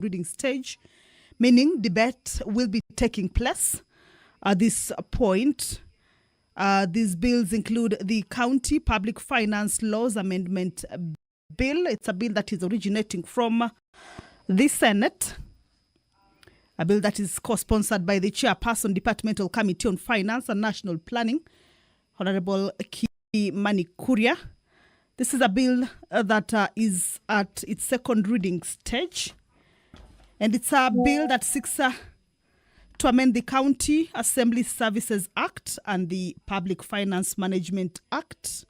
reading stage, meaning debate will be taking place at this point. These bills include the County Public Finance Laws Amendment Bill. It's a bill that is originating from the Senate, a bill that is co-sponsored by the Chairperson, Departmental Committee on Finance and National Planning, Honorable Kimani Kuria. This is a bill that is at its second reading stage, and it's a bill that seeks to amend the County Assembly Services Act and the Public Finance Management Act.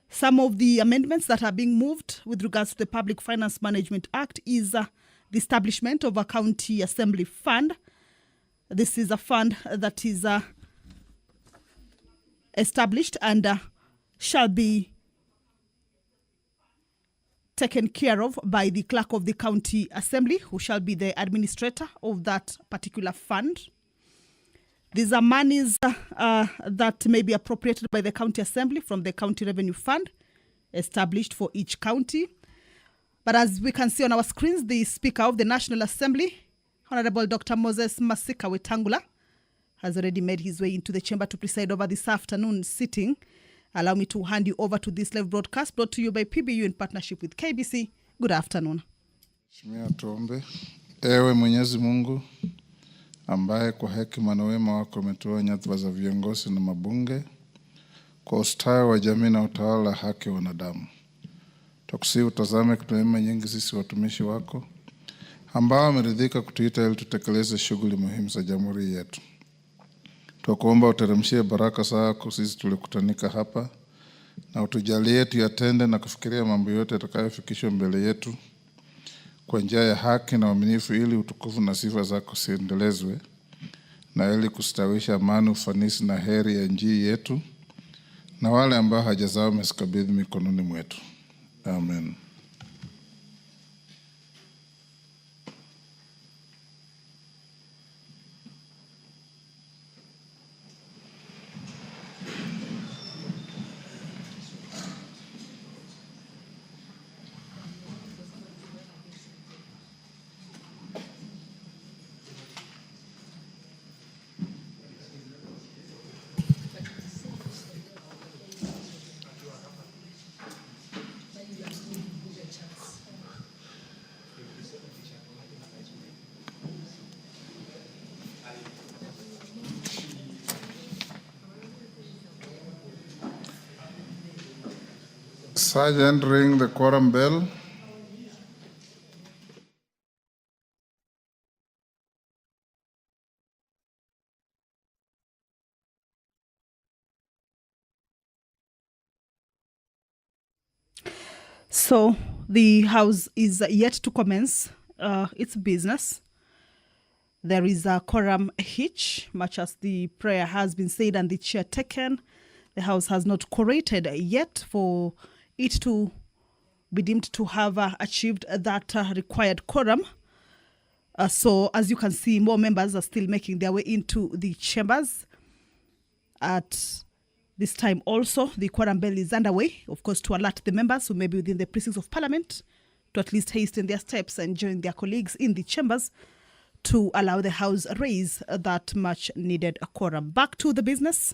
Some of the amendments that are being moved with regards to the Public Finance Management Act is the establishment of a County Assembly Fund. This is a fund that is established and shall be taken care of by the clerk of the county assembly, who shall be the administrator of that particular fund. These are monies that may be appropriated by the county assembly from the county revenue fund established for each county. But as we can see on our screens, the Speaker of the National Assembly, Honorable Dr. Moses Masika Wetangula, has already made his way into the chamber to preside over this afternoon sitting. Allow me to hand you over to this live broadcast brought to you by PBU in partnership with KBC. Good afternoon. Mheshimiwa, tuombe. Ewe Mwenyezi Mungu ambaye kwa hekima na wema wako umetoa nyadhifa za viongozi na mabunge kwa ustawi wa jamii na utawala haki wa wanadamu. Tukusihi utazame kwa neema nyingi sisi watumishi wako ambao wameridhika kutuita ili tutekeleze shughuli muhimu za jamhuri yetu. Tukuomba uteremshie baraka zako sisi tulikutanika hapa, na utujalie tuyatende na kufikiria mambo yote yatakayofikishwa mbele yetu kwa njia ya haki na uaminifu, ili utukufu na sifa zako ziendelezwe, na ili kustawisha amani, ufanisi na heri ya nchi yetu na wale ambao haja zao umezikabidhi mikononi mwetu. Amen. Sergeant, ring the quorum bell. So the House is yet to commence its business. There is a quorum hitch, much as the prayer has been said and the chair taken. The House has not quorated yet for it to be deemed to have achieved that required quorum. So as you can see, more members are still making their way into the chambers. At this time also, the quorum bell is underway, of course, to alert the members who may be within the precincts of Parliament to at least hasten their steps and join their colleagues in the chambers to allow the House raise that much needed quorum. Back to the business.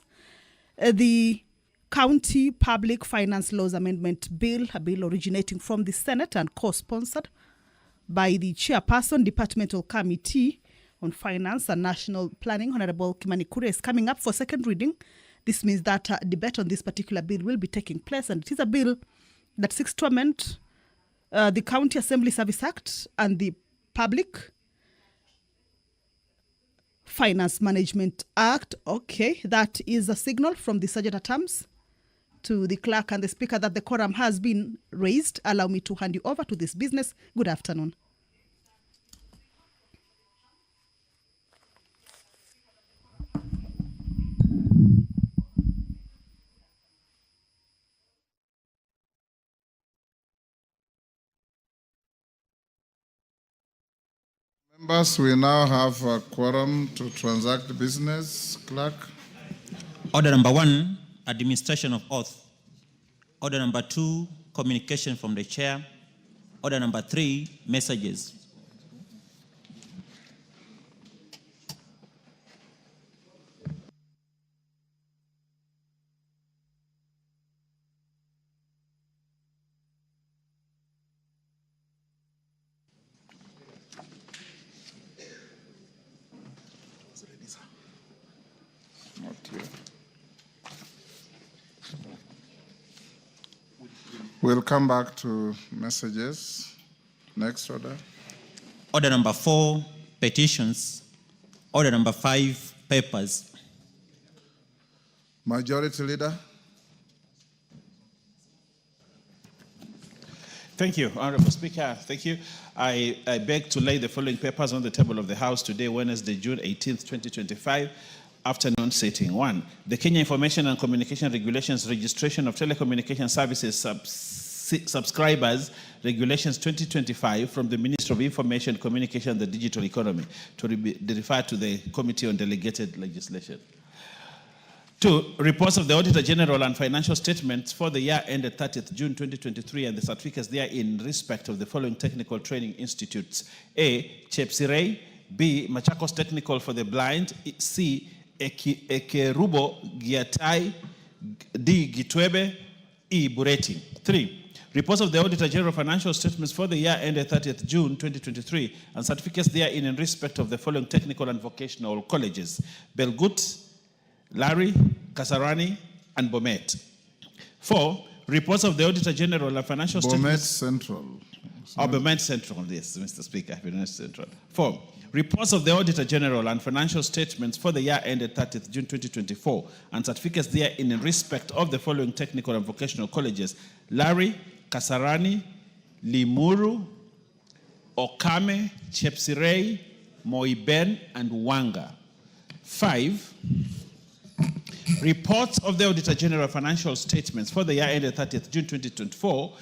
The County Public Finance Laws Amendment Bill, a bill originating from the Senate and co-sponsored by the Chairperson, Departmental Committee on Finance and National Planning, Honorable Kimani Kuria, is coming up for second reading. This means that debate on this particular bill will be taking place, and it is a bill that seeks to amend the County Assembly Service Act and the Public Finance Management Act. Okay, that is a signal from the Sergeant at Arms to the clerk and the speaker that the quorum has been raised. Allow me to hand you over to this business. Good afternoon. Members, we now have a quorum to transact business. Clerk. Order number 1, administration of oath. Order number 2, communication from the chair. Order number 3, messages. We'll come back to messages. Next order. Order number 4, petitions. Order number 5, papers. Majority Leader. Thank you, Honorable Speaker. Thank you. I beg to lay the following papers on the table of the House today, Wednesday, June 18th, 2025, afternoon sitting. 1. The Kenya Information and Communication Regulations Registration of Telecommunication Services Subscribers Regulations 2025 from the Ministry of Information, Communication and the Digital Economy to be referred to the Committee on Delegated Legislation. 2. Reports of the Auditor General and financial statements for the year ended 30th June 2023 and the certificates therein in respect of the following technical training institutes. A. Chepsirei. B. Machakos Technical for the Blind. C. Ekerubo Giatai. D. Gitwebe. E. Bureti. 3. Reports of the Auditor General financial statements for the year ended 30th June 2023 and certificates therein in respect of the following technical and vocational colleges. Belgut, Larry, Kasarani, and Bomet. 4. Reports of the Auditor General and financial Bomet statements. Central. Bomet Central, yes, Mr. Speaker, Bomet Central. 4. Reports of the Auditor General and financial statements for the year ended 30th June 2024 and certificates therein in respect of the following technical and vocational colleges. Larry, Kasarani, Limuru, Okame, Chepsirei, Moiben, and Wanga. 5. Reports of the Auditor General financial statements for the year ended 30th June 2024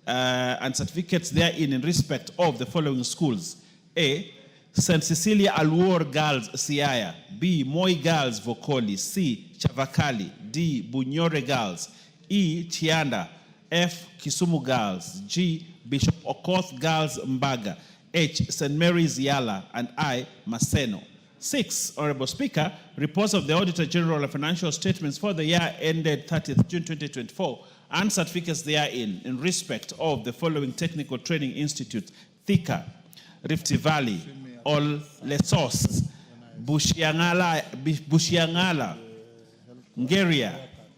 and certificates therein in respect of the following schools. A. St. Cecilia Alwar Girls, Siaya. B. Moi Girls, Vokoli. C. Chavakali. D. Bunyore Girls. E. Chianda. F. Kisumu Girls. G. Bishop Okoth Girls, Mbaga. H. St. Mary's Yala. And I. Maseno. 6. Honorable Speaker, reports of the Auditor General of financial statements for the year ended 30th June 2024 and certificates therein in respect of the following technical training institutes: Thika, Rift Valley, Ol Lesos, Bushiangala, Ngeria,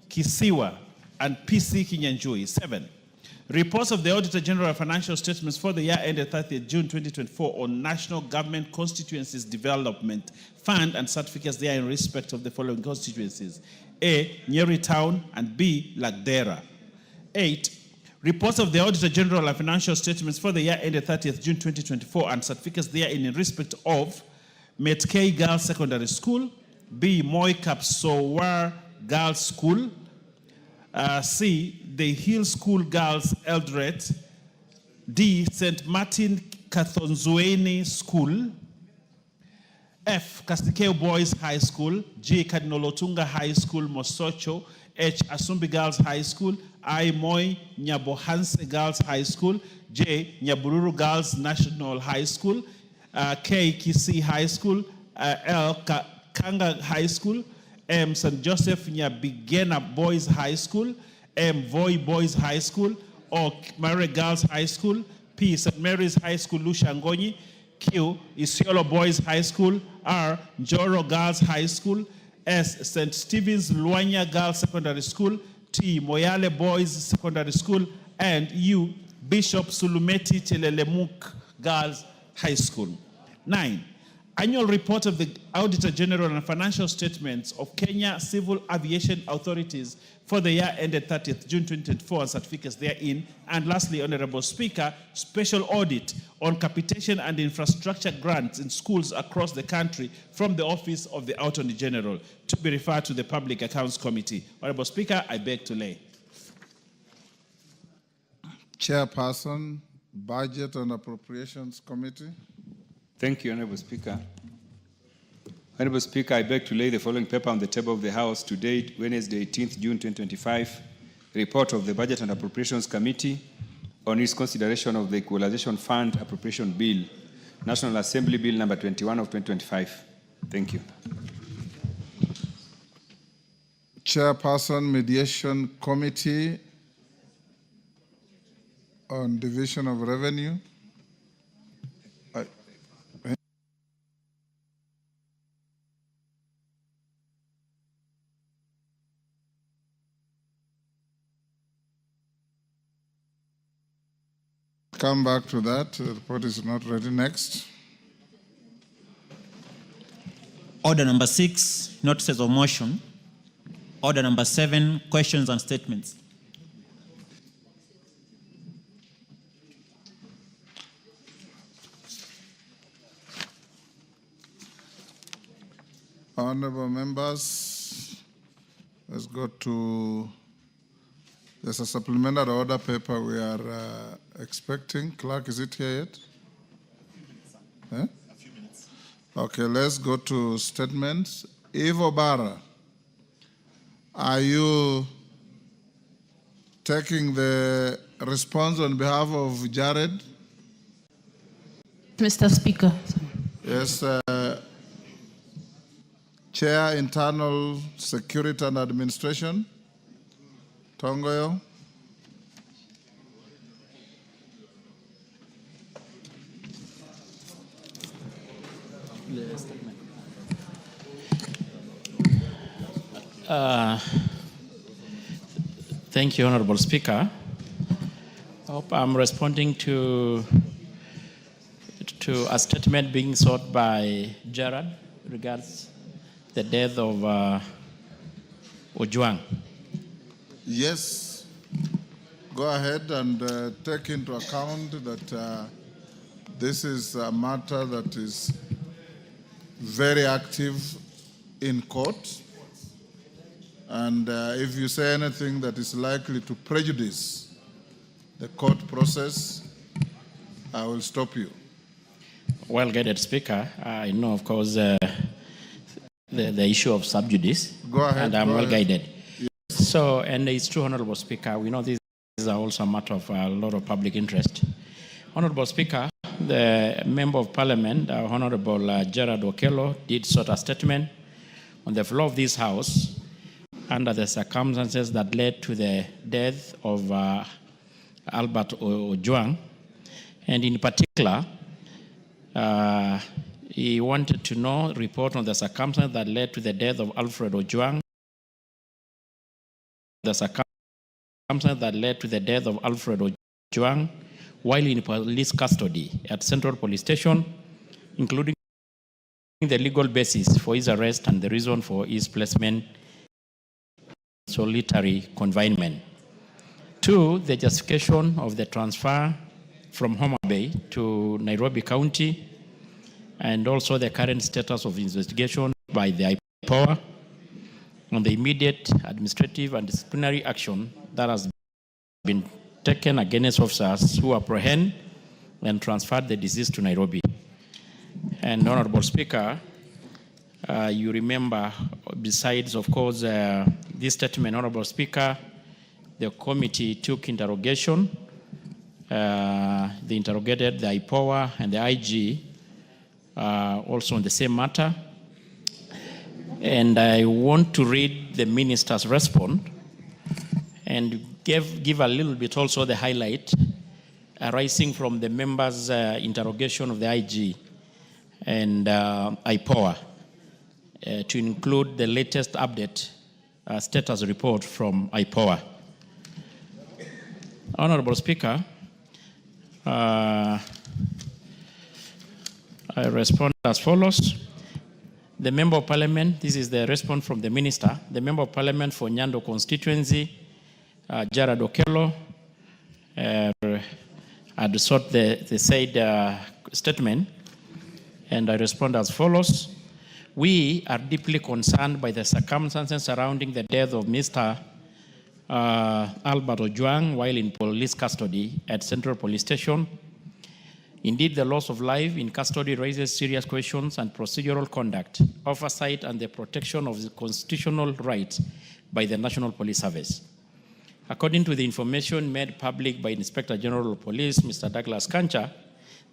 Kisiwa, and PC Kinyanjui. 7. Reports of the Auditor General of financial statements for the year ended 30th June 2024 on National Government Constituencies Development Fund and certificates there in respect of the following constituencies: A. Nyeri Town, and B. Lagdera. 8. Reports of the Auditor General of financial statements for the year ended 30th June 2024 and certificates therein in respect of Metkei Girls Secondary School, B. Moi Kapsowar Girls School, C. The Hill School Girls Eldred, D. St. Martin Kathonzueni School, F. Kastikeo Boys High School, G. Cardinal Otunga High School, Mosocho, H. Asumbi Girls High School, I. Moi Nyabohanse Girls High School, J. Nyabururu Girls National High School, K. Kisii High School, L. Kanga High School, M. St. Joseph Nyabigena Boys High School, M. Voi Boys High School, O. Mary Girls High School, P. St. Mary's High School, Lushangoni, Q. Isiolo Boys High School, R. Njoro Girls High School, S. St. Stephen's Luanya Girls Secondary School, T. Moyale Boys Secondary School, and U. Bishop Sulumeti Chelelemuk Girls High School. 9. Annual report of the Auditor General and financial statements of Kenya Civil Aviation Authorities for the year ended 30th June 2024 and certificates therein. And lastly, Honorable Speaker, special audit on capitation and infrastructure grants in schools across the country from the Office of the Attorney General to be referred to the Public Accounts Committee. Honorable Speaker, I beg to lay. Chairperson, Budget and Appropriations Committee. Thank you, Honorable Speaker. Honorable Speaker, I beg to lay the following paper on the table of the House to date, Wednesday, 18th June 2025, report of the Budget and Appropriations Committee on its consideration of the Equalization Fund Appropriation Bill, National Assembly Bill number 21 of 2025. Thank you. Chairperson, Mediation Committee on Division of Revenue. come back to that. The report is not ready. Next. Order number 6, notices of motion. Order number 7, questions and statements. Honorable members, let's go to, there's a supplementary order paper we are expecting. Clerk, is it here yet? A few minutes. Okay, let's go to statements. Ivo Barra, are you taking the response on behalf of Jared? Mr. Speaker. Yes, Chair, Internal Security and Administration, Tongoyo. Thank you, Honorable Speaker. I'm responding to a statement being sought by Gerard regards the death of Ojwang. Yes, go ahead and take into account that this is a matter that is very active in court. And if you say anything that is likely to prejudice the court process, I will stop you. Well-guided Speaker, I know, of course, the issue of sub judice. Go ahead. And I'm well-guided. Yes. So, and it's true, Honorable Speaker, we know this is also a matter of a lot of public interest. Honorable Speaker, the Member of Parliament, Honorable Gerard Okello, did sort a statement on the floor of this House under the circumstances that led to the death of Albert Ojwang. And in particular, he wanted to know, report on the circumstances that led to the death of Alfred Ojwang, the circumstances that led to the death of Alfred Ojwang while in police custody at Central Police Station, including the legal basis for his arrest and the reason for his placement in solitary confinement. 2, the justification of the transfer from Homa Bay to Nairobi County, and also the current status of investigation by the IPOA on the immediate administrative and disciplinary action that has been taken against officers who apprehend and transferred the deceased to Nairobi. And Honorable Speaker, you remember, besides, of course, this statement, Honorable Speaker, the committee took interrogation. They interrogated the IPOA and the IG also on the same matter. And I want to read the minister's response and give a little bit also the highlight arising from the members' interrogation of the IG and IPOA to include the latest update status report from IPOA. Honorable Speaker, I respond as follows. The Member of Parliament, this is the response from the Minister, the Member of Parliament for Nyando constituency, Gerard Okello, had sought the said statement, and I respond as follows. We are deeply concerned by the circumstances surrounding the death of Mr. Albert Ojwang while in police custody at Central Police Station. Indeed, the loss of life in custody raises serious questions on procedural conduct, oversight, and the protection of the constitutional rights by the National Police Service. According to the information made public by Inspector General of Police, Mr. Douglas Kancha,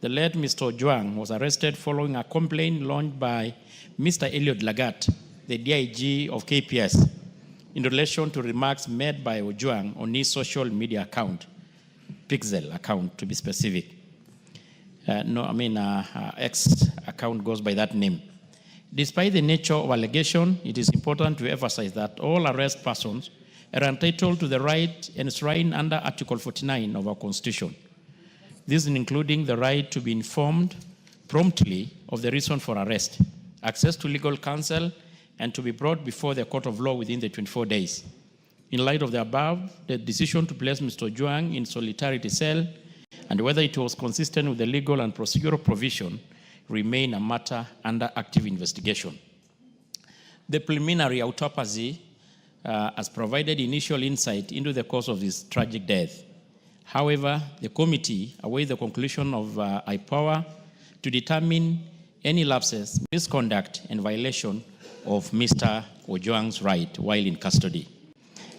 the late Mr. Ojwang was arrested following a complaint launched by Mr. Elliot Lagat, the DIG of KPS, in relation to remarks made by Ojwang on his social media account, Pixel account to be specific. X account goes by that name. Despite the nature of allegation, it is important to emphasize that all arrest persons are entitled to the right enshrined under Article 49 of our Constitution This including the right to be informed promptly of the reason for arrest, access to legal counsel, and to be brought before the court of law within the 24 days. In light of the above, the decision to place Mr. Ojwang in solitary cell and whether it was consistent with the legal and procedural provision remain a matter under active investigation. The preliminary autopsy has provided initial insight into the cause of his tragic death. However, the committee awaits the conclusion of IPOA to determine any lapses, misconduct, and violation of Mr. Ojwang's right while in custody.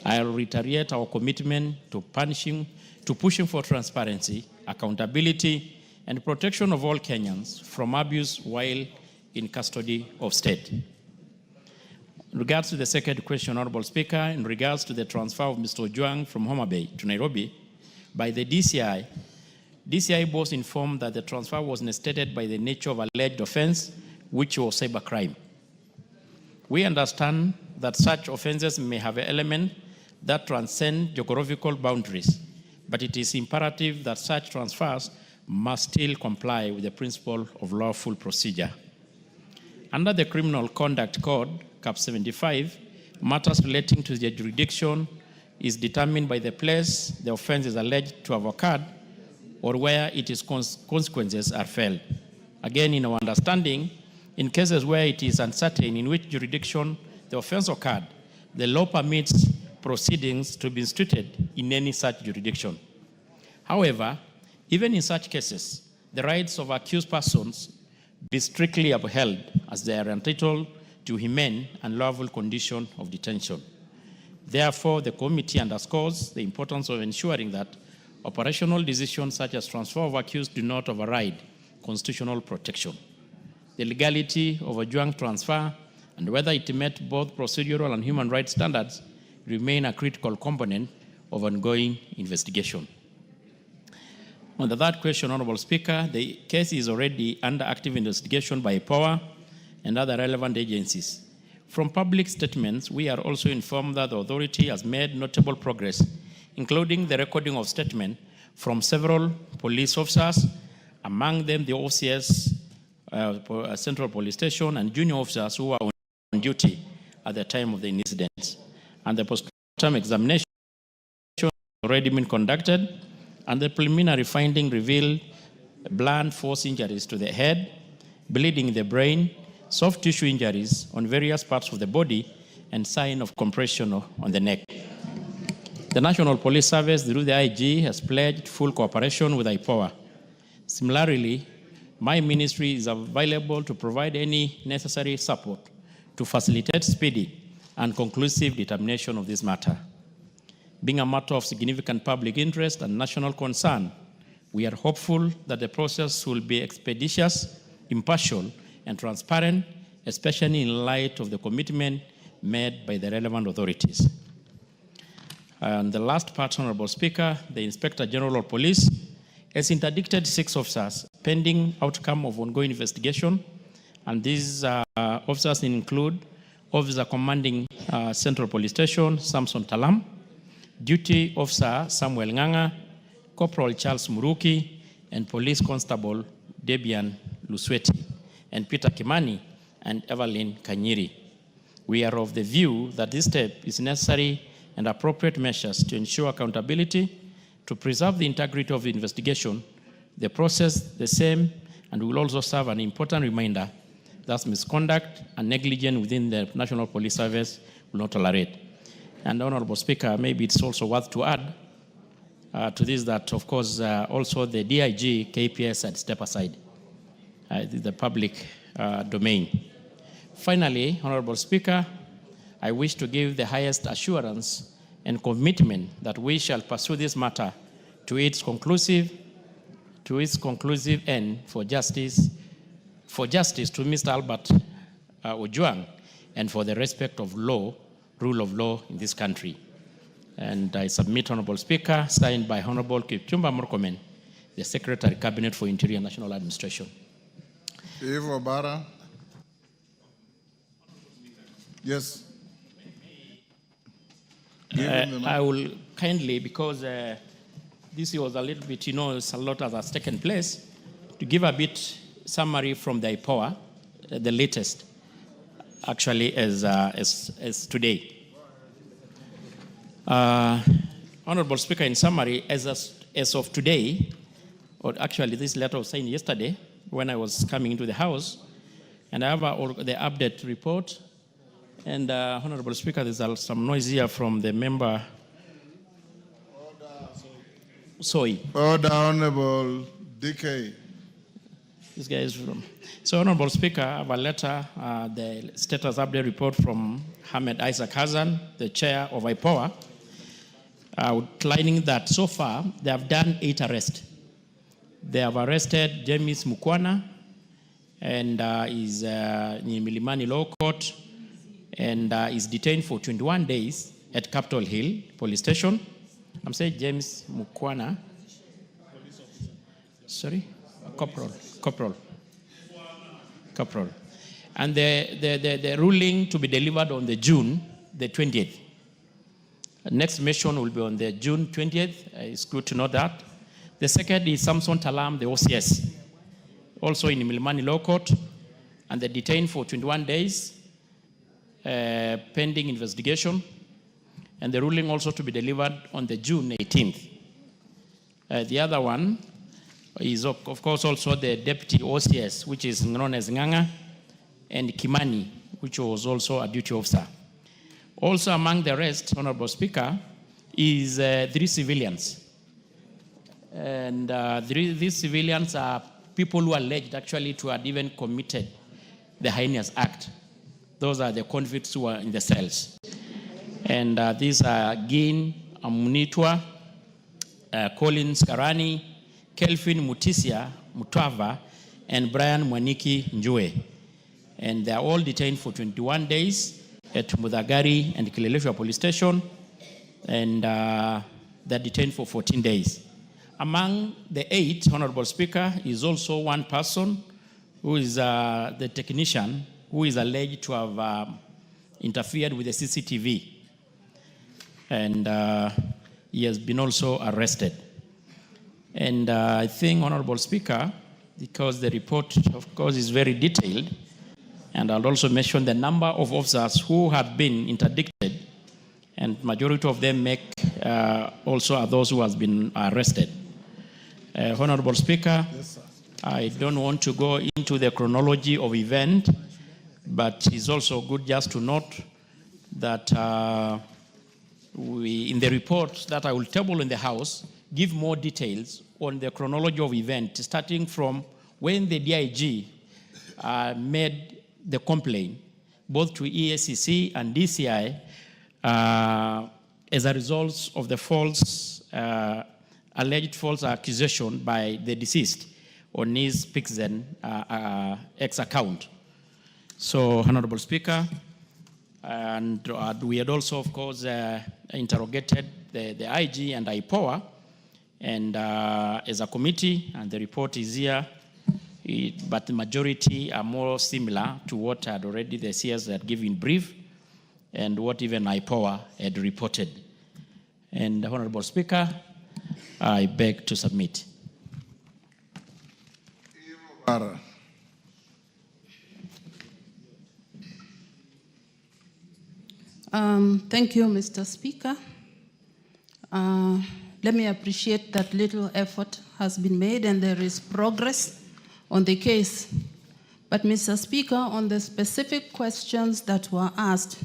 I'll reiterate our commitment to pushing for transparency, accountability, and protection of all Kenyans from abuse while in custody of state. In regards to the second question, Honorable Speaker, in regards to the transfer of Mr. Ojwang from Homa Bay to Nairobi by the DCI was informed that the transfer was necessitated by the nature of alleged offense, which was cybercrime. We understand that such offenses may have an element that transcend geographical boundaries, but it is imperative that such transfers must still comply with the principle of lawful procedure. Under the Criminal Conduct Code, Cap 75, matters relating to the jurisdiction is determined by the place the offense is alleged to have occurred or where its consequences are felt. Again, in our understanding, in cases where it is uncertain in which jurisdiction the offense occurred, the law permits proceedings to be instituted in any such jurisdiction. However, even in such cases, the rights of accused persons be strictly upheld as they are entitled to humane and lawful condition of detention. Therefore, the committee underscores the importance of ensuring that operational decisions such as transfer of accused do not override constitutional protection. The legality of a Ojwang transfer and whether it met both procedural and human rights standards remain a critical component of ongoing investigation. On the third question, Honorable Speaker, the case is already under active investigation by POA and other relevant agencies. From public statements, we are also informed that the authority has made notable progress, including the recording of statements from several police officers, among them the OCS, Central Police Station, and junior officers who were on duty at the time of the incidents. And the post-mortem examination has already been conducted, and the preliminary finding revealed blunt force injuries to the head, bleeding in the brain, soft tissue injuries on various parts of the body, and sign of compression on the neck. The National Police Service, through the IG, has pledged full cooperation with IPOA. Similarly, my ministry is available to provide any necessary support to facilitate speedy and conclusive determination of this matter. Being a matter of significant public interest and national concern, we are hopeful that the process will be expeditious, impartial, and transparent, especially in light of the commitment made by the relevant authorities. And the last part, Honorable Speaker, the Inspector General of Police has interdicted 6 officers pending outcome of ongoing investigation, and these officers include Officer Commanding Central Police Station, Samson Talam, Duty Officer Samuel Nganga, Corporal Charles Muruki, and Police Constable Debian Lusweti, and Peter Kimani and Evelyn Kanyiri. We are of the view that this step is necessary and appropriate measures to ensure accountability, to preserve the integrity of the investigation, the process the same, and will also serve an important reminder that misconduct and negligence within the National Police Service will not tolerate. And Honorable Speaker, maybe it's also worth to add to this that, of course, also the DIG, KPS had stepped aside the public domain. Finally, Honorable Speaker, I wish to give the highest assurance and commitment that we shall pursue this matter to its conclusive end for justice to Mr. Albert Ojwang and for the respect of law, rule of law in this country. And I submit, Honorable Speaker, signed by Honorable Kipchumba Murkomen, the Secretary Cabinet for Interior and National Administration. Evo Bara. Yes. I will kindly, because this was a little bit, a lot has taken place. To give a bit summary from the IPOA, the latest, actually, as today. Honorable Speaker, in summary, as of today, or actually this letter was signed yesterday when I was coming into the House, and I have the update report. And Honorable Speaker, there's some noise here from the member. Sorry. Order, Honorable DK. This guy is from. So, Honorable Speaker, I have a letter, the status update report from Ahmed Isaac Hassan, the chair of IPOA, outlining that so far they have done 8 arrests. They have arrested James Mukwana, and is in Milimani Law Court, and is detained for 21 days at Capitol Hill Police Station. I'm saying James Mukwana. Sorry? Corporal. And the ruling to be delivered on the June the 20th. Next mission will be on the June 20th. It's good to know that. The second is Samson Talam, the OCS, also in Milimani Law Court, and they're detained for 21 days, pending investigation, and the ruling also to be delivered on the June 18th. The other one is, of course, also the deputy OCS, which is known as Nganga, and Kimani, which was also a duty officer. Also among the rest, Honorable Speaker, is 3 civilians. And these civilians are people who are alleged actually to have even committed the heinous act. Those are the convicts who are in the cells. And these are Gin Amunitwa, Collins Karani, Kelvin Mutisia Mutava, and Brian Mwaniki Njue. And they are all detained for 21 days at Mudagari and Kileleshwa Police Station, and they're detained for 14 days. Among the 8, Honorable Speaker, is also one person who is the technician who is alleged to have interfered with the CCTV. And he has been also arrested. And I think, Honorable Speaker, because the report, of course, is very detailed, and I'll also mention the number of officers who have been interdicted, and majority of them also are those who have been arrested. Honorable Speaker, yes, I don't want to go into the chronology of event, but it's also good just to note that we, in the report that I will table in the House, give more details on the chronology of event, starting from when the DIG made the complaint, both to EACC and DCI, as a result of the alleged false accusation by the deceased on his Pixen X account. So, Honorable Speaker, and we had also, of course, interrogated the IG and IPOA, and as a committee, and the report is here, but the majority are more similar to what had already the CS had given brief, and what even IPOA had reported. And Honorable Speaker, I beg to submit. Thank you, Mr. Speaker. Let me appreciate that little effort has been made and there is progress on the case. But, Mr. Speaker, on the specific questions that were asked,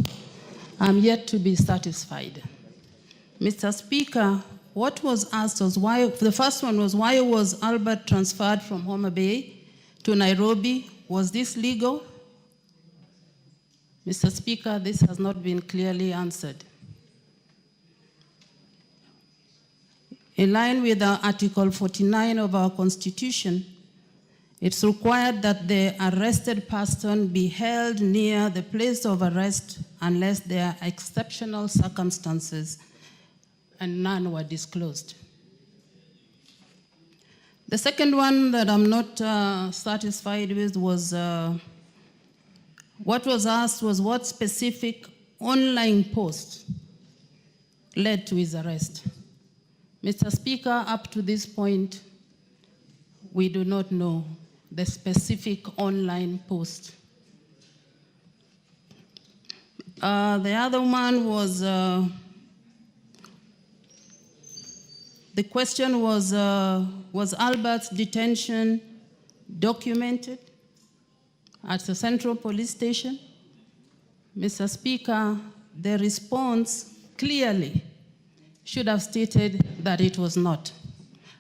I'm yet to be satisfied. Mr. Speaker, what was asked was why, the first one was, why was Albert transferred from Homa Bay to Nairobi? Was this legal? Mr. Speaker, this has not been clearly answered. In line with Article 49 of our Constitution, it's required that the arrested person be held near the place of arrest unless there are exceptional circumstances, and none were disclosed. The second one that I'm not satisfied with was, what was asked was what specific online post led to his arrest. Mr. Speaker, up to this point, we do not know the specific online post. The other one was, the question was Albert's detention documented at the Central Police Station? Mr. Speaker, the response clearly should have stated that it was not.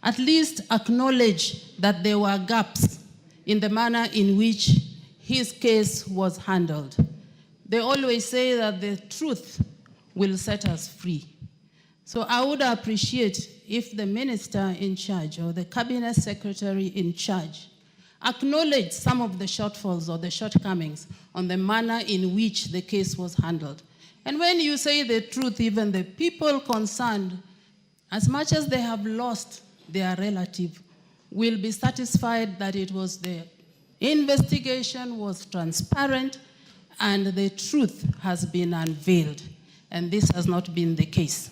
At least acknowledge that there were gaps in the manner in which his case was handled. They always say that the truth will set us free. So I would appreciate if the minister in charge or the cabinet secretary in charge acknowledge some of the shortfalls or the shortcomings on the manner in which the case was handled. And when you say the truth, even the people concerned, as much as they have lost their relative, will be satisfied that it was the investigation was transparent and the truth has been unveiled. And this has not been the case.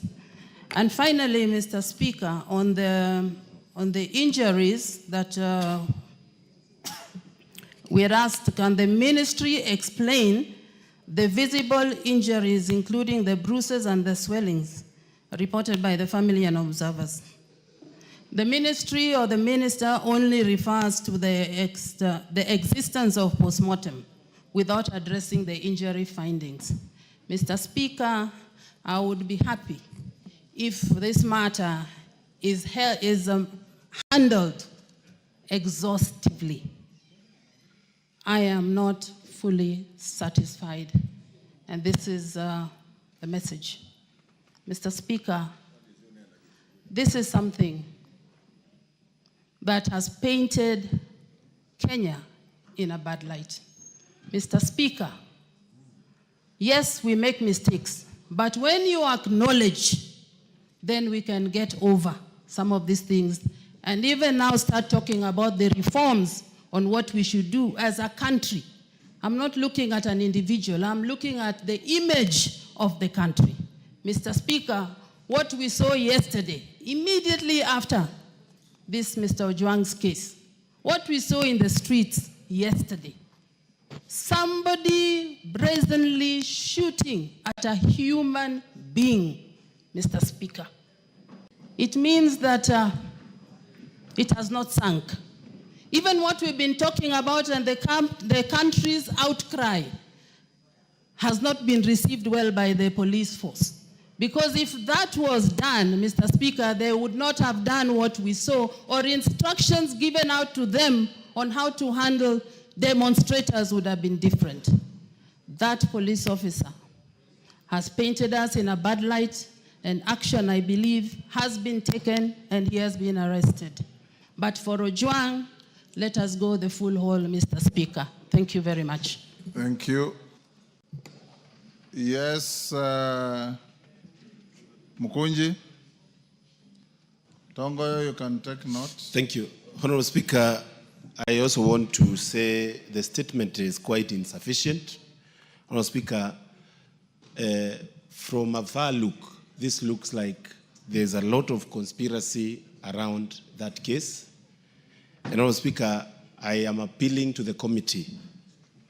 And finally, Mr. Speaker, on the injuries that we are asked, can the ministry explain the visible injuries, including the bruises and the swellings, reported by the family and observers? The ministry or the minister only refers to the existence of postmortem without addressing the injury findings. Mr. Speaker, I would be happy if this matter is handled exhaustively. I am not fully satisfied, and this is the message. Mr. Speaker, this is something that has painted Kenya in a bad light. Mr. Speaker, yes, we make mistakes, but when you acknowledge, then we can get over some of these things and even now start talking about the reforms on what we should do as a country. I'm not looking at an individual, I'm looking at the image of the country. Mr. Speaker, what we saw yesterday, immediately after this Mr. Ojwang's case, what we saw in the streets yesterday, somebody brazenly shooting at a human being, Mr. Speaker. It means that it has not sunk. Even what we've been talking about and the country's outcry has not been received well by the police force. Because if that was done, Mr. Speaker, they would not have done what we saw or instructions given out to them on how to handle demonstrators would have been different. That police officer has painted us in a bad light, and action, I believe, has been taken and he has been arrested. But for Ojwang, let us go the full haul, Mr. Speaker. Thank you very much. Thank you. Yes, Mukunji. Tongo, you can take note. Thank you. Honorable Speaker, I also want to say the statement is quite insufficient. Honorable Speaker, from a far look, this looks like there's a lot of conspiracy around that case. And Honorable Speaker, I am appealing to the committee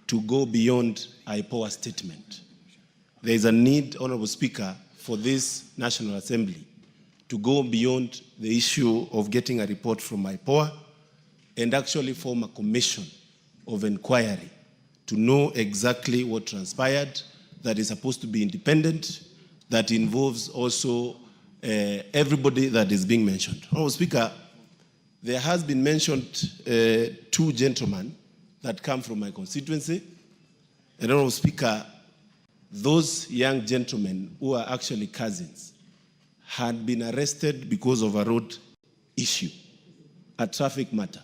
to go beyond IPOA statement. There is a need, Honorable Speaker, for this National Assembly to go beyond the issue of getting a report from IPOA and actually form a commission of inquiry to know exactly what transpired, that is supposed to be independent, that involves also everybody that is being mentioned. Honorable Speaker, there has been mentioned two gentlemen that come from my constituency. And Honorable Speaker, those young gentlemen who are actually cousins had been arrested because of a road issue, a traffic matter.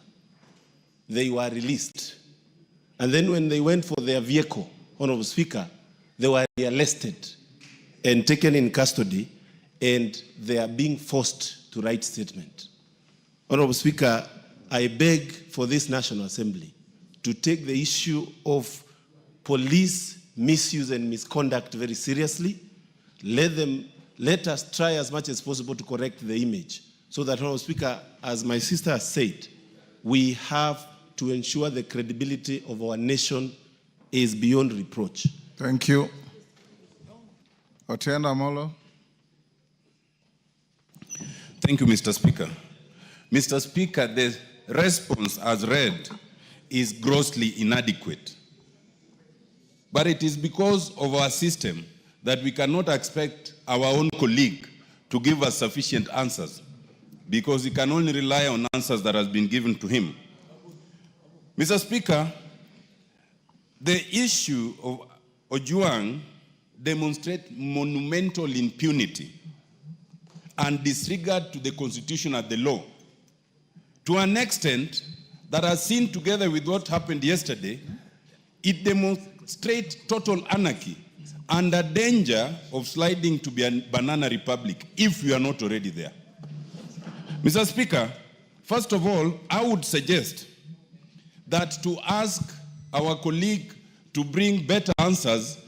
They were released. And then when they went for their vehicle, Honorable Speaker, they were arrested and taken in custody, and they are being forced to write statement. Honorable Speaker, I beg for this National Assembly to take the issue of police misuse and misconduct very seriously. Let them let us try as much as possible to correct the image so that, Honorable Speaker, as my sister has said, we have to ensure the credibility of our nation is beyond reproach. Thank you. Otienda Molo. Thank you, Mr. Speaker. Mr. Speaker, the response as read is grossly inadequate. But it is because of our system that we cannot expect our own colleague to give us sufficient answers, because he can only rely on answers that has been given to him. Mr. Speaker, the issue of Ojwang demonstrates monumental impunity and disregard to the Constitution and the law, to an extent that, as seen together with what happened yesterday, it demonstrates total anarchy and a danger of sliding to be a banana republic if we are not already there. Mr. Speaker, first of all, I would suggest that to ask our colleague to bring better answers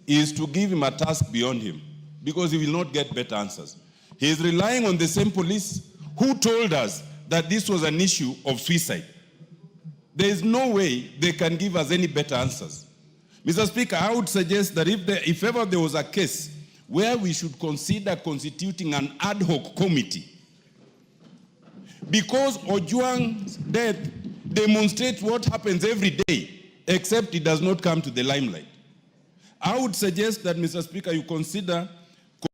is to give him a task beyond him, because he will not get better answers. He is relying on the same police who told us that this was an issue of suicide. There is no way they can give us any better answers. Mr. Speaker, I would suggest that if ever there was a case where we should consider constituting an ad hoc committee, because Ojwang's death demonstrates what happens every day, except it does not come to the limelight. I would suggest that, Mr. Speaker, you consider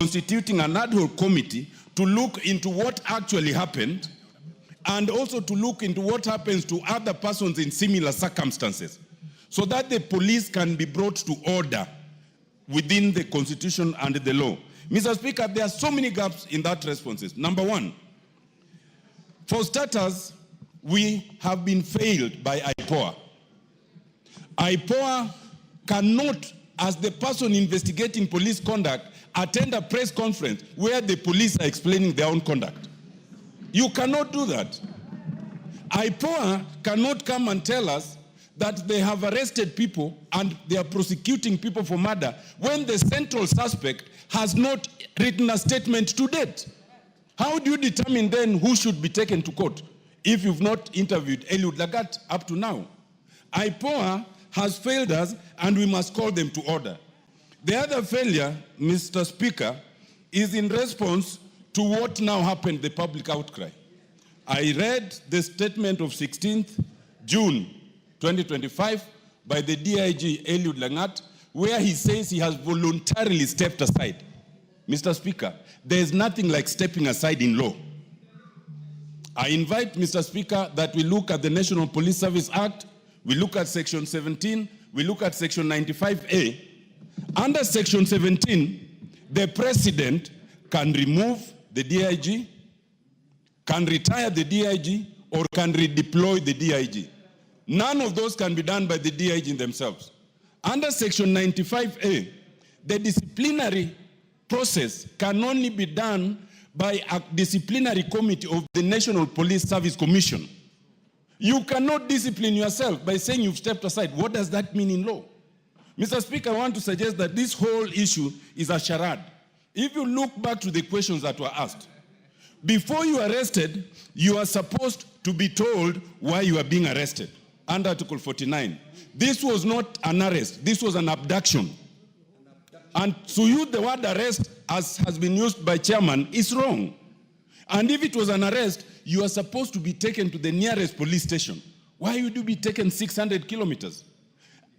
constituting an ad hoc committee to look into what actually happened, and also to look into what happens to other persons in similar circumstances, so that the police can be brought to order within the Constitution and the law. Mr. Speaker, there are so many gaps in that responses. Number one, for starters, we have been failed by IPOA. IPOA cannot, as the person investigating police conduct, attend a press conference where the police are explaining their own conduct. You cannot do that. IPOA cannot come and tell us that they have arrested people and they are prosecuting people for murder when the central suspect has not written a statement to date. How do you determine then who should be taken to court if you've not interviewed Eliud Lagat up to now? IPOA has failed us, and we must call them to order. The other failure, Mr. Speaker, is in response to what now happened, the public outcry. I read the statement of 16th June 2025 by the DIG Eliud Lagat, where he says he has voluntarily stepped aside. Mr. Speaker, there is nothing like stepping aside in law. I invite, Mr. Speaker, that we look at the National Police Service Act, we look at Section 17, we look at Section 95A. Under Section 17, the President can remove the DIG, can retire the DIG, or can redeploy the DIG. None of those can be done by the DIG themselves. Under Section 95A, the disciplinary process can only be done by a disciplinary committee of the National Police Service Commission. You cannot discipline yourself by saying you've stepped aside. What does that mean in law? Mr. Speaker, I want to suggest that this whole issue is a charade. If you look back to the questions that were asked, before you are arrested, you are supposed to be told why you are being arrested under Article 49. This was not an arrest, this was an abduction. And to use the word arrest, as has been used by chairman, is wrong. And if it was an arrest, you are supposed to be taken to the nearest police station. Why would you be taken 600 kilometers?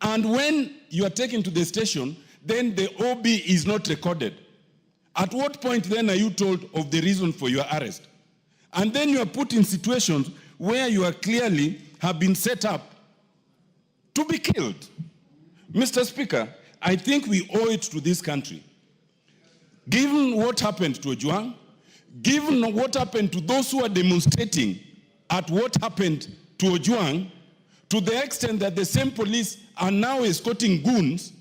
And when you are taken to the station, then the OB is not recorded. At what point then are you told of the reason for your arrest? And then you are put in situations where you are clearly have been set up to be killed. Mr. Speaker, I think we owe it to this country, given what happened to Ojwang, given what happened to those who are demonstrating at what happened to Ojwang, to the extent that the same police are now escorting goons,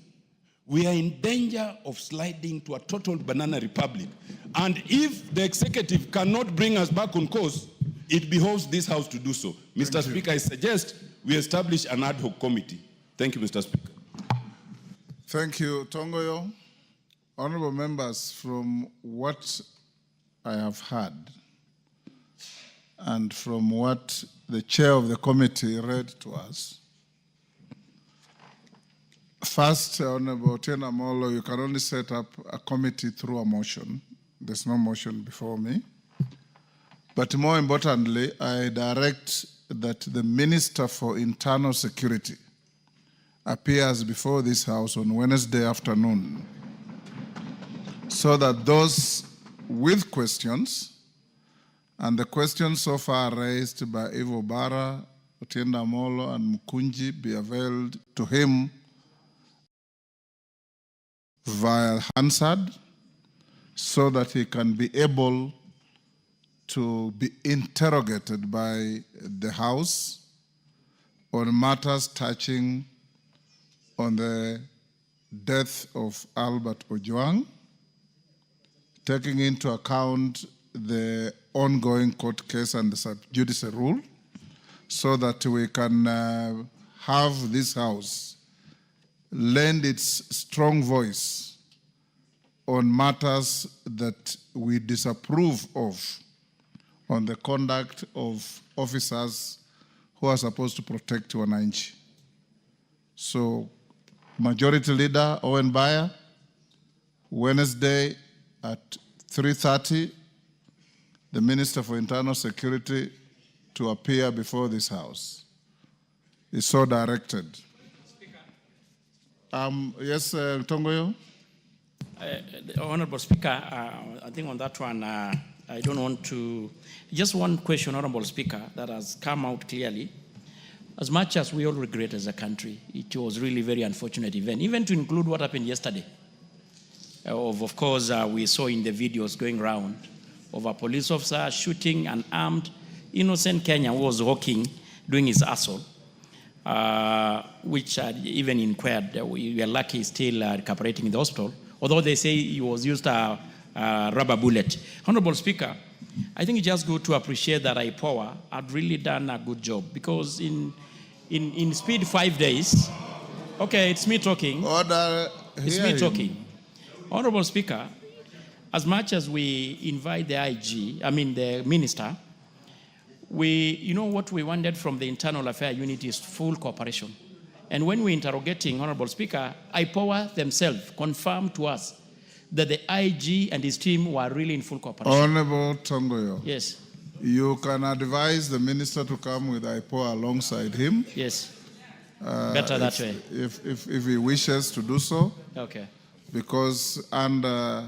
we are in danger of sliding to a total banana republic. And if the executive cannot bring us back on course, it behoves this House to do so. Mr. Speaker, I suggest we establish an ad hoc committee. Thank you, Mr. Speaker. Thank you, Tongoyo. Honorable members, from what I have heard and from what the chair of the committee read to us, first, Honorable Otieno Molo, you can only set up a committee through a motion. There's no motion before me. But more importantly, I direct that the Minister for Internal Security appears before this House on Wednesday afternoon so that those with questions, and the questions so far raised by Ivo Bara, Otieno Molo, and Mukunji be availed to him via Hansard, so that he can be able to be interrogated by the House on matters touching on the death of Albert Ojwang, taking into account the ongoing court case and the sub judice rule, so that we can have this House lend its strong voice on matters that we disapprove of, on the conduct of officers who are supposed to protect wananchi. So, Majority Leader Owen Baya, Wednesday at 3:30, the Minister for Internal Security to appear before this House is so directed. Yes, Tongoyo? Honorable Speaker, I think on that one, I don't want to, just one question, Honorable Speaker, that has come out clearly. As much as we all regret as a country, it was really a very unfortunate event, even to include what happened yesterday. Of course, we saw in the videos going around of a police officer shooting an armed, innocent Kenyan who was walking, doing his assault, which even inquired. We are lucky he's still recuperating in the hospital, although they say he was used a rubber bullet. Honorable Speaker, I think it's just good to appreciate that IPOA had really done a good job, because in speed 5 days, okay, it's me talking. Order. It's me talking. Honorable Speaker, as much as we invite the the Minister, you know what we wanted from the Internal Affairs Unit is full cooperation. And when we're interrogating, Honorable Speaker, IPOA themselves confirmed to us that the IG and his team were really in full cooperation. Honorable Tongoyo. Yes. You can advise the Minister to come with IPOA alongside him. Yes. Better that way. If he wishes to do so. Okay. Because under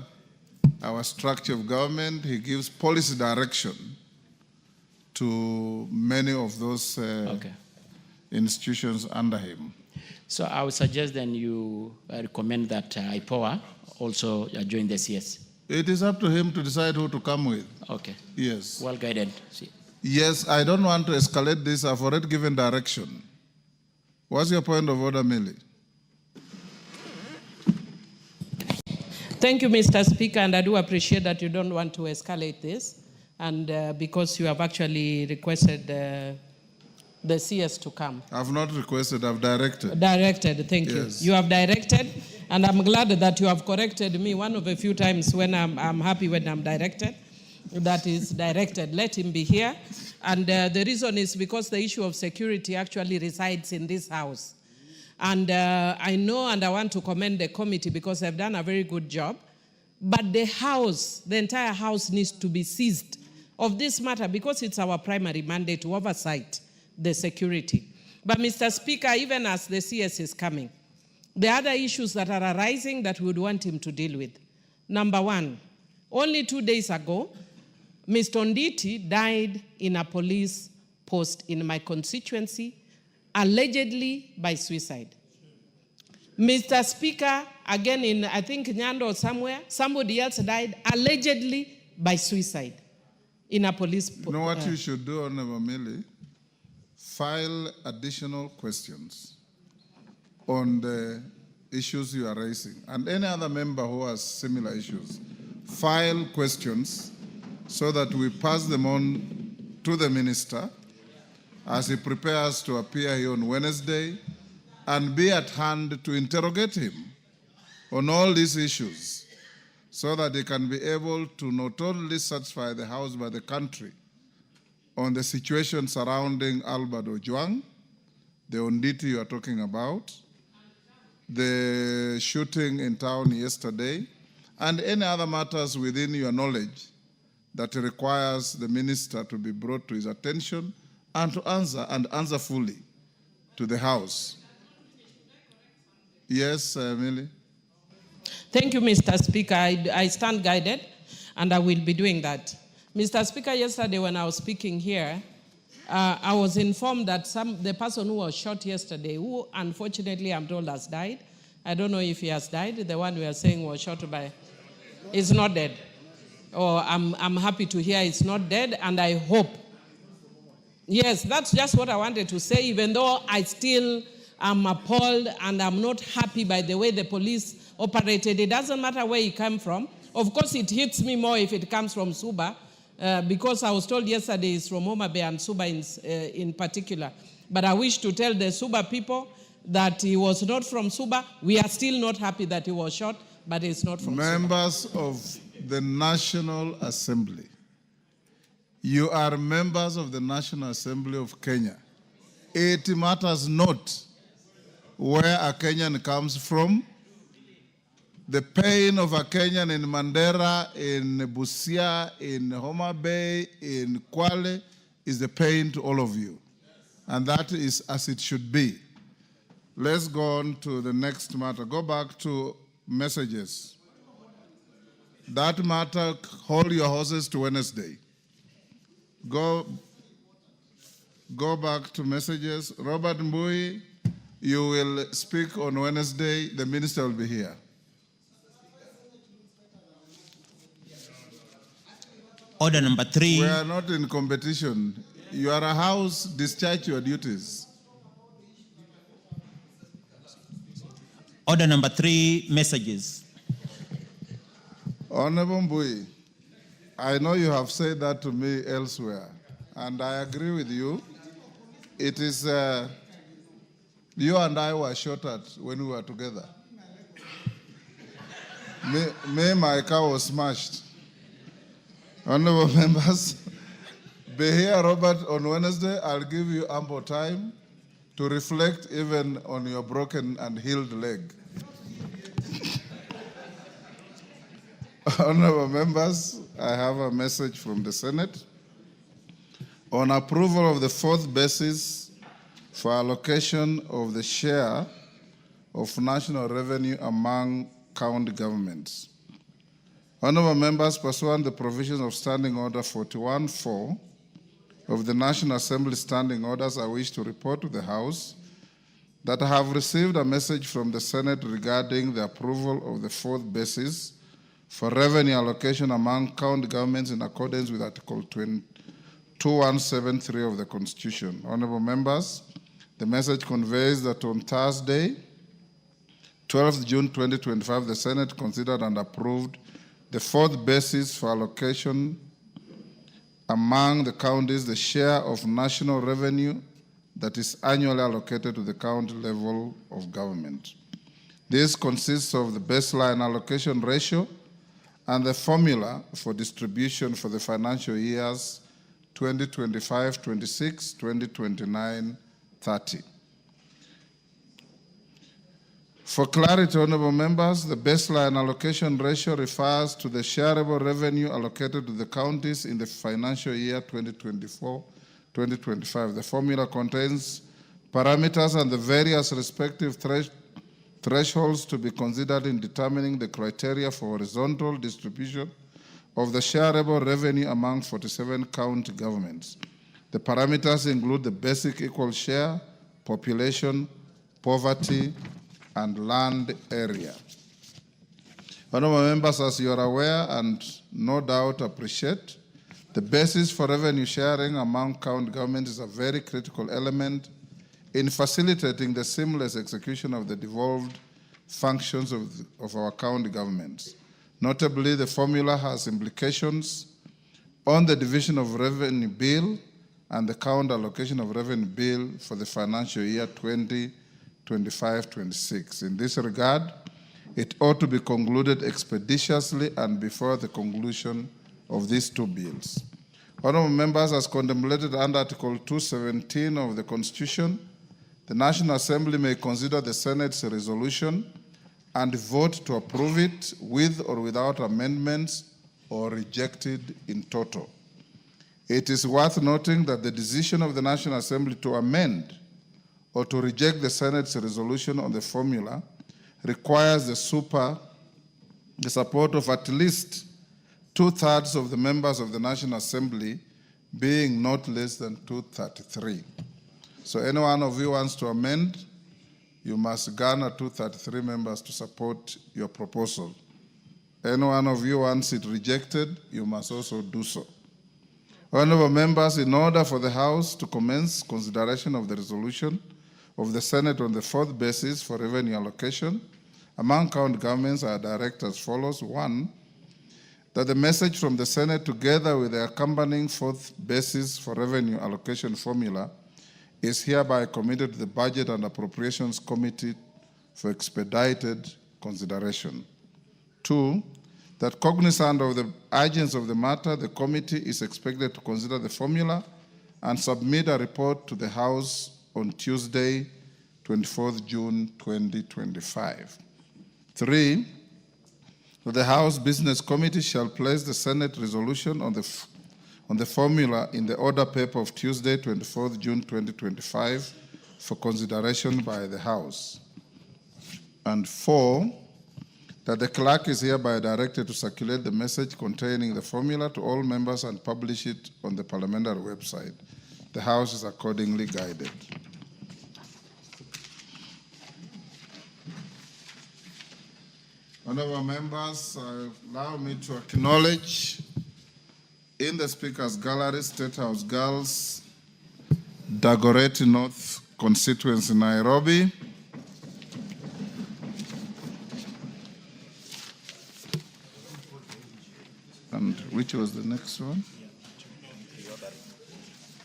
our structure of government, he gives policy direction to many of those institutions under him. So I would suggest then you recommend that IPOA also join the CS. It is up to him to decide who to come with. Okay. Yes. Well guided. Yes, I don't want to escalate this. I've already given direction. What's your point of order, Millie? Thank you, Mr. Speaker, and I do appreciate that you don't want to escalate this, and because you have actually requested the CS to come. I've not requested, I've directed. Directed, thank you. Yes. You have directed, and I'm glad that you have corrected me one of a few times when I'm happy when I'm directed. That is directed. Let him be here. And the reason is because the issue of security actually resides in this House. And I know and I want to commend the committee because they've done a very good job. But the House, the entire House needs to be seized of this matter because it's our primary mandate to oversight the security. But Mr. Speaker, even as the CS is coming, there are other issues that are arising that we would want him to deal with. Number one, only 2 days ago, Mr. Onditi died in a police post in my constituency, allegedly by suicide. Mr. Speaker, again in, I think, Nyando or somewhere, somebody else died allegedly by suicide in a police post. You know what you should do, Honorable Millie? File additional questions on the issues you are raising. And any other member who has similar issues, file questions so that we pass them on to the Minister as he prepares to appear here on Wednesday, and be at hand to interrogate him on all these issues. so that they can be able to not only satisfy the House but the country on the situation surrounding Albert Ojwang, the Onditi you are talking about, the shooting in town yesterday, and any other matters within your knowledge that requires the minister to be brought to his attention and to answer fully to the House. Yes, Millie? Thank you, Mr. Speaker. I stand guided, and I will be doing that. Mr. Speaker, yesterday when I was speaking here, I was informed that the person who was shot yesterday, who unfortunately I'm told has died, I don't know if he has died, the one we are saying was shot by, is not dead. I'm happy to hear it's not dead, and I hope. Yes, that's just what I wanted to say, even though I still am appalled and I'm not happy by the way the police operated. It doesn't matter where he came from. Of course, it hits me more if it comes from Suba, because I was told yesterday it's from Homa Bay and Suba in particular. But I wish to tell the Suba people that he was not from Suba. We are still not happy that he was shot, but it's not from Members Suba. of the National Assembly, you are members of the National Assembly of Kenya. It matters not where a Kenyan comes from. The pain of a Kenyan in Mandera, in Busia, in Homa Bay, in Kwale is the pain to all of you. And that is as it should be. Let's go on to the next matter. Go back to messages. That matter, hold your horses to Wednesday. Go back to messages. Robert Mbui, you will speak on Wednesday. The minister will be here. Order number 3. We are not in competition. You are a house, discharge your duties. Order number 3, messages. Honorable Mbui, I know you have said that to me elsewhere, and I agree with you. It is, you and I were shot at when we were together. My car was smashed. Honorable members, be here, Robert, on Wednesday. I'll give you ample time to reflect even on your broken and healed leg. Honorable members, I have a message from the Senate. On approval of the 4th basis for allocation of the share of national revenue among county governments. Honorable members, pursuant to the provisions of Standing Order 41-4 of the National Assembly Standing Orders, I wish to report to the House that I have received a message from the Senate regarding the approval of the 4th basis for revenue allocation among county governments in accordance with Article 2173 of the Constitution. Honorable members, the message conveys that on Thursday, 12th June 2025, the Senate considered and approved the 4th basis for allocation among the counties, the share of national revenue that is annually allocated to the county level of government. This consists of the baseline allocation ratio and the formula for distribution for the financial years 2025-26, 2029-30. For clarity, honorable members, the baseline allocation ratio refers to the shareable revenue allocated to the counties in the financial year 2024-2025. The formula contains parameters and the various respective thresholds to be considered in determining the criteria for horizontal distribution of the shareable revenue among 47 county governments. The parameters include the basic equal share, population, poverty, and land area. Honorable members, as you are aware and no doubt appreciate, the basis for revenue sharing among county governments is a very critical element in facilitating the seamless execution of the devolved functions of our county governments. Notably, the formula has implications on the division of revenue bill and the county allocation of revenue bill for the financial year 2025-26. In this regard, it ought to be concluded expeditiously and before the conclusion of these two bills. Honorable members, as contemplated under Article 217 of the Constitution, the National Assembly may consider the Senate's resolution and vote to approve it with or without amendments or reject it in total. It is worth noting that the decision of the National Assembly to amend or to reject the Senate's resolution on the formula requires the support of at least 2/3 of the members of the National Assembly, being not less than 233. So any one of you wants to amend, you must garner 233 members to support your proposal. Any one of you wants it rejected, you must also do so. Honorable members, in order for the House to commence consideration of the resolution of the Senate on the fourth basis for revenue allocation among county governments are directed as follows. 1, that the message from the Senate together with the accompanying fourth basis for revenue allocation formula is hereby committed to the Budget and Appropriations Committee for expedited consideration. 2, that cognizant of the urgency of the matter, the committee is expected to consider the formula and submit a report to the House on Tuesday, 24th June 2025. 3, that the House Business Committee shall place the Senate resolution on the formula in the order paper of Tuesday, 24th June 2025 for consideration by the House. And 4, that the clerk is hereby directed to circulate the message containing the formula to all members and publish it on the parliamentary website. The House is accordingly guided. Honorable members, allow me to acknowledge in the Speaker's Gallery, State House Girls, Dagoretti North constituency, Nairobi. And which was the next one?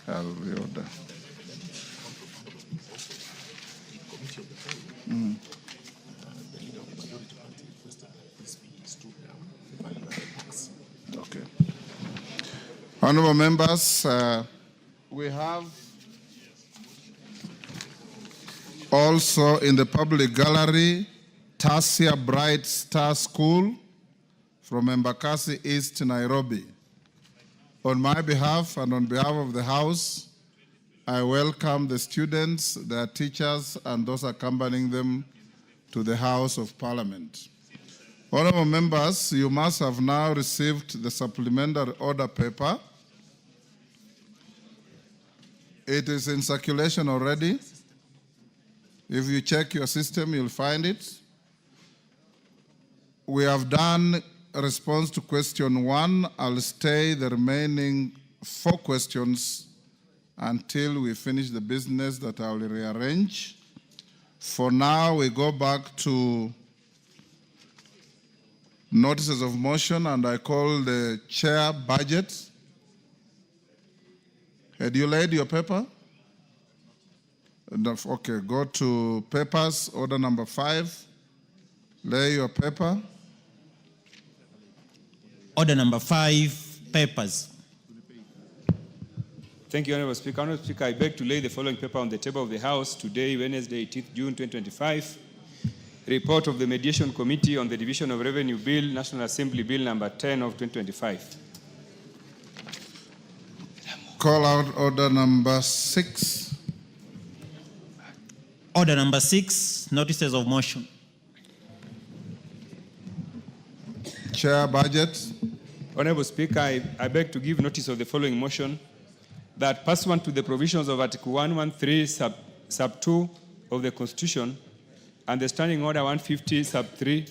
Alvioda. Okay. Honorable members, we have also in the public gallery Tasia Bright Star School from Embakasi East, Nairobi. On my behalf and on behalf of the House, I welcome the students, their teachers, and those accompanying them to the House of Parliament. Honorable members, you must have now received the supplementary order paper. It is in circulation already. If you check your system, you'll find it. We have done a response to question 1. I'll stay the remaining 4 questions until we finish the business that I will rearrange. For now, we go back to notices of motion, and I call the chair budget. Had you laid your paper? Okay, go to papers, order number 5. Lay your paper. Order number 5, papers. Thank you, Honorable Speaker. Honorable Speaker, I beg to lay the following paper on the table of the House today, Wednesday, 18th June 2025. Report of the Mediation Committee on the Division of Revenue Bill, National Assembly Bill number 10 of 2025. Call out order number 6. Order number 6, notices of motion. Chair, budget. Honorable Speaker, I beg to give notice of the following motion, that pursuant to the provisions of Article 113 sub 2 of the Constitution and the Standing Order 150 sub 3,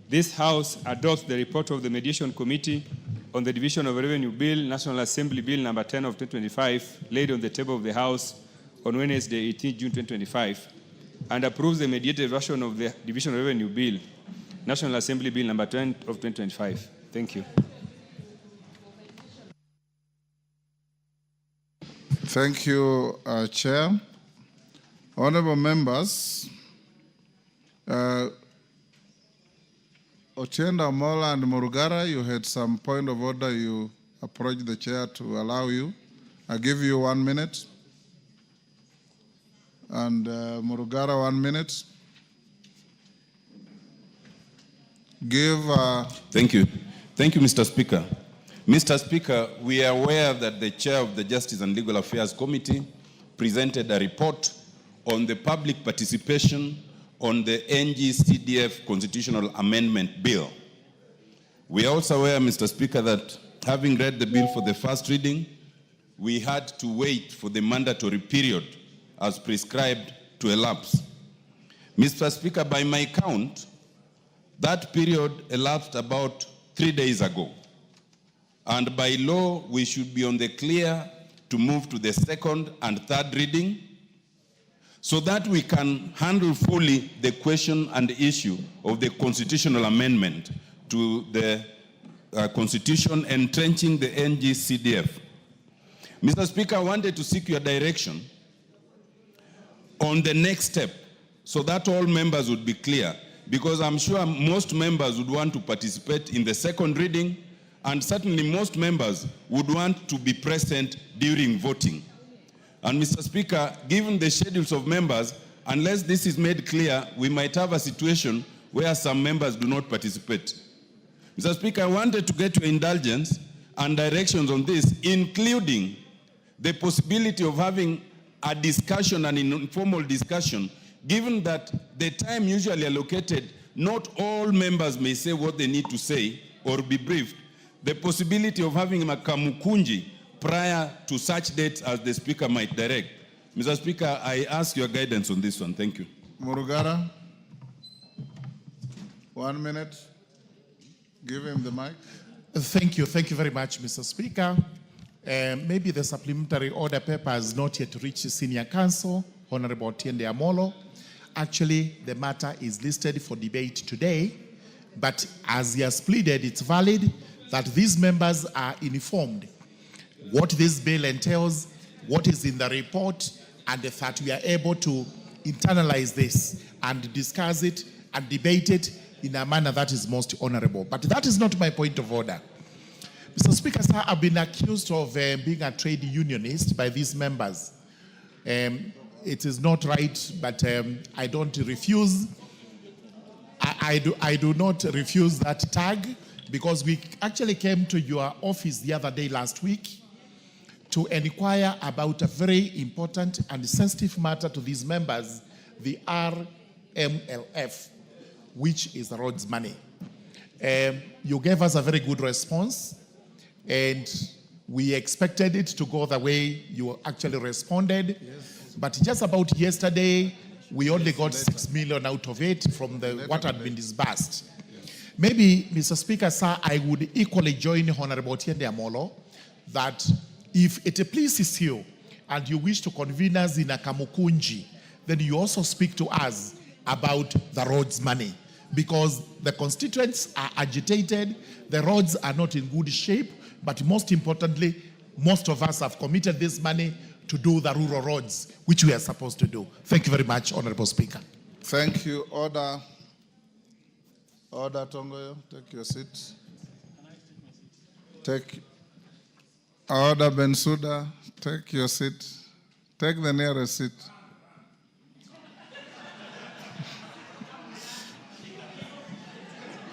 this House adopts the report of the Mediation Committee on the Division of Revenue Bill, National Assembly Bill number 10 of 2025, laid on the table of the House on Wednesday, 18 June 2025, and approves the mediated version of the Division of Revenue Bill, National Assembly Bill number 10 of 2025. Thank you. Thank you, Chair. Honorable members, Otienda Mola and Murugara, you had some point of order. You approached the chair to allow you. I give you 1 minute. And Murugara, 1 minute. Thank you. Thank you, Mr. Speaker. Mr. Speaker, we are aware that the chair of the Justice and Legal Affairs Committee presented a report on the public participation on the NG-CDF Constitutional Amendment Bill. We are also aware, Mr. Speaker, that having read the bill for the first reading, we had to wait for the mandatory period as prescribed to elapse. Mr. Speaker, by my count, that period elapsed about 3 days ago. And by law, we should be on the clear to move to the second and third reading so that we can handle fully the question and issue of the constitutional amendment to the Constitution entrenching the NG-CDF. Mr. Speaker, I wanted to seek your direction on the next step so that all members would be clear, because I'm sure most members would want to participate in the second reading, and certainly most members would want to be present during voting. And Mr. Speaker, given the schedules of members, unless this is made clear, we might have a situation where some members do not participate. Mr. Speaker, I wanted to get your indulgence and directions on this, including the possibility of having a discussion, an informal discussion, given that the time usually allocated, not all members may say what they need to say or be briefed. The possibility of having a kamukunji prior to such dates as the Speaker might direct. Mr. Speaker, I ask your guidance on this one. Thank you. Murugara, 1 minute. Give him the mic. Thank you very much, Mr. Speaker. Maybe the supplementary order paper has not yet reached Senior Counsel, Honorable Otiende Amolo. Actually, the matter is listed for debate today, but as he has pleaded, it's valid that these members are informed what this bill entails, what is in the report, and that we are able to internalize this and discuss it and debate it in a manner that is most honorable. But that is not my point of order. Mr. Speaker, sir, I've been accused of being a trade unionist by these members. It is not right, but I don't refuse. I do not refuse that tag, because we actually came to your office the other day last week to inquire about a very important and sensitive matter to these members, the RMLF, which is the roads money. You gave us a very good response, and we expected it to go the way you actually responded. Yes. But just about yesterday, we only got 6 million out of it from what had been disbursed. Yes. Maybe, Mr. Speaker, sir, I would equally join Honorable Otiende Amolo that if it pleases you and you wish to convene us in a kamukunji, then you also speak to us about the roads money, because the constituents are agitated, the roads are not in good shape, but most importantly, most of us have committed this money to do the rural roads, which we are supposed to do. Thank you very much, Honorable Speaker. Thank you. Order. Order, Tongoyo. Take your seat. Order, Bensouda. Take your seat. Take the nearest seat.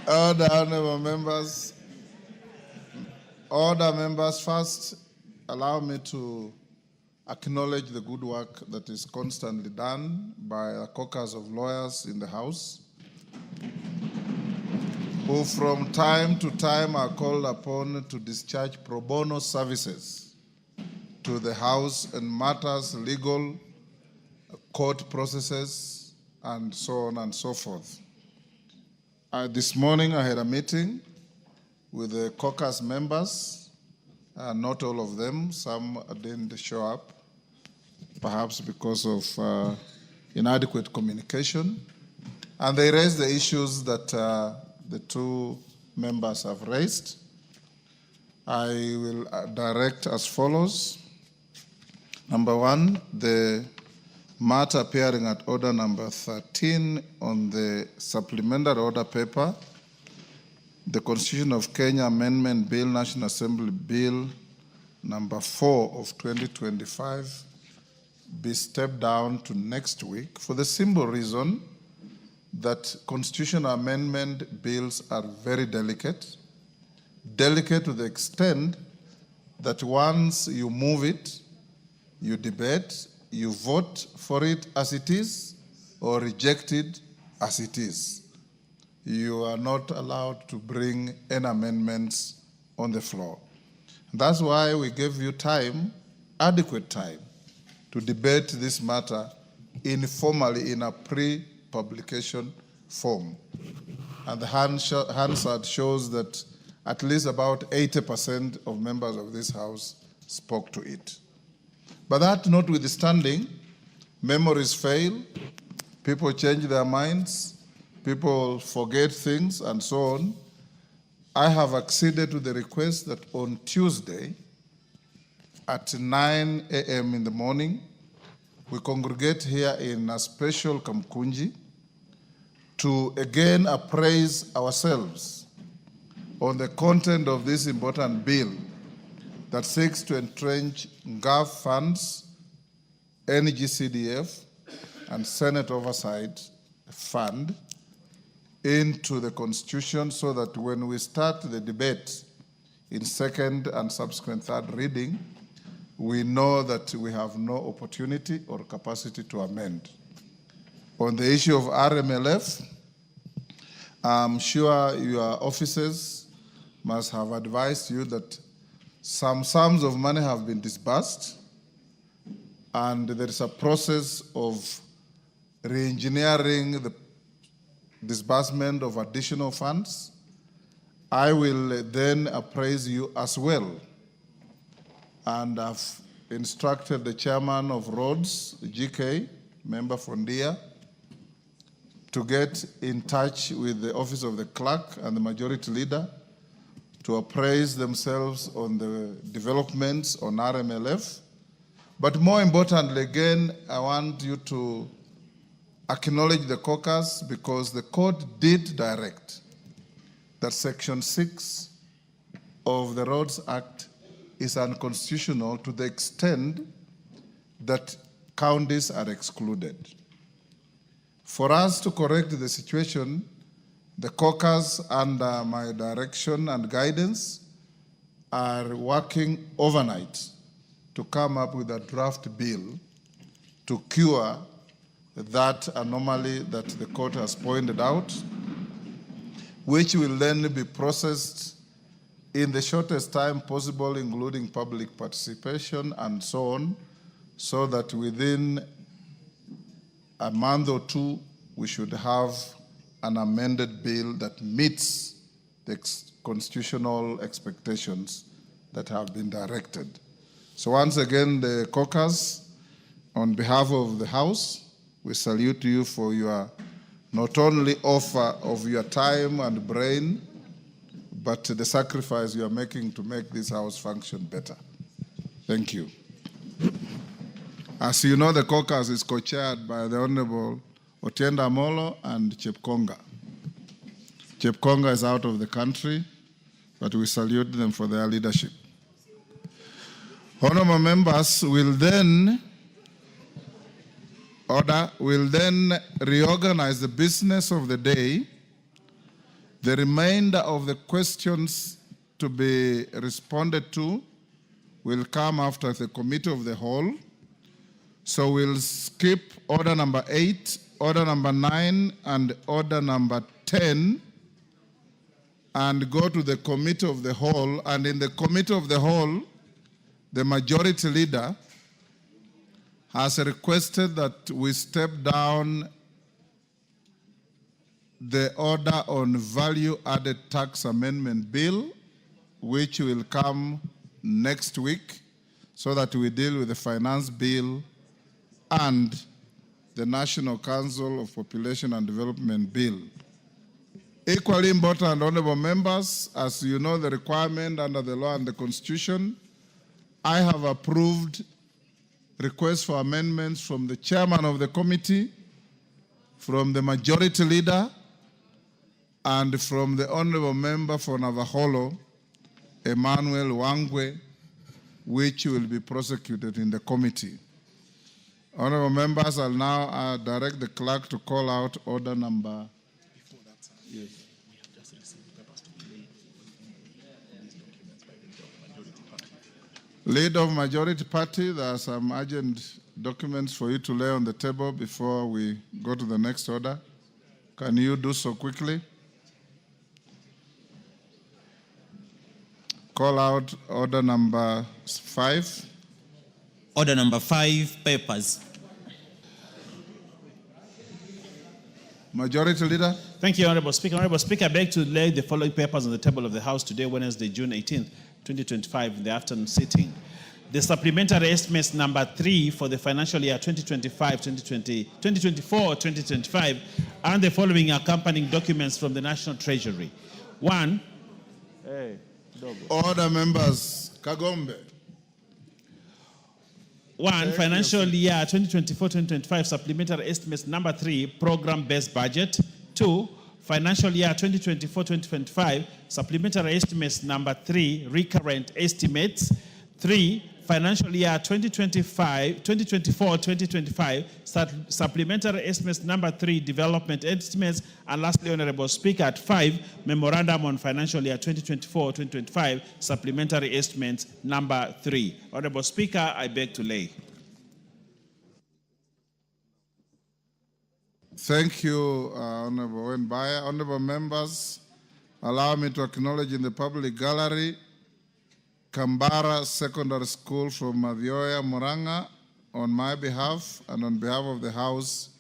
Order, honorable members. Order, members. First, allow me to acknowledge the good work that is constantly done by a caucus of lawyers in the House, who from time to time are called upon to discharge pro bono services to the House in matters, legal, court processes, and so on and so forth. This morning I had a meeting with the caucus members, not all of them, some didn't show up, perhaps because of inadequate communication, and they raised the issues that the two members have raised. I will direct as follows. Number one, the matter appearing at order number 13 on the supplementary order paper the Constitution of Kenya Amendment Bill, National Assembly Bill number 4 of 2025 be stepped down to next week for the simple reason that constitutional amendment bills are very delicate to the extent that once you move it, you debate, you vote for it as it is or reject it as it is. You are not allowed to bring any amendments on the floor. That's why we gave you time, adequate time, to debate this matter informally in a pre-publication form. And the Hansard shows that at least about 80% of members of this House spoke to it. But that notwithstanding, memories fail, people change their minds, people forget things, and so on. I have acceded to the request that on Tuesday, at 9 a.m. in the morning, we congregate here in a special Kamkunji to again appraise ourselves on the content of this important bill that seeks to entrench GAF funds, NGCDF, and Senate Oversight Fund into the Constitution so that when we start the debate in second and subsequent third reading, we know that we have no opportunity or capacity to amend. On the issue of RMLF, I'm sure your officers must have advised you that some sums of money have been disbursed, and there is a process of re-engineering the disbursement of additional funds. I will then appraise you as well. And I've instructed the chairman of Roads, GK, member Fondia, to get in touch with the office of the clerk and the majority leader to appraise themselves on the developments on RMLF. But more importantly, again, I want you to acknowledge the caucus because the court did direct that Section 6 of the Roads Act is unconstitutional to the extent that counties are excluded. For us to correct the situation, the caucus, under my direction and guidance, are working overnight to come up with a draft bill to cure that anomaly that the court has pointed out, which will then be processed in the shortest time possible, including public participation and so on, so that within a month or two, we should have an amended bill that meets the constitutional expectations that have been directed. So once again, the caucus, on behalf of the House, we salute you for your not only offer of your time and brain, but the sacrifice you are making to make this House function better. Thank you. As you know, the caucus is co-chaired by the Honorable Otienda Amolo and Chepkonga. Chepkonga is out of the country, but we salute them for their leadership. Honorable members will then reorganize the business of the day. The remainder of the questions to be responded to will come after the committee of the whole. So we'll skip order number 8, order number 9, and order number 10, and go to the committee of the whole. And in the committee of the whole, the majority leader has requested that we step down the order on value-added tax amendment bill, which will come next week, so that we deal with the finance bill and the National Council of Population and Development bill. Equally important, honorable members, as you know the requirement under the law and the Constitution, I have approved requests for amendments from the chairman of the committee, from the majority leader, and from the Honorable Member for Navaholo, Emmanuel Wangwe, which will be prosecuted in the committee. Honorable members, I'll now direct the clerk to call out order number. Yes. Leader of Majority Party, there are some urgent documents for you to lay on the table before we go to the next order. Can you do so quickly? Call out order number 5. Order number 5, papers. Majority Leader. Thank you, Honorable Speaker. Honorable Speaker, I beg to lay the following papers on the table of the House today, Wednesday, June 18th, 2025, in the afternoon sitting. The supplementary estimates number 3 for the financial year 2024-2025, and the following accompanying documents from the National Treasury. 1. Order members. Kagombe. 1. Financial year 2024-2025 supplementary estimates number 3, program-based budget. 2. Financial year 2024-2025 supplementary estimates number 3, recurrent estimates. 3. Financial year 2024-2025 supplementary estimates number 3, development estimates. And lastly, Honorable Speaker, at 5, memorandum on financial year 2024-2025 supplementary estimates number 3. Honorable Speaker, I beg to lay. Thank you, Honorable Wenbaya. Honorable members, allow me to acknowledge in the public gallery Kambara Secondary School from Madhioya, Muranga. On my behalf and on behalf of the House,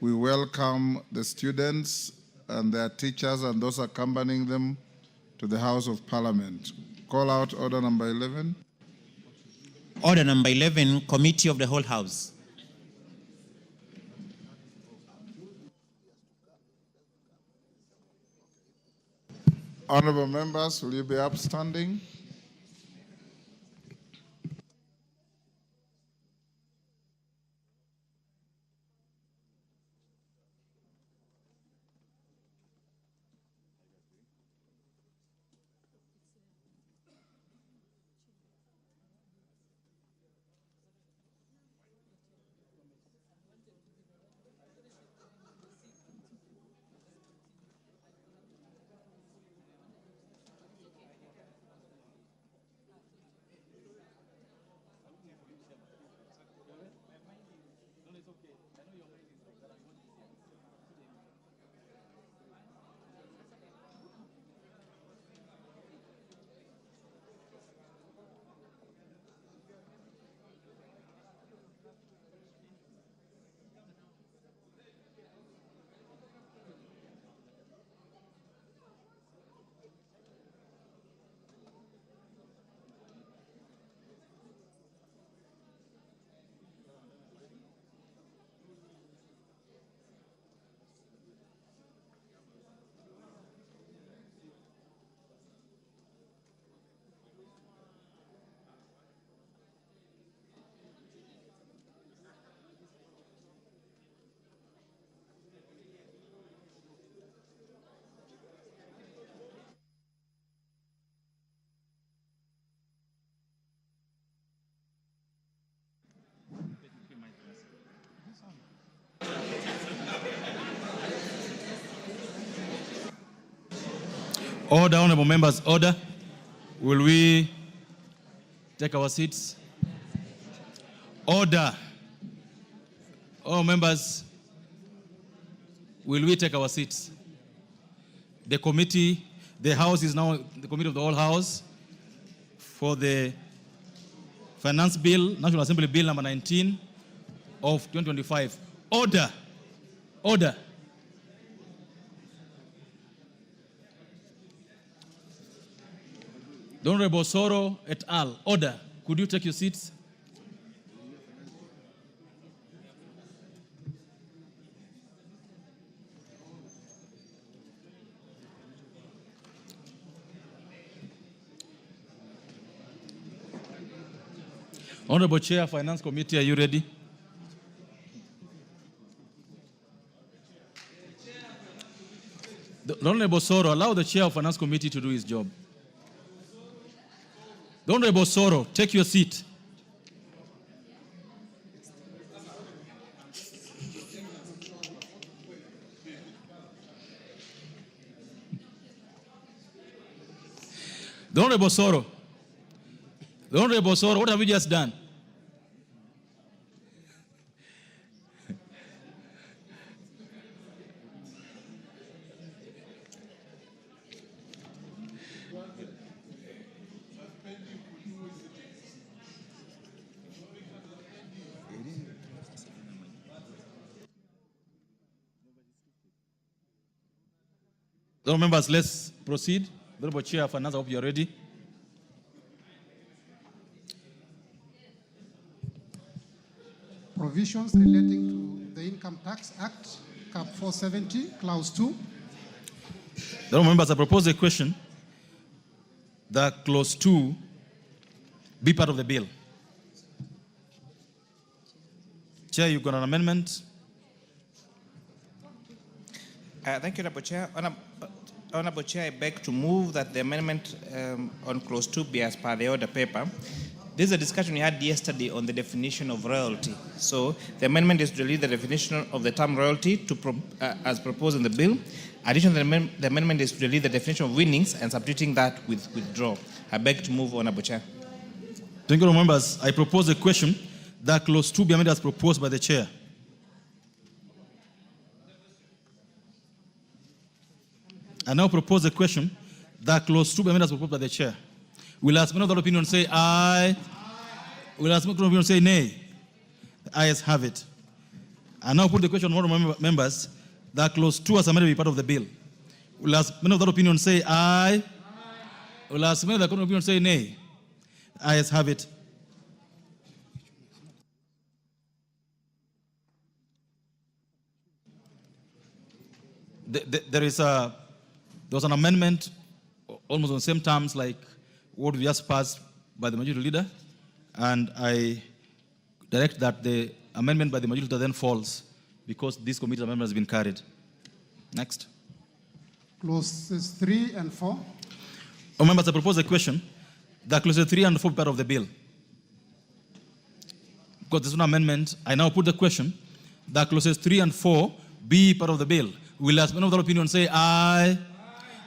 we welcome the students and their teachers and those accompanying them to the House of Parliament. Call out order number 11. Order number 11, Committee of the Whole House. Honorable members, will you be upstanding? Order, honorable members, order. Will we take our seats? Order. All members, will we take our seats? The committee, the House is now the committee of the whole House for the Finance Bill, National Assembly Bill number 19 of 2025. Order. Order. The Honorable Soro et al. Order. Could you take your seats? Honorable Chair, Finance Committee, are you ready? The Honorable Soro, allow the Chair of Finance Committee to do his job. The Honorable Soro, take your seat. The Honorable Soro, what have you just done? So members, let's proceed. The Honorable Chair of Finance, I hope you're ready. Provisions relating to the Income Tax Act, Cap 470, Clause 2. The Honorable members, I propose a question that Clause 2 be part of the bill. Chair, you've got an amendment. Thank you, Honorable Chair. Honorable Chair, I beg to move that the amendment on Clause 2 be as per the order paper. This is a discussion we had yesterday on the definition of royalty. So the amendment is to delete the definition of the term royalty as proposed in the bill. Additionally, the amendment is to delete the definition of winnings and substituting that with withdraw. I beg to move, Honorable Chair. Thank you, members. I propose a question that Clause 2 be amended as proposed by the Chair. I now propose a question that Clause 2 be amended as proposed by the Chair. Will as many of the opinion say aye? Will as many of the opinion say nay? The ayes have it. I now put the question on all members that Clause 2 as amended be part of the bill. Will as many of the opinion say aye? Will as many of the opinion say nay? The ayes have it. There was an amendment almost on the same terms like what we just passed by the majority leader, and I direct that the amendment by the majority leader then falls because this committee amendment has been carried. Next. Clauses 3 and 4. Members, I propose a question that clauses 3 and 4 be part of the bill. Because there's an amendment, I now put the question that clauses 3 and 4 be part of the bill. Will as many of the opinion say aye?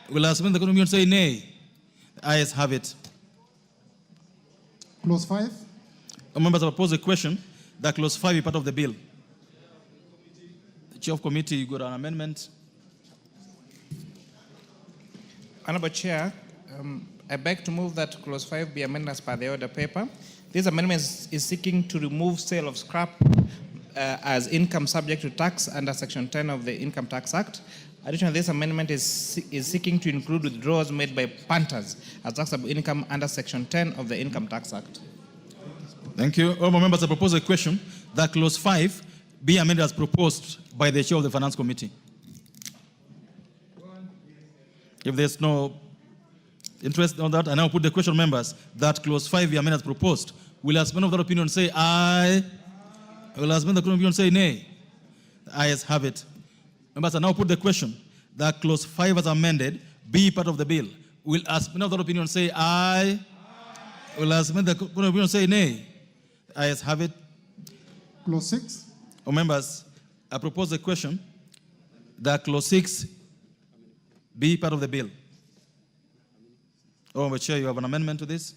Will as many of the opinion say nay? The ayes have it. Clause 5. Members, I propose a question that Clause 5 be part of the bill. The Chair of Committee, you got an amendment. Honorable Chair, I beg to move that Clause 5 be amended as per the order paper. This amendment is seeking to remove sale of scrap as income subject to tax under Section 10 of the Income Tax Act. Additionally, this amendment is seeking to include withdrawals made by punters as taxable income under Section 10 of the Income Tax Act. Thank you. All members, I propose a question that Clause 5 be amended as proposed by the Chair of the Finance Committee. If there's no interest on that, I now put the question, members, that Clause 5 be amended as proposed. Will as many of that opinion say aye? Will as many of that opinion say nay? The ayes have it. Members, I now put the question that Clause 5 as amended be part of the bill. Will as many of that opinion say aye? Will as many of that opinion say nay? The ayes have it. Clause 6. Members, I propose a question that Clause 6 be part of the bill. Honorable Chair, you have an amendment to this?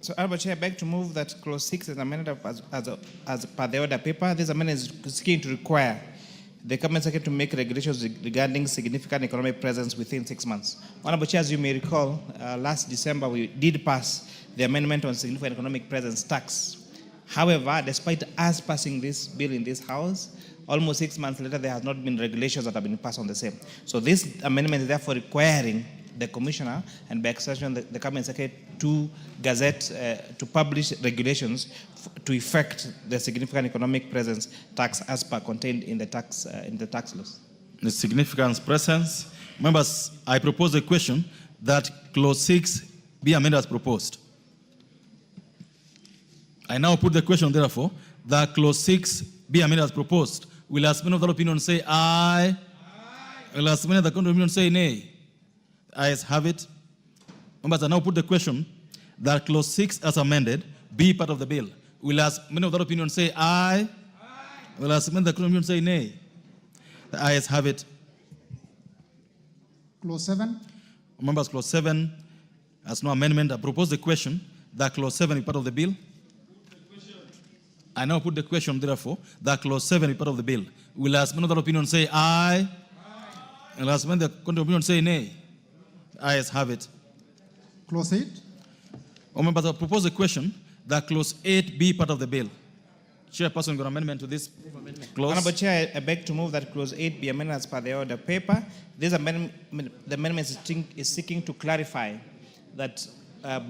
So, Honorable Chair, I beg to move that Clause 6 is amended as per the order paper. This amendment is seeking to require the Cabinet Secretary to make regulations regarding significant economic presence within 6 months. Honorable Chair, as you may recall, last December we did pass the amendment on significant economic presence tax. However, despite us passing this bill in this House, almost 6 months later there has not been regulations that have been passed on the same. So this amendment is therefore requiring the Commissioner and by extension the Cabinet Secretary to gazette, to publish regulations to effect the significant economic presence tax as per contained in the tax laws. The significant presence. Members, I propose a question that Clause 6 be amended as proposed. I now put the question, therefore, that Clause 6 be amended as proposed. Will as many of that opinion say aye? Will as many of the contrary opinion say nay? The ayes have it. Members, I now put the question that clause 6 as amended be part of the bill. Will as many of that opinion say aye? Will as many of the contrary opinion say nay? The ayes have it. Clause 7. Members, clause 7 has no amendment. I propose the question that clause 7 be part of the bill. I now put the question, therefore, that clause 7 be part of the bill. Will as many of that opinion say aye? Will as many of the contrary opinion say nay? The ayes have it. Clause 8. Members, I propose the question that clause 8 be part of the bill. Chairperson, got an amendment to this clause? Honorable Chair, I beg to move that clause 8 be amended as per the order paper. This amendment, the amendment is seeking to clarify that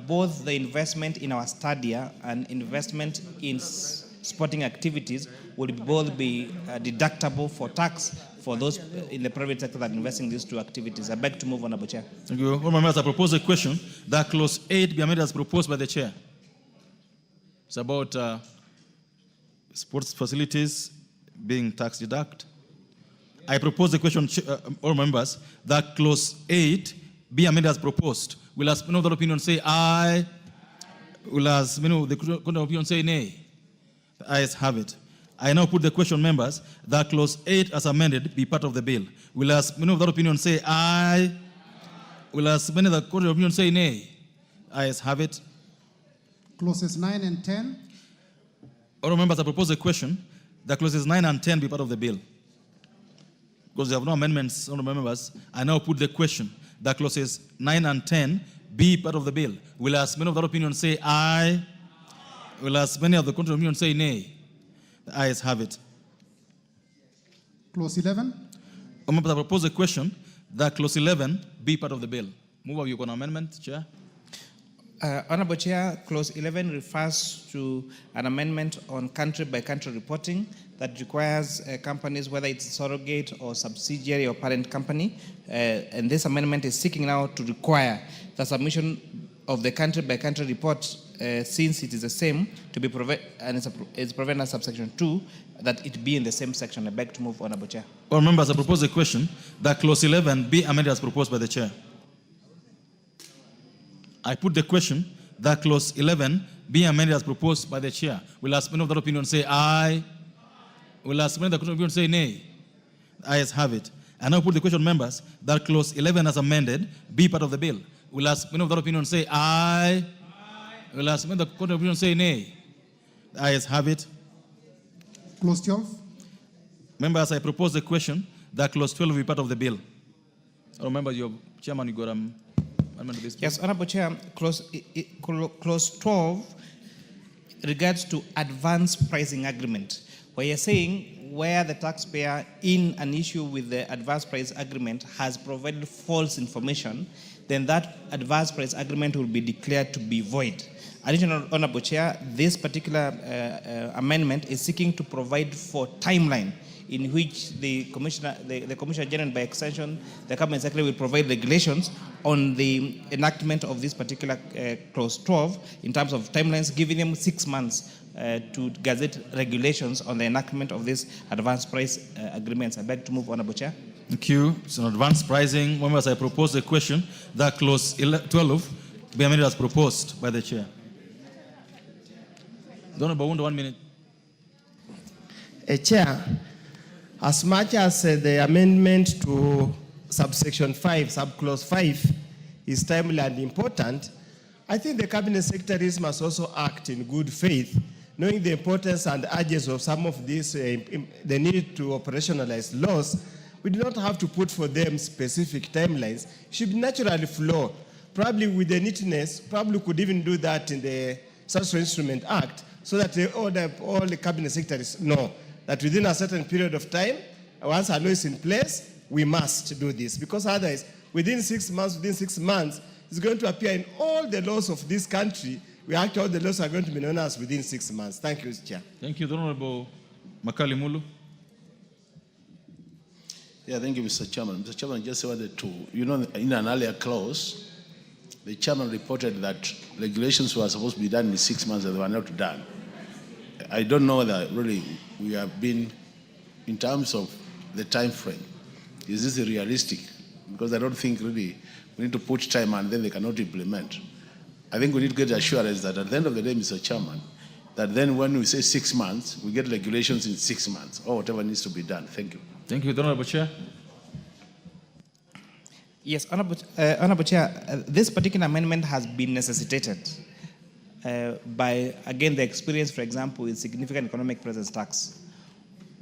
both the investment in our stadia and investment in sporting activities will both be deductible for tax for those in the private sector that invest in these two activities. I beg to move, Honorable Chair. Thank you. Honorable members, I propose a question that clause 8 be amended as proposed by the chair. It's about sports facilities being tax deduct. I propose the question, all members, that clause 8 be amended as proposed. Will as many of the opinion say aye? Will as many of the opinion say nay? The ayes have it. I now put the question, members, that clause 8 as amended be part of the bill. Will as many of that opinion say aye? Will as many of the opinion say nay? The ayes have it. Clauses 9 and 10. All members, I propose a question that clauses 9 and 10 be part of the bill. Because there have no amendments, honorable members, I now put the question that clauses 9 and 10 be part of the bill. Will as many of that opinion say aye? Will as many of the contrary opinion say nay? The ayes have it. Clause 11. All members, I propose a question that clause 11 be part of the bill. Move, you got an amendment, Chair? Honorable Chair, clause 11 refers to an amendment on country-by-country reporting that requires companies, whether it's surrogate or subsidiary or parent company, and this amendment is seeking now to require the submission of the country-by-country report, since it is the same, to be provided, and it's provided as subsection 2, that it be in the same section. I beg to move, Honorable Chair. All members, I propose a question that clause 11 be amended as proposed by the chair. I put the question that clause 11 be amended as proposed by the chair. Will as many of that opinion say aye? Will as many of that opinion say nay? The ayes have it. I now put the question, members, that clause 11 as amended be part of the bill. Will as many of that opinion say aye? Will as many of that opinion say nay? The ayes have it. Clause 12. Members, I propose the question that clause 12 be part of the bill. All members, your chairman, you got Yes, Honorable Chair, clause 12 regards to advance pricing agreement, where you're saying where the taxpayer in an issue with the advance price agreement has provided false information, then that advance price agreement will be declared to be void. Additionally, Honorable Chair, this particular amendment is seeking to provide for timeline in which the Commissioner General, by extension, the Cabinet Secretary, will provide regulations on the enactment of this particular clause 12 in terms of timelines, giving them 6 months to gazette regulations on the enactment of these advanced price agreements. I beg to move, Honorable Chair. Thank you. It's an advanced pricing. Members, I propose the question that clause 12 be amended as proposed by the chair. Honorable Wunda, 1 minute. Chair, as much as the amendment to subsection 5, subclause 5 is timely and important, I think the Cabinet Secretaries must also act in good faith, knowing the importance and urgency of some of these, the need to operationalize laws. We do not have to put for them specific timelines. It should naturally flow. Probably with the neatness, probably could even do that in the Social Instrument Act, so that all the Cabinet Secretaries know that within a certain period of time, once a law is in place, we must do this. Because otherwise, within 6 months, it's going to appear in all the laws of this country. All the laws are going to be known as within 6 months. Thank you, Chair. Thank you, Honorable Makali Mulu. Yeah, thank you, Mr. Chairman. Mr. Chairman, I just wanted to, in an earlier clause, the chairman reported that regulations were supposed to be done in 6 months and they were not done. I don't know whether really we have been, in terms of the time frame, is this realistic? Because I don't think really we need to put time and then they cannot implement. I think we need to get assurance that at the end of the day, Mr. Chairman, that then when we say 6 months, we get regulations in 6 months or whatever needs to be done. Thank you. Thank you, Honorable Chair. Yes, Honorable Chair, this particular amendment has been necessitated by, again, the experience, for example, with significant economic presence tax,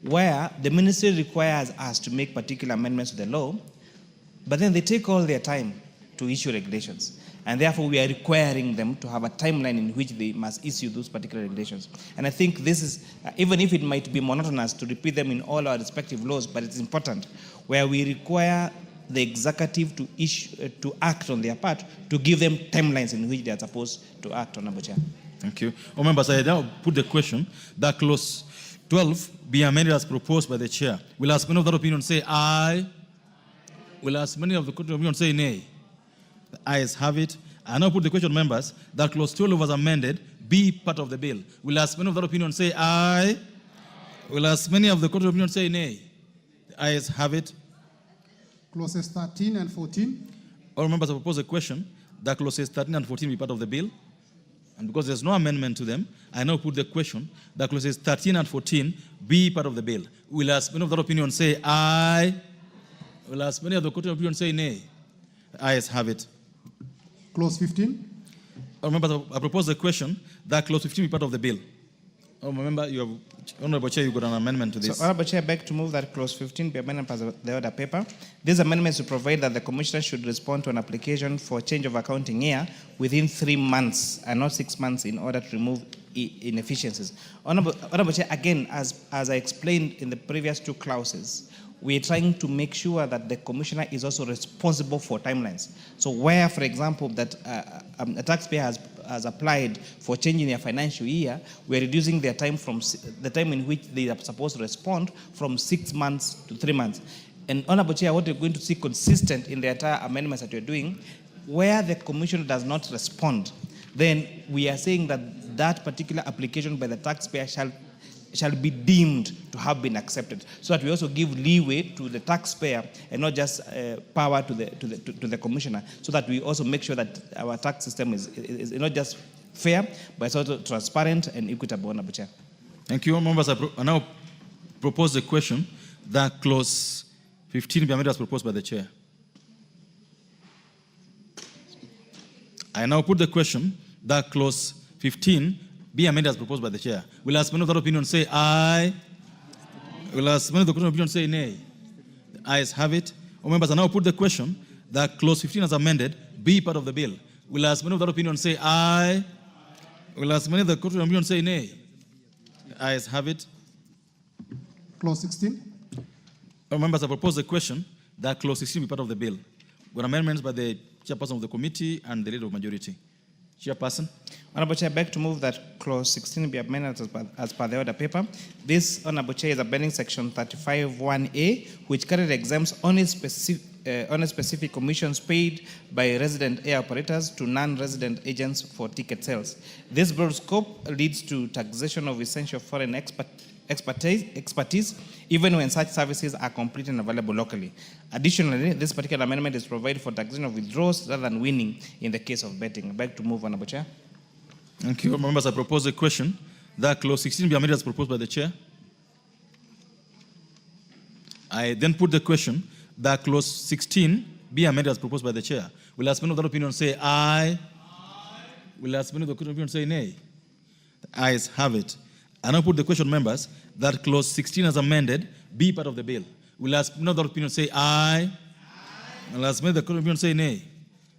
where the ministry requires us to make particular amendments to the law, but then they take all their time to issue regulations. And therefore, we are requiring them to have a timeline in which they must issue those particular regulations. And I think this is, even if it might be monotonous to repeat them in all our respective laws, but it's important, where we require the executive to act on their part, to give them timelines in which they are supposed to act, Honorable Chair. Thank you. Oh, members, I now put the question that clause 12 be amended as proposed by the chair. Will as many of that opinion say aye? Will as many of the opinion say nay? The ayes have it. I now put the question, members, that clause 12 was amended be part of the bill. Will as many of that opinion say aye? Will as many of the court of opinion say nay? The ayes have it. Clauses 13 and 14. All members have proposed a question that clauses 13 and 14 be part of the bill. And because there's no amendment to them, I now put the question that clauses 13 and 14 be part of the bill. Will as many of that opinion say aye? Will as many of the court of opinion say nay? The ayes have it. Clause 15. All members have proposed a question that clause 15 be part of the bill. Honorable Chair, you got an amendment to this. So, Honorable Chair, I beg to move that clause 15 be amended as the order paper. This amendment is to provide that the Commissioner should respond to an application for change of accounting year within 3 months and not 6 months in order to remove inefficiencies. Honorable Chair, again, as I explained in the previous 2 clauses, we are trying to make sure that the Commissioner is also responsible for timelines. So where, for example, that a taxpayer has applied for changing their financial year, we're reducing their time from the time in which they are supposed to respond from 6 months to 3 months. And Honorable Chair, what you're going to see consistent in the entire amendments that you're doing, where the Commissioner does not respond, then we are saying that that particular application by the taxpayer shall be deemed to have been accepted, so that we also give leeway to the taxpayer and not just power to the Commissioner, so that we also make sure that our tax system is not just fair, but it's also transparent and equitable, Honorable Chair. Thank you. Members, I now propose the question that clause 15 be amended as proposed by the chair. I now put the question that clause 15 be amended as proposed by the chair. Will as many of that opinion say aye? Will as many of the opinion say nay? The ayes have it. Oh, members, I now put the question that clause 15 as amended be part of the bill. Will as many of that opinion say aye? Will as many of the opinion say nay? The ayes have it. Clause 16. Oh, members, I propose the question that clause 16 be part of the bill. With amendments by the chairperson of the committee and the leader of majority. Chairperson. Honorable Chair, I beg to move that clause 16 be amended as per the order paper. This, Honorable Chair, is amending section 35(1)(a), which currently exempts only specific commissions paid by resident air operators to non-resident agents for ticket sales. This broad scope leads to taxation of essential foreign expertise, even when such services are complete and available locally. Additionally, this particular amendment is provided for taxation of withdrawals rather than winning in the case of betting. I beg to move, Honorable Chair. Thank you. Members, I propose a question that clause 16 be amended as proposed by the chair. I then put the question that clause 16 be amended as proposed by the chair. Will as many of that opinion say aye? Will as many of the opinion say nay? The ayes have it. I now put the question, members, that clause 16 as amended be part of the bill. Will as many of that opinion say aye? Will as many of the opinion say nay?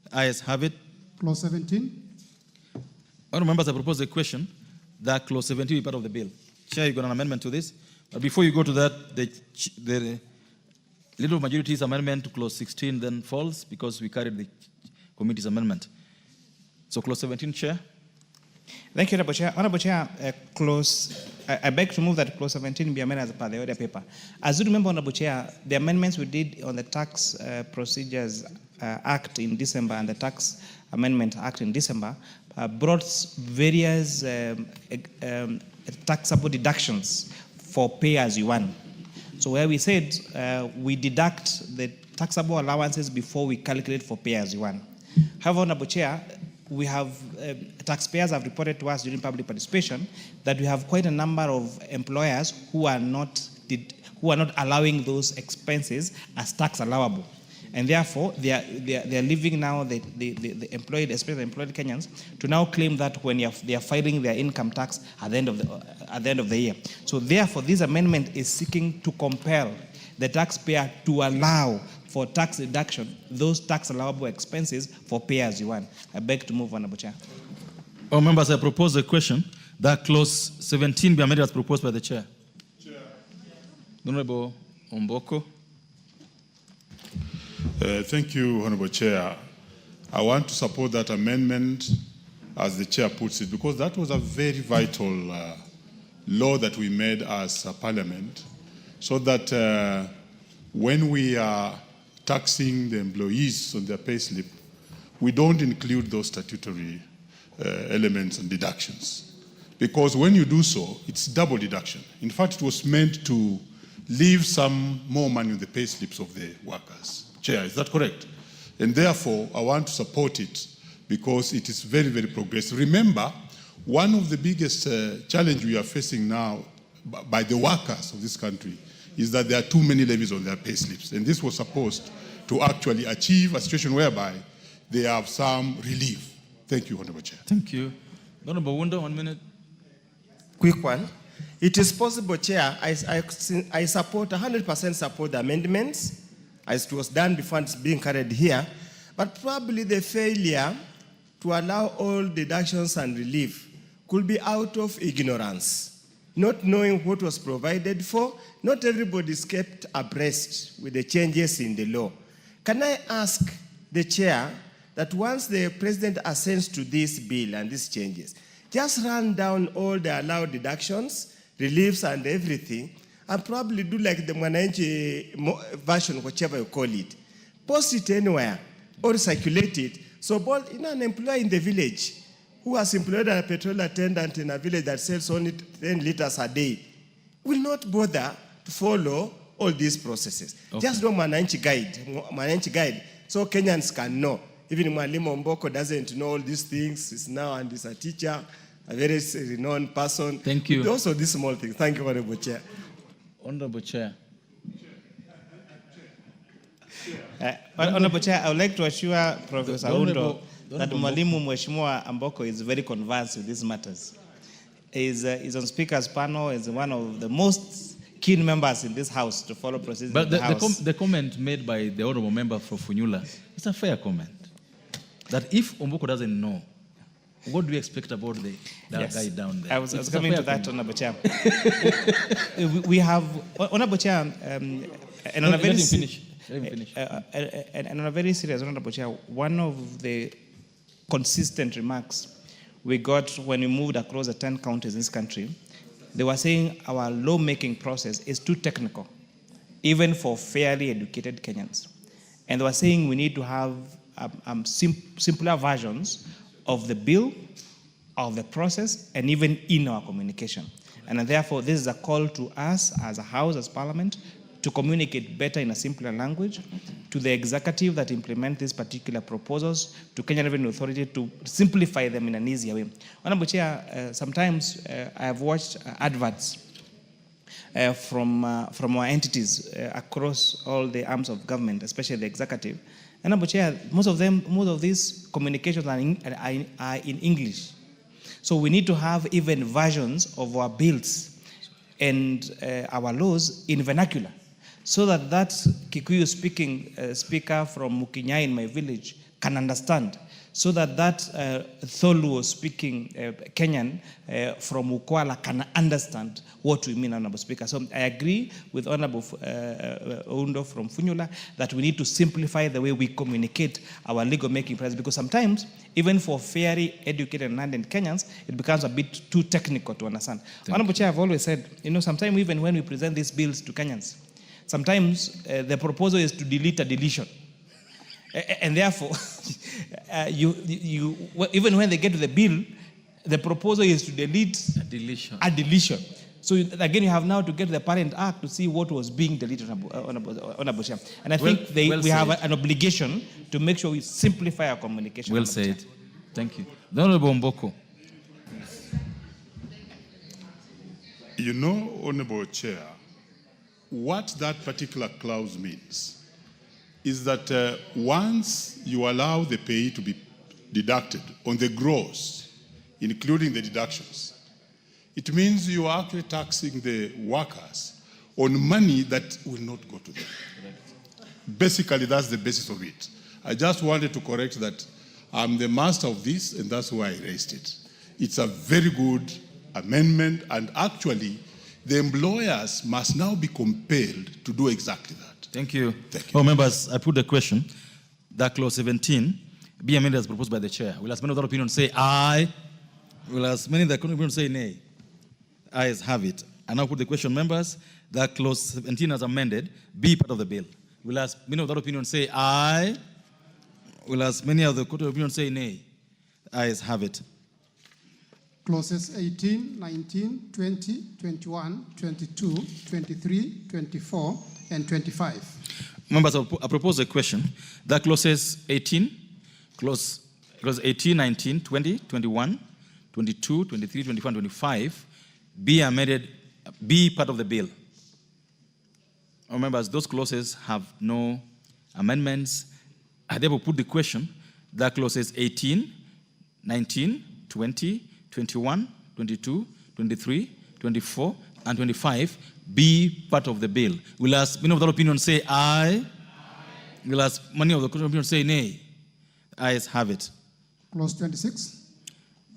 The ayes have it. Clause 17. Honourable members, I propose a question that clause 17 be part of the bill. Chair, you got an amendment to this. But before you go to that, the leader of majority's amendment to clause 16 then falls because we carried the committee's amendment. So clause 17, Chair. Thank you, Honorable Chair. Honorable Chair, I beg to move that clause 17 be amended as per the order paper. As you remember, Honorable Chair, the amendments we did on the Tax Procedures Act in December and the Tax Amendment Act in December brought various taxable deductions for pay as you earn. So where we said we deduct the taxable allowances before we calculate for pay as you earn. However, Honorable Chair, we have taxpayers have reported to us during public participation that we have quite a number of employers who are not allowing those expenses as tax allowable. And therefore, they are leaving now the employed, especially the employed Kenyans, to now claim that when they are filing their income tax at the end of the year. So therefore, this amendment is seeking to compel the taxpayer to allow for tax deduction those tax allowable expenses for pay as you earn. I beg to move, Honorable Chair. Oh, members, I propose a question that clause 17 be amended as proposed by the chair. Honorable Omboko. Thank you, Honorable Chair. I want to support that amendment as the chair puts it, because that was a very vital law that we made as a parliament, so that when we are taxing the employees on their payslip, we don't include those statutory elements and deductions. Because when you do so, it's double deduction. In fact, it was meant to leave some more money on the payslips of the workers. Chair, is that correct? And therefore, I want to support it because it is very, very progressive. Remember, one of the biggest challenge we are facing now by the workers of this country is that there are too many levies on their payslips. And this was supposed to actually achieve a situation whereby they have some relief. Thank you, Honorable Chair. Thank you. Honorable Wunda, 1 minute. Quick one. It is possible, Chair, I support, 100% support the amendments as it was done before it's being carried here, but probably the failure to allow all deductions and relief could be out of ignorance, not knowing what was provided for. Not everybody is kept abreast with the changes in the law. Can I ask the chair that once the president assents to this bill and these changes, just run down all the allowed deductions, reliefs and everything, and probably do like the Mwananchi version, whichever you call it. Post it anywhere or circulate it. So both, an employee in the village who has employed a petrol attendant in a village that sells only 10 liters a day will not bother to follow all these processes. Okay. Just do Mwananchi guide, so Kenyans can know. Even Mwalimu Mboko doesn't know all these things. He's now and he's a teacher, a very renowned person. Thank you. Also these small things. Thank you, Honorable Chair. Honorable Chair. Honorable Chair, I would like to assure Professor Undo that Mwalimu Mheshimiwa Amboko is very conversant with these matters. He's on Speaker's panel, is one of the most keen members in this House to follow procedures in the House. The comment made by the honorable member from Funyula is a fair comment. That if Omboko doesn't know, what do you expect about the guy down there? I was coming to that, Honorable Chair. We have, Honorable Chair, and on a very and on a very serious, Honorable Chair, one of the consistent remarks we got when we moved across the 10 counties in this country, they were saying our lawmaking process is too technical, even for fairly educated Kenyans. And they were saying we need to have simpler versions of the bill, of the process, and even in our communication. And therefore, this is a call to us as a House, as Parliament, to communicate better in a simpler language, to the executive that implement these particular proposals, to Kenya Revenue Authority to simplify them in an easier way. Honorable Chair, sometimes I have watched adverts from our entities across all the arms of government, especially the executive. And Honorable Chair, most of these communications are in English. So we need to have even versions of our bills and our laws in vernacular, so that Kikuyu speaking speaker from Mukinyai in my village can understand, so that Tholuo speaking Kenyan from Ukwala can understand what we mean, Honorable Speaker. So I agree with Honorable Undo from Funyula that we need to simplify the way we communicate our legal making process, because sometimes, even for fairly educated and learned Kenyans, it becomes a bit too technical to understand. Honorable Chair, I've always said, sometimes even when we present these bills to Kenyans, sometimes the proposal is to delete a deletion. And therefore, even when they get to the bill, the proposal is to delete a deletion. So again, you have now to get to the parent act to see what was being deleted, Honorable Chair. And I think we have an obligation to make sure we simplify our communication. Well said. Thank you. The Honorable Mboko. You know, Honorable Chair, what that particular clause means is that once you allow the pay to be deducted on the gross, including the deductions, it means you are actually taxing the workers on money that will not go to them. Basically, that's the basis of it. I just wanted to correct that I'm the master of this, and that's why I raised it. It's a very good amendment, and actually, the employers must now be compelled to do exactly that. Thank you. Thank you. Oh, members, I put the question. That clause 17 be amended as proposed by the chair. Will as many of that opinion say aye? Will as many of the opinion say nay? Ayes have it. I now put the question, members, that clause 17 as amended be part of the bill. Will as many of that opinion say aye? Will as many of the court of opinion say nay? Ayes have it. Clauses 18, 19, 20, 21, 22, 23, 24, and 25. Members, I propose a question that clauses 18, clause 18, 19, 20, 21, 22, 23, 24, and 25 be amended, be part of the bill. Members, those clauses have no amendments. I therefore put the question that clauses 18, 19, 20, 21, 22, 23, 24, and 25 be part of the bill. Will as many of that opinion say aye? Will as many of the opinion say nay? Ayes have it. Clause 26.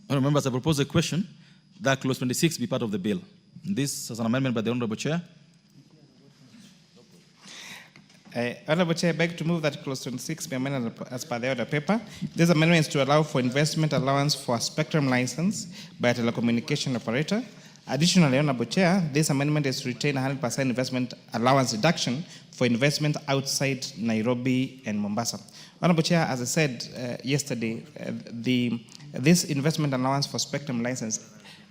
Members, I propose a question that clause 26 be part of the bill. This is an amendment by the Honorable Chair. Honorable Chair, I beg to move that clause 26 be amended as per the order paper. This amendment is to allow for investment allowance for a spectrum license by a telecommunication operator. Additionally, Honorable Chair, this amendment is to retain 100% investment allowance deduction for investment outside Nairobi and Mombasa. Honorable Chair, as I said yesterday, this investment allowance for spectrum license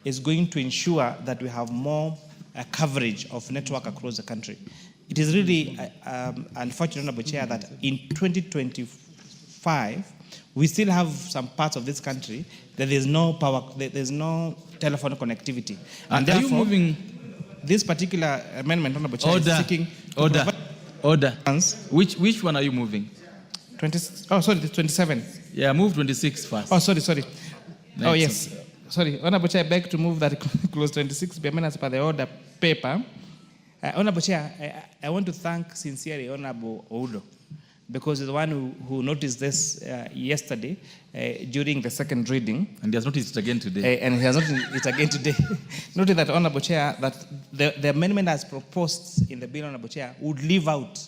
is going to ensure that we have more coverage of network across the country. It is really unfortunate, Honorable Chair, that in 2025, we still have some parts of this country that there's no power, there's no telephone connectivity. And are therefore, you moving? This particular amendment, Honorable Chair, is seeking order. Which one are you moving? 27. Yeah, move 26 first. Oh, sorry. No, oh, yes. Sorry. Honorable Chair, I beg to move that clause 26 be amended as per the order paper. Honorable Chair, I want to thank sincerely Honorable Oudo, because he's the one who noticed this yesterday during the second reading. And he has noticed it again today. And he has noticed it again today. Noted that, Honorable Chair, that the amendment as proposed in the bill, Honorable Chair, would leave out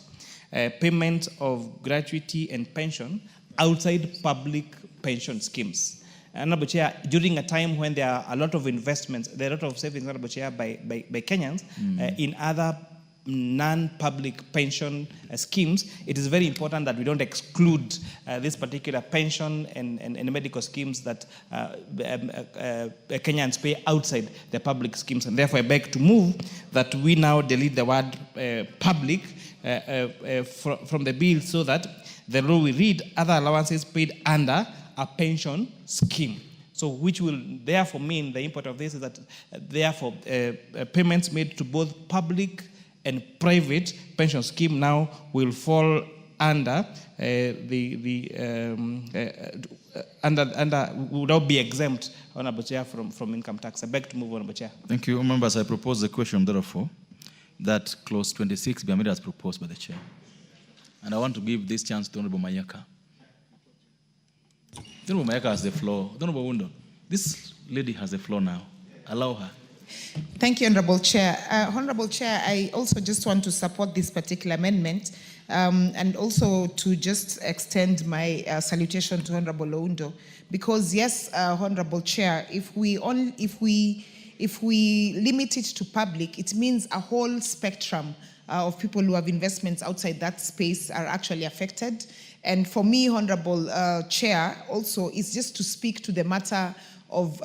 payment of gratuity and pension outside public pension schemes. Honorable Chair, during a time when there are a lot of investments, there are a lot of savings, Honorable Chair, by Kenyans in other non-public pension schemes, it is very important that we don't exclude this particular pension and medical schemes that Kenyans pay outside the public schemes. And therefore, I beg to move that we now delete the word public from the bill so that the law will read other allowances paid under a pension scheme. So which will therefore mean the import of this is that therefore payments made to both public and private pension scheme now will fall under would now be exempt, Honorable Chair, from income tax. I beg to move, Honorable Chair. Thank you, members. I propose the question, therefore, that clause 26 be amended as proposed by the chair. And I want to give this chance to Honorable Mayaka. Honorable Mayaka has the floor. Honorable Wundo, this lady has the floor now. Allow her. Thank you, Honorable Chair. Honorable Chair, I also just want to support this particular amendment and also to just extend my salutation to Honorable Oundo, because yes, Honorable Chair, if we limit it to public, it means a whole spectrum of people who have investments outside that space are actually affected. And for me, Honorable Chair, also is just to speak to the matter of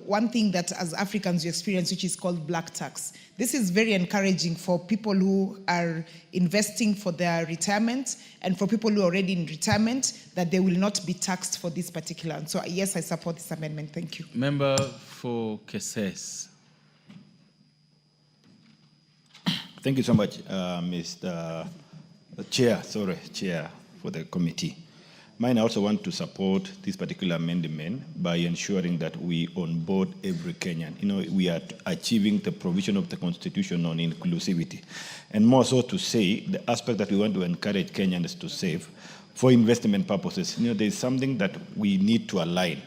one thing that as Africans we experience, which is called black tax. This is very encouraging for people who are investing for their retirement and for people who are already in retirement, that they will not be taxed for this particular. And so yes, I support this amendment. Thank you. Member for Keses. Thank you so much, Mr. Chair, for the committee. Mine, I also want to support this particular amendment by ensuring that we onboard every Kenyan. You know, we are achieving the provision of the Constitution on inclusivity. And more so to say, the aspect that we want to encourage Kenyans to save for investment purposes. You know, there's something that we need to align.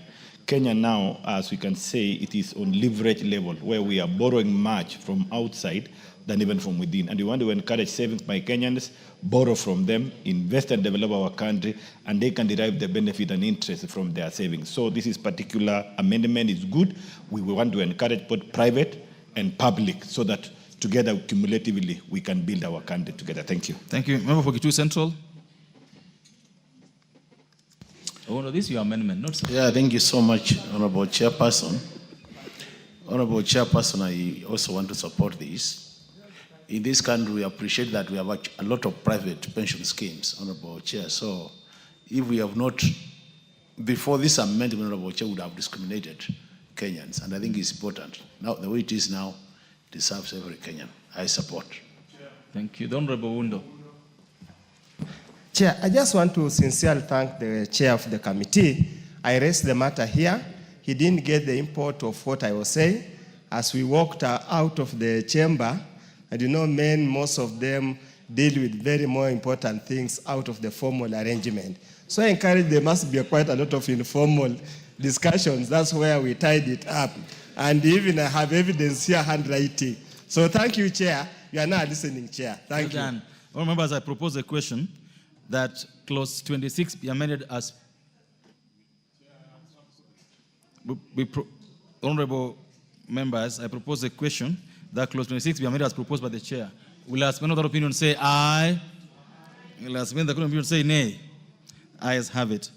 Kenya now, as we can say, it is on leverage level, where we are borrowing much from outside than even from within. And we want to encourage savings by Kenyans, borrow from them, invest and develop our country, and they can derive the benefit and interest from their savings. So this particular amendment is good. We want to encourage both private and public so that together, cumulatively, we can build our country together. Thank you. Thank you. Member for Kitui Central. Oh, no, this is your amendment, not so. Yeah, thank you so much, Honorable Chairperson. Honorable Chairperson, I also want to support this. In this country, we appreciate that we have a lot of private pension schemes, Honorable Chair. So if we have not, before this amendment, Honorable Chair would have discriminated Kenyans. And I think it's important. Now, the way it is now, it serves every Kenyan. I support. Thank you. The Honorable Wundo. Chair, I just want to sincerely thank the chair of the committee. I raised the matter here. He didn't get the import of what I was saying. As we walked out of the chamber, and you know, most of them deal with very more important things out of the formal arrangement. So I encourage there must be quite a lot of informal discussions. That's where we tied it up. And even I have evidence here, handwriting. So thank you, Chair. You are now listening, Chair. Thank you. Done. All members, I propose a question that clause 26 be amended as... Honorable members, I propose a question that clause 26 be amended as proposed by the chair. Will as many other opinion say aye? Will as many other opinion say nay? Ayes have it.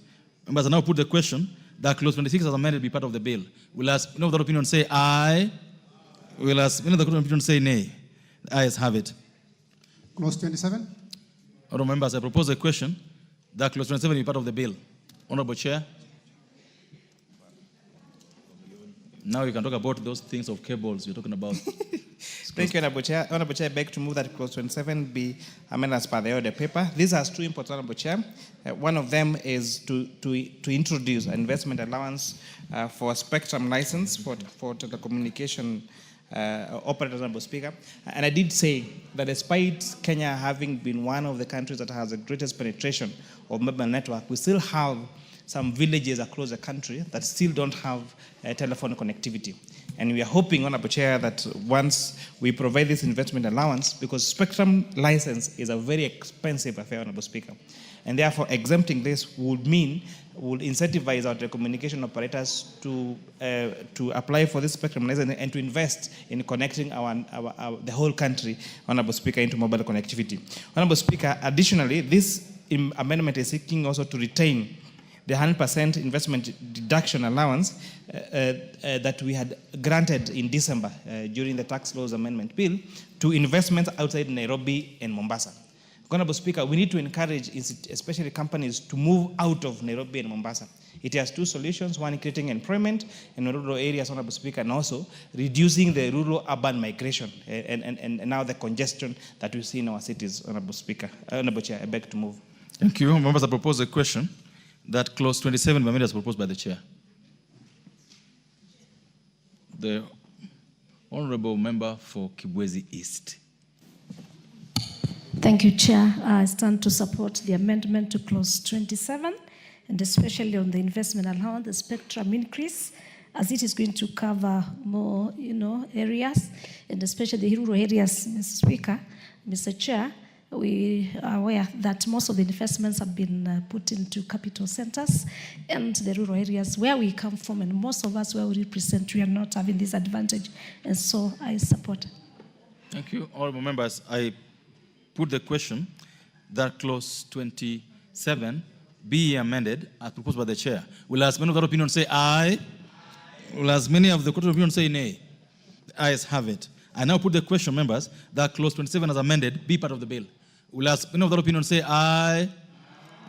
Members, I now put the question that clause 26 as amended be part of the bill. Will as many other opinion say aye? Will as many other opinion say nay? Ayes have it. Clause 27. Honorable members, I propose a question that clause 27 be part of the bill. Honorable Chair. Now you can talk about those things of cables you're talking about. Thank you, Honorable Chair. Honorable Chair, I beg to move that clause 27 be amended as per the order paper. This has two imports, Honorable Chair. One of them is to introduce an investment allowance for a spectrum license for telecommunication operators, Honorable Speaker. And I did say that despite Kenya having been one of the countries that has the greatest penetration of mobile network, we still have some villages across the country that still don't have telephone connectivity. And we are hoping, Honorable Chair, that once we provide this investment allowance, because spectrum license is a very expensive affair, Honorable Speaker, and therefore exempting this would incentivize our telecommunication operators to apply for this spectrum license and to invest in connecting the whole country, Honorable Speaker, into mobile connectivity. Honorable Speaker, additionally, this amendment is seeking also to retain the 100% investment deduction allowance that we had granted in December during the tax laws amendment bill to investments outside Nairobi and Mombasa. Honorable Speaker, we need to encourage especially companies to move out of Nairobi and Mombasa. It has two solutions, one creating employment in rural areas, Honorable Speaker, and also reducing the rural-urban migration and now the congestion that we see in our cities, Honorable Speaker. Honorable Chair, I beg to move. Thank you. Members, I propose a question that clause 27 be amended as proposed by the chair. The honorable member for Kibwezi East. Thank you, Chair. I stand to support the amendment to clause 27, and especially on the investment allowance, the spectrum increase, as it is going to cover more, areas, and especially the rural areas, Mr. Speaker, Mr. Chair. We are aware that most of the investments have been put into capital centers and the rural areas where we come from, and most of us where we represent, we are not having this advantage, and so I support. Thank you. Honorable members, I put the question that clause 27 be amended as proposed by the chair. Will as many of the opinion say aye? Will as many of the court of opinion say nay? The ayes have it. I now put the question, members, that clause 27 as amended be part of the bill. Will as many of that opinion say aye?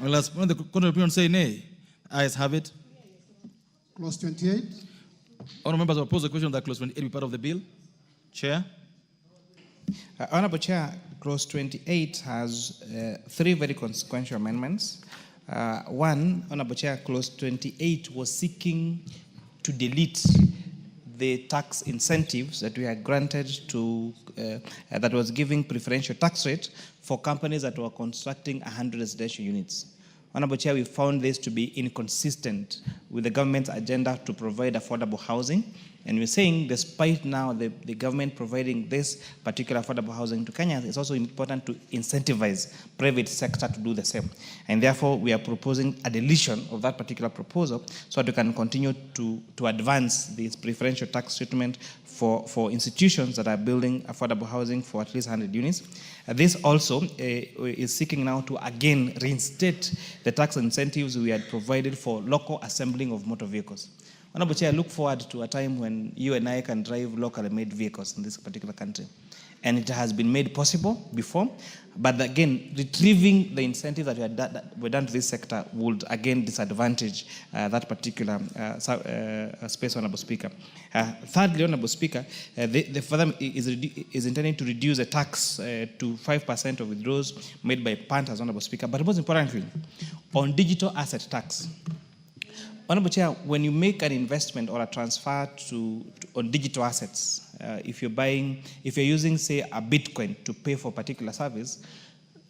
Will as many of the court of opinion say nay? The ayes have it. Clause 28. Honourable members, I propose the question that clause 28 be part of the bill. Chair. Honourable Chair, clause 28 has three very consequential amendments. One, Honourable Chair, clause 28 was seeking to delete the tax incentives that we had granted to, that was giving preferential tax rate for companies that were constructing 100 residential units. Honourable Chair, we found this to be inconsistent with the government's agenda to provide affordable housing. And we're saying, despite now the government providing this particular affordable housing to Kenya, it's also important to incentivize private sector to do the same. And therefore, we are proposing a deletion of that particular proposal so that we can continue to advance this preferential tax treatment for institutions that are building affordable housing for at least 100 units. This also is seeking now to again reinstate the tax incentives we had provided for local assembling of motor vehicles. Honourable Chair, I look forward to a time when you and I can drive locally made vehicles in this particular country. And it has been made possible before, but again, retrieving the incentive that we done to this sector would again disadvantage that particular space, Honourable Speaker. Thirdly, Honourable Speaker, the further is intending to reduce the tax to 5% of withdrawals made by punters, Honourable Speaker. But most importantly, on digital asset tax. Honourable Chair, when you make an investment or a transfer on digital assets, if you're using, say, a Bitcoin to pay for a particular service,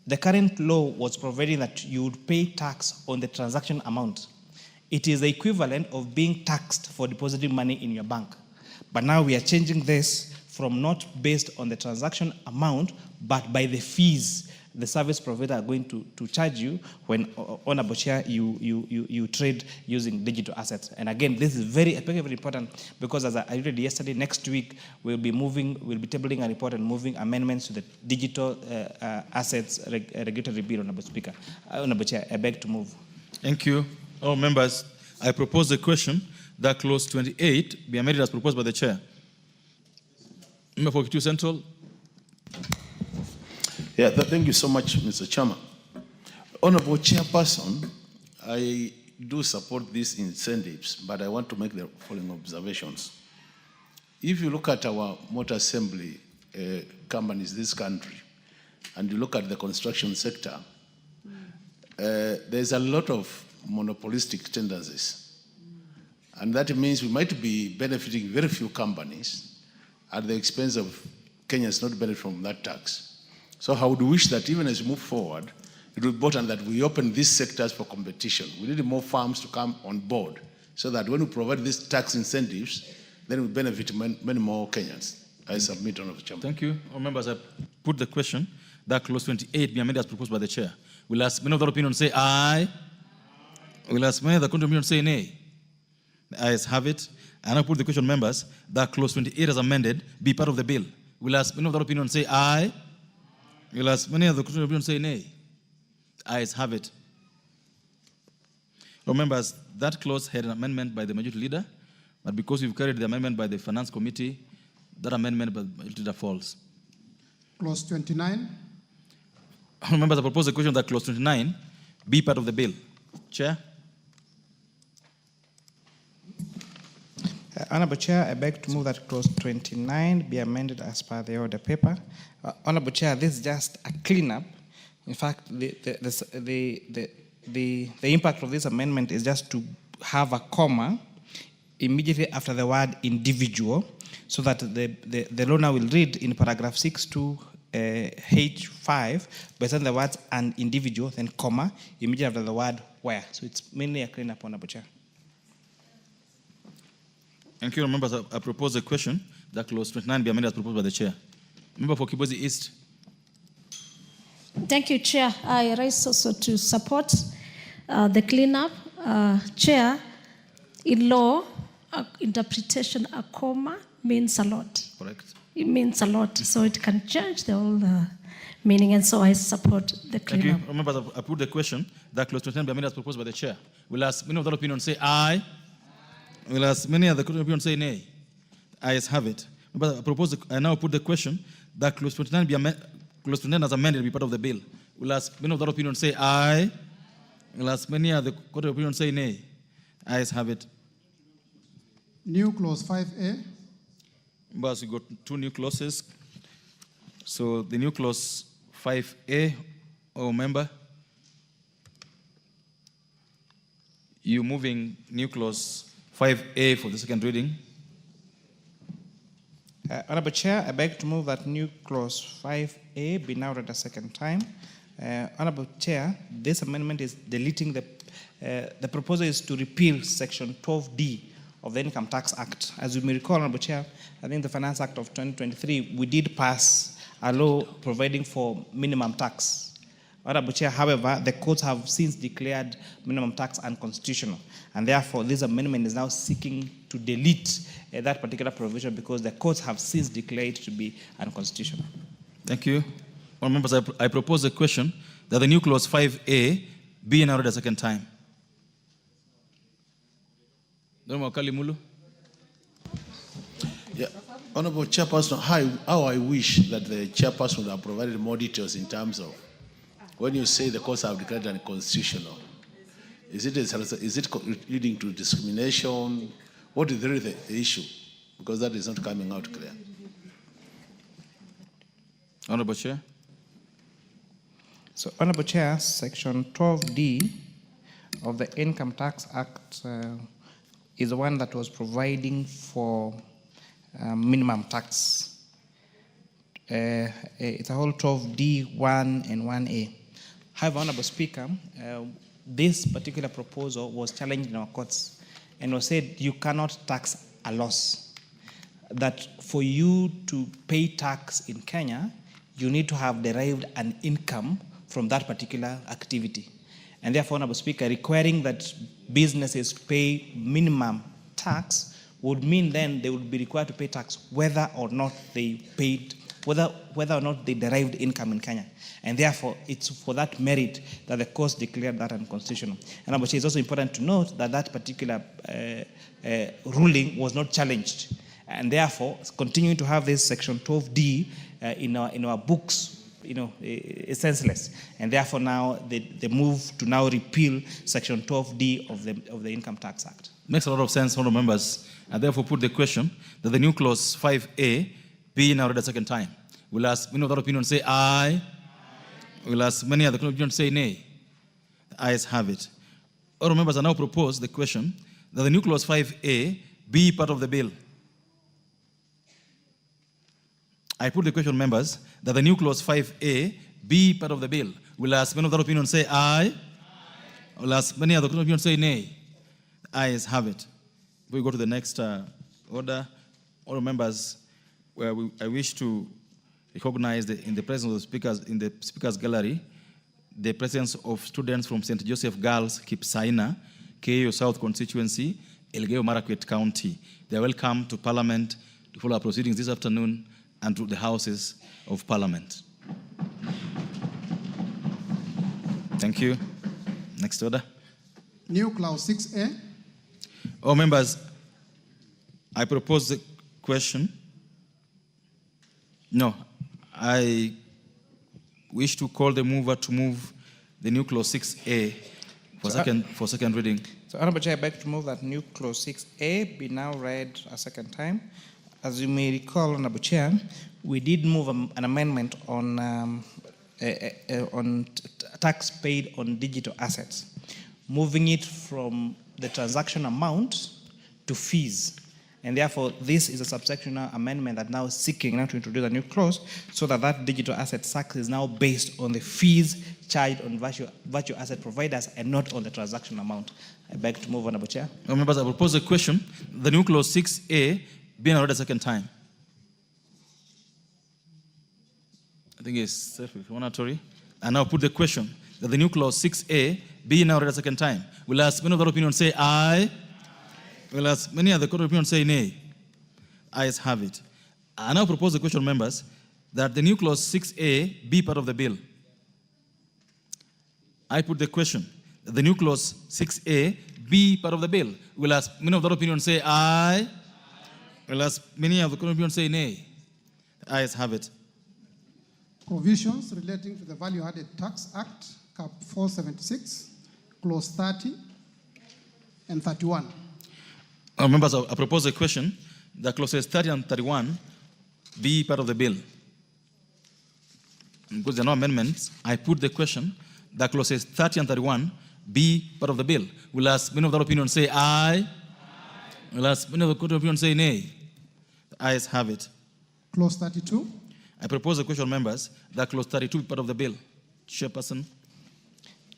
the current law was providing that you would pay tax on the transaction amount. It is the equivalent of being taxed for depositing money in your bank. But now we are changing this from not based on the transaction amount, but by the fees the service provider are going to charge you when, Honourable Chair, you trade using digital assets. And again, this is very, very important because, as I read yesterday, next week we'll be tabling a report and moving amendments to the digital assets regulatory bill, Honourable Speaker. Honourable Chair, I beg to move. Thank you. All members, I propose the question that clause 28 be amended as proposed by the Chair. Member for Kitui Central. Yeah, thank you so much, Mr. Chairman. Honorable Chairperson, I do support these incentives, but I want to make the following observations. If you look at our motor assembly companies in this country, and you look at the construction sector, there's a lot of monopolistic tendencies. And that means we might be benefiting very few companies at the expense of Kenyans not benefit from that tax. So I would wish that even as we move forward, it would be important that we open these sectors for competition. We need more firms to come on board so that when we provide these tax incentives, then we benefit many more Kenyans. I submit, Honourable Chairman. Thank you. All members, I put the question that clause 28 be amended as proposed by the Chair. Will as many of the opinion say aye? Will as many of the contrary opinion say nay? The ayes have it. And I put the question, members, that clause 28 as amended be part of the bill. Will as many of the opinion say aye? Will as many of the contrary opinion say nay? The ayes have it. Well, members, that clause had an amendment by the majority leader, but because we've carried the amendment by the Finance Committee, that amendment by the majority leader falls. Clause 29. Members, I propose the question that clause 29 be part of the bill. Chair. Honourable Chair, I beg to move that clause 29 be amended as per the order paper. Honourable Chair, this is just a cleanup. In fact, the impact of this amendment is just to have a comma immediately after the word individual, so that the law now will read in paragraph 6 H5, by saying the words an individual, then comma, immediately after the word where. So it's mainly a cleanup, Honourable Chair. Thank you, members. I propose a question that clause 29 be amended as proposed by the Chair. Member for Kibwezi East. Thank you, Chair. I rise also to support the cleanup. Chair, in law, interpretation, a comma means a lot. Correct. It means a lot, so it can change the whole meaning, and so I support the cleanup. Thank you. Members, I put the question that clause 29 be amended as proposed by the Chair. Will as many of that opinion say aye? Will as many other court of opinion say nay? Ayes have it. But I now put the question that clause 29 clause 29 as amended be part of the bill. Will as many of that opinion say aye? Will as many other court of opinion say nay? Ayes have it. New clause 5A. Members, we got two new clauses. So the new clause 5A, member, you moving new clause 5A for the second reading. Honorable Chair, I beg to move that new clause 5A be now read a second time. Honorable Chair, this amendment is deleting the proposal is to repeal section 12D of the Income Tax Act. As you may recall, Honorable Chair, I think the Finance Act of 2023, we did pass a law providing for minimum tax. Honorable Chair, however, the courts have since declared minimum tax unconstitutional, and therefore this amendment is now seeking to delete that particular provision because the courts have since declared it to be unconstitutional. Thank you. Well, members, I propose a question that the new clause 5A be now read a second time. Yeah. Honorable Chairperson, how I wish that the chairperson would have provided more details in terms of when you say the courts have declared unconstitutional. Is it leading to discrimination? What is really the issue? Because that is not coming out clear. Honorable Chair. So, Honorable Chair, Section 12D of the Income Tax Act is the one that was providing for minimum tax. It's a whole 12D, 1 and 1A. However, Honorable Speaker, this particular proposal was challenged in our courts and was said you cannot tax a loss. That for you to pay tax in Kenya, you need to have derived an income from that particular activity. And therefore, Honorable Speaker, requiring that businesses pay minimum tax would mean then they would be required to pay tax whether or not they paid, whether or not they derived income in Kenya. And therefore, it's for that merit that the court declared that unconstitutional. And it's also important to note that that particular ruling was not challenged. And therefore, continuing to have this section 12D in our books, is senseless. And therefore now the move to now repeal section 12D of the Income Tax Act. Makes a lot of sense, honorable members. And therefore put the question that the new clause 5A be now read a second time. Will ask many of that opinion say aye. Will ask many other opinion say nay. The ayes have it. Honorable members, I now propose the question that the new clause 5A be part of the bill. I put the question, members, that the new clause 5A be part of the bill. Will as many of that opinion say aye? Will as many other opinion say nay? The ayes have it. We go to the next order. All members, I wish to recognize in the presence of the speakers, in the speakers gallery, the presence of students from St. Joseph Girls, Kipsaina, KAO South Constituency, Elgeyo Marakwet County. They are welcome to Parliament to follow our proceedings this afternoon and to the Houses of Parliament. Thank you. Next order. New clause 6A. All members, I propose the question. No, I wish to call the mover to move the new clause 6A for second reading. So, Honorable Chair, I beg to move that new clause 6A be now read a second time. As you may recall, Honorable Chair, we did move an amendment on tax paid on digital assets, moving it from the transaction amount to fees. And therefore, this is a subsectional amendment that now is seeking now to introduce a new clause so that that digital asset tax is now based on the fees charged on virtual asset providers and not on the transaction amount. I beg to move, Honorable Chair. Members, I propose a question. The new clause 6A being read a second time. I think it's self-explanatory. And now put the question that the new clause 6A be now read a second time. Will as many of the opinion say aye? Will as many of the court opinion say nay? Ayes have it. I now propose the question, members, that the new clause 6A be part of the bill. I put the question that the new clause 6A be part of the bill? Will as many of the opinion say aye? Will as many of the opinion say nay? The ayes have it. Provisions relating to the Value Added Tax Act, Cap 476, Clause 30 and 31. Members, I propose a question that clauses 30 and 31 be part of the bill. Because there are no amendments, I put the question that clauses 30 and 31 be part of the bill. Will as many of the opinion say aye? Will as many of the opinion say nay? The ayes have it. Clause 32. I propose a question, members, that clause 32 be part of the bill. Chairperson.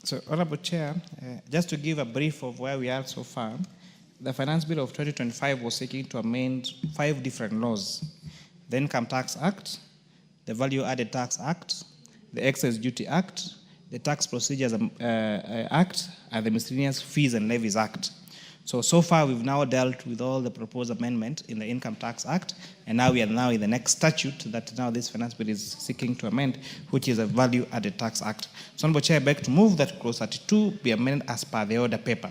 So, Honorable Chair, just to give a brief of where we are so far, the Finance Bill of 2025 was seeking to amend 5 different laws: the Income Tax Act, the Value Added Tax Act, the Excise Duty Act, the Tax Procedures Act, and the Miscellaneous Fees and Levies Act. So far we've now dealt with all the proposed amendment in the Income Tax Act, and now we are now in the next statute that now this finance bill is seeking to amend, which is a Value Added Tax Act. So, Honorable Chair, I beg to move that clause 32 be amended as per the order paper.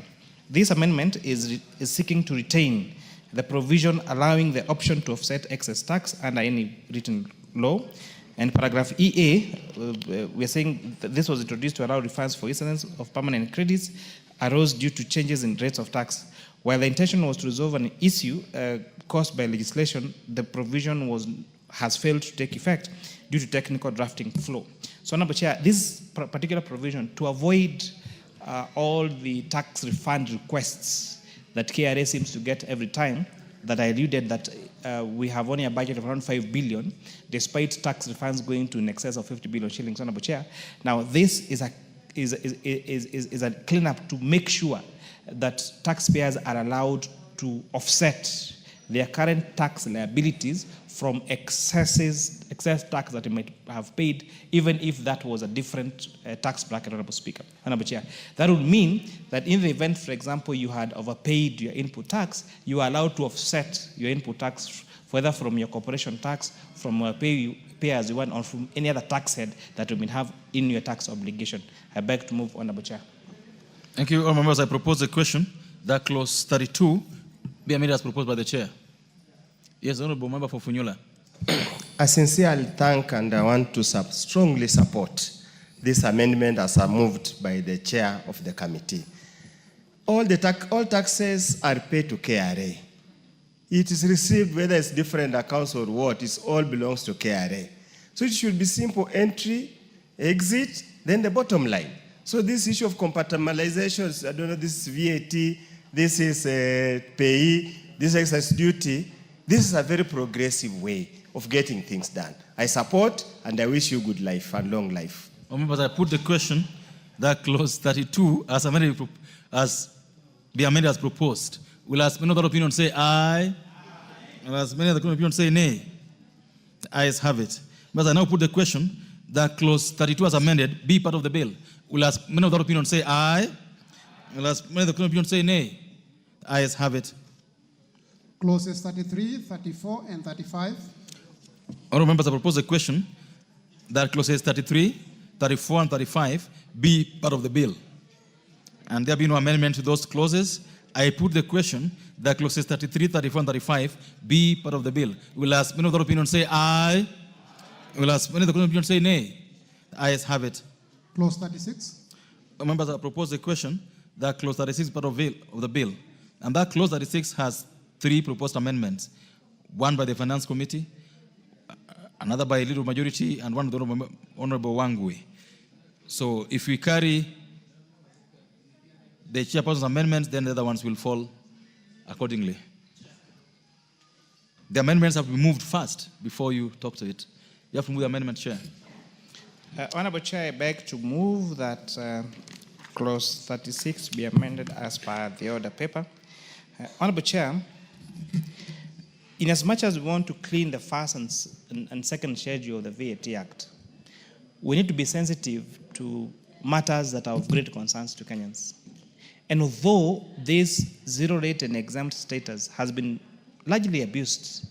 This amendment is seeking to retain the provision allowing the option to offset excess tax under any written law. And paragraph EA, we are saying that this was introduced to allow refunds for incidents of permanent credits arose due to changes in rates of tax. While the intention was to resolve an issue caused by legislation, the provision has failed to take effect due to technical drafting flaw. So, Honorable Chair, this particular provision, to avoid all the tax refund requests that KRA seems to get every time, that I alluded that we have only a budget of around 5 billion, despite tax refunds going to in excess of 50 billion shillings, Honorable Chair. Now, this is a cleanup to make sure that taxpayers are allowed to offset their current tax liabilities from excess tax that they might have paid, even if that was a different tax bracket, Honorable Speaker. Honorable Chair. That would mean that in the event, for example, you had overpaid your input tax, you are allowed to offset your input tax, whether from your corporation tax, from pay as you want, or from any other tax head that you may have in your tax obligation. I beg to move, Honorable Chair. Thank you, all members. I propose a question that clause 32 be amended as proposed by the chair. Yes, Honorable Member for Funyula. I sincerely thank and I want to strongly support this amendment as moved by the chair of the committee. All taxes are paid to KRA. It is received, whether it's different accounts or what, it all belongs to KRA. So it should be simple entry, exit, then the bottom line. So this issue of compartmentalization, I don't know, this is VAT, this is payee, this is excise duty, this is a very progressive way of getting things done. I support and I wish you good life and long life. Members, I put the question that clause 32 as amended as proposed. Will as many other opinions say aye? Will as many other opinions say nay? The ayes have it. But I now put the question that clause 32 as amended be part of the bill. Will as many other opinions say aye? Will as many other opinions say nay? The ayes have it. Clauses 33, 34, and 35. Honourable members, I propose a question that clauses 33, 34, and 35 be part of the bill. And there be no amendment to those clauses. I put the question that clauses 33, 34, and 35 be part of the bill. Will as many of the opinion say aye? Will as many of the opinion say nay? The ayes have it. Clause 36. Members, I propose a question that clause 36 is part of the bill. And that clause 36 has 3 proposed amendments. One by the Finance Committee, another by a little majority, and one by the Honorable Wangui. So if we carry the chairperson's amendments, then the other ones will fall accordingly. The amendments have to be moved first before you talk to it. You have to move the amendment, Chair. Honorable Chair, I beg to move that clause 36 be amended as per the order paper. Honorable Chair, in as much as we want to clean the first and second schedule of the VAT Act, we need to be sensitive to matters that are of great concerns to Kenyans. And although this zero rate and exempt status has been largely abused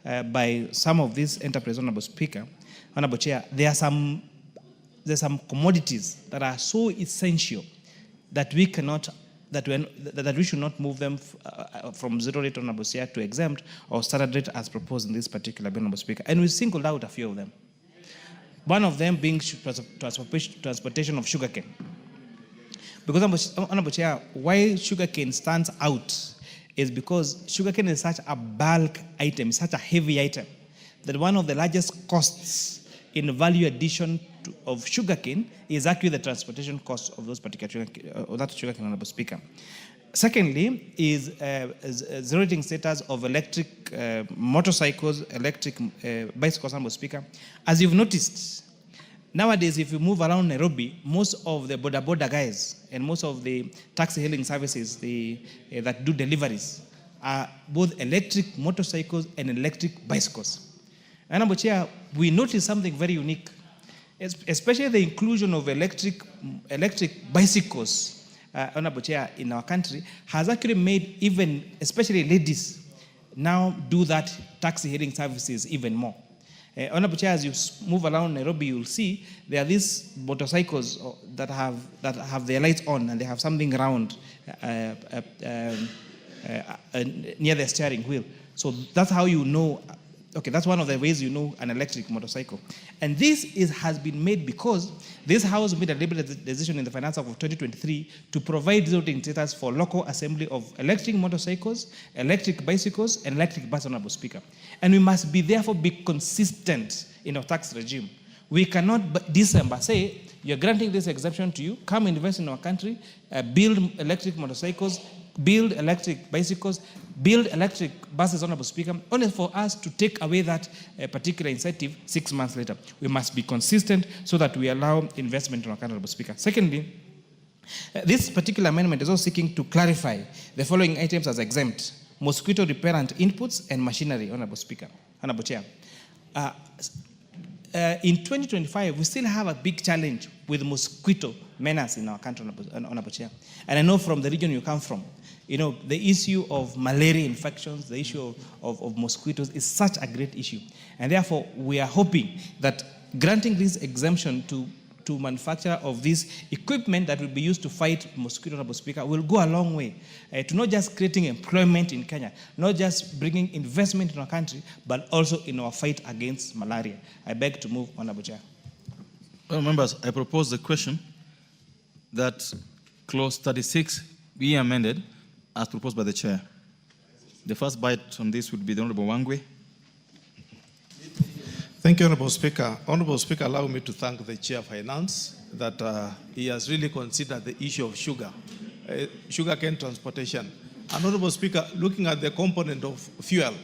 by some of these enterprises, Honorable Speaker, Honorable Chair, there's some commodities that are so essential that we cannot that we should not move them from zero rate Honorable Chair to exempt or standard rate as proposed in this particular bill, Honorable Speaker. And we singled out a few of them. One of them being transportation of sugarcane. Because, Honorable Chair, why sugarcane stands out is because sugarcane is such a bulk item, such a heavy item, that one of the largest costs in value addition of sugarcane is actually the transportation cost of those particular sugarcane, Honorable Speaker. Secondly, is zero rating status of electric motorcycles, electric bicycles, Honorable Speaker. As you've noticed, nowadays, if you move around Nairobi, most of the boda guys and most of the taxi hailing services that do deliveries are both electric motorcycles and electric bicycles. And Honorable Chair, we noticed something very unique, especially the inclusion of electric bicycles, Honorable Chair, in our country has actually made even, especially ladies, now do that taxi hailing services even more. Honorable Chair, as you move around Nairobi, you'll see there are these motorcycles that have their lights on and they have something round near the steering wheel. So that's how you know. Okay, that's one of the ways you know an electric motorcycle. And this has been made because this House made a deliberate decision in the Finance Act of 2023 to provide zero rating status for local assembly of electric motorcycles, electric bicycles, and electric buses, Honorable Speaker. And we must therefore be consistent in our tax regime. We cannot December say, you're granting this exemption to you, come invest in our country, build electric motorcycles, build electric bicycles, build electric buses, Honorable Speaker, only for us to take away that particular incentive 6 months later. We must be consistent so that we allow investment in our country, Honorable Speaker. Secondly, this particular amendment is also seeking to clarify the following items as exempt: mosquito repellent inputs and machinery, Honorable Speaker, Honorable Chair. In 2025, we still have a big challenge with mosquito menace in our country, Honorable Chair. And I know from the region you come from, you know, the issue of malaria infections, the issue of mosquitoes is such a great issue. And therefore, we are hoping that granting this exemption to manufacture of this equipment that will be used to fight mosquito, Honorable Speaker, will go a long way to not just creating employment in Kenya, not just bringing investment in our country, but also in our fight against malaria. I beg to move, Honorable Chair. Well, members, I propose the question that clause 36 be amended as proposed by the chair. The first bite on this would be the Honorable Wangwe. Thank you, Honorable Speaker. Honorable Speaker, allow me to thank the Chair of Finance that he has really considered the issue of sugarcane transportation. And Honorable Speaker, looking at the component of fuel,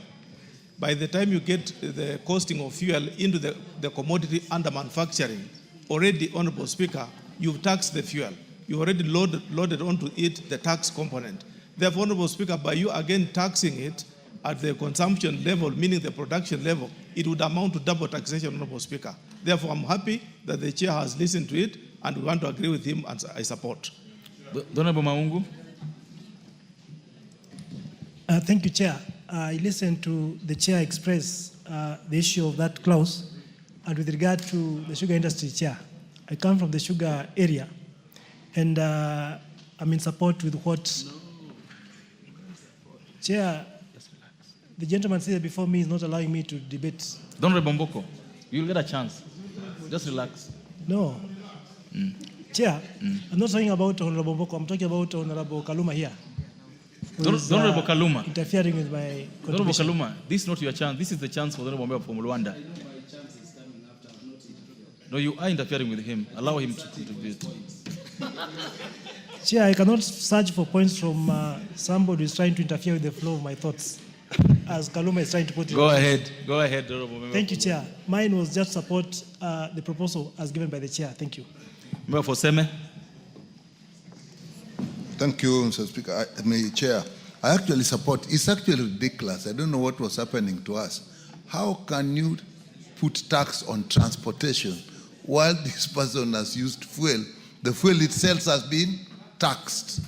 by the time you get the costing of fuel into the commodity under manufacturing, already, Honorable Speaker, you've taxed the fuel. You already loaded onto it the tax component. Therefore, Honorable Speaker, by you again taxing it at the consumption level, meaning the production level, it would amount to double taxation, Honorable Speaker. Therefore, I'm happy that the Chair has listened to it, and we want to agree with him, and I support. Honorable Maungu. Thank you, Chair. I listened to the Chair express the issue of that clause, and with regard to the sugar industry, Chair, I come from the sugar area, and I'm in support with what Chair, the gentleman seated before me is not allowing me to debate. Honorable Mboko, you'll get a chance. Just relax. No. Chair, I'm not talking about Honorable Mboko, I'm talking about Honorable Kaluma here. Honorable Kaluma. Interfering with my Honorable Kaluma, this is not your chance. This is the chance for the Honorable member from Rwanda. No, you are interfering with him. Allow him to contribute. Chair, I cannot search for points from somebody who is trying to interfere with the flow of my thoughts, as Kaluma is trying to put it. Go ahead, Honorable Member. Thank you, Chair. Mine was just support the proposal as given by the Chair. Thank you. Member for Seme. Thank you, Mr. Speaker. Chair, I actually support. It's actually ridiculous. I don't know what was happening to us. How can you put tax on transportation while this person has used fuel? The fuel itself has been taxed.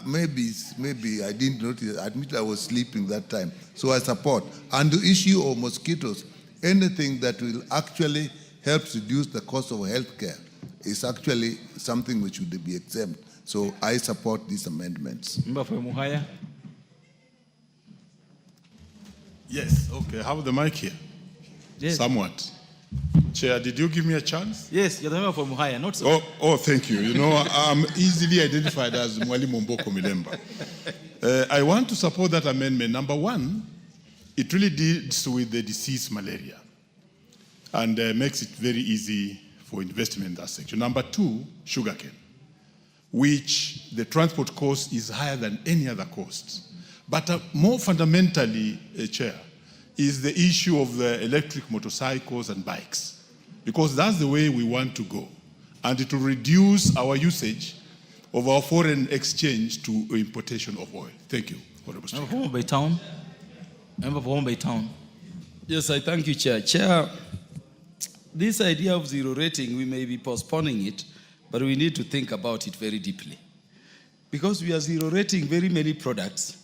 Maybe I didn't notice. I admit I was sleeping that time. So I support. And the issue of mosquitoes, anything that will actually help reduce the cost of healthcare is actually something which should be exempt. So I support these amendments. Member for Muhaya. Yes, okay, I have the mic here. Yes. Somewhat. Chair, did you give me a chance? Yes, you're the member for Muhaya, not so. Oh, thank you. You know, I'm easily identified as Mwalimu Mboko Milemba. I want to support that amendment. Number one, it really deals with the disease malaria and makes it very easy for investment in that section. Number two, sugarcane, which the transport cost is higher than any other cost. But more fundamentally, Chair, is the issue of the electric motorcycles and bikes, because that's the way we want to go. And it will reduce our usage of our foreign exchange to importation of oil. Thank you, Honorable Speaker. Member for Bay Town. Member for Bay Town. Yes, I thank you, Chair. Chair, this idea of zero rating, we may be postponing it, but we need to think about it very deeply. Because we are zero rating very many products,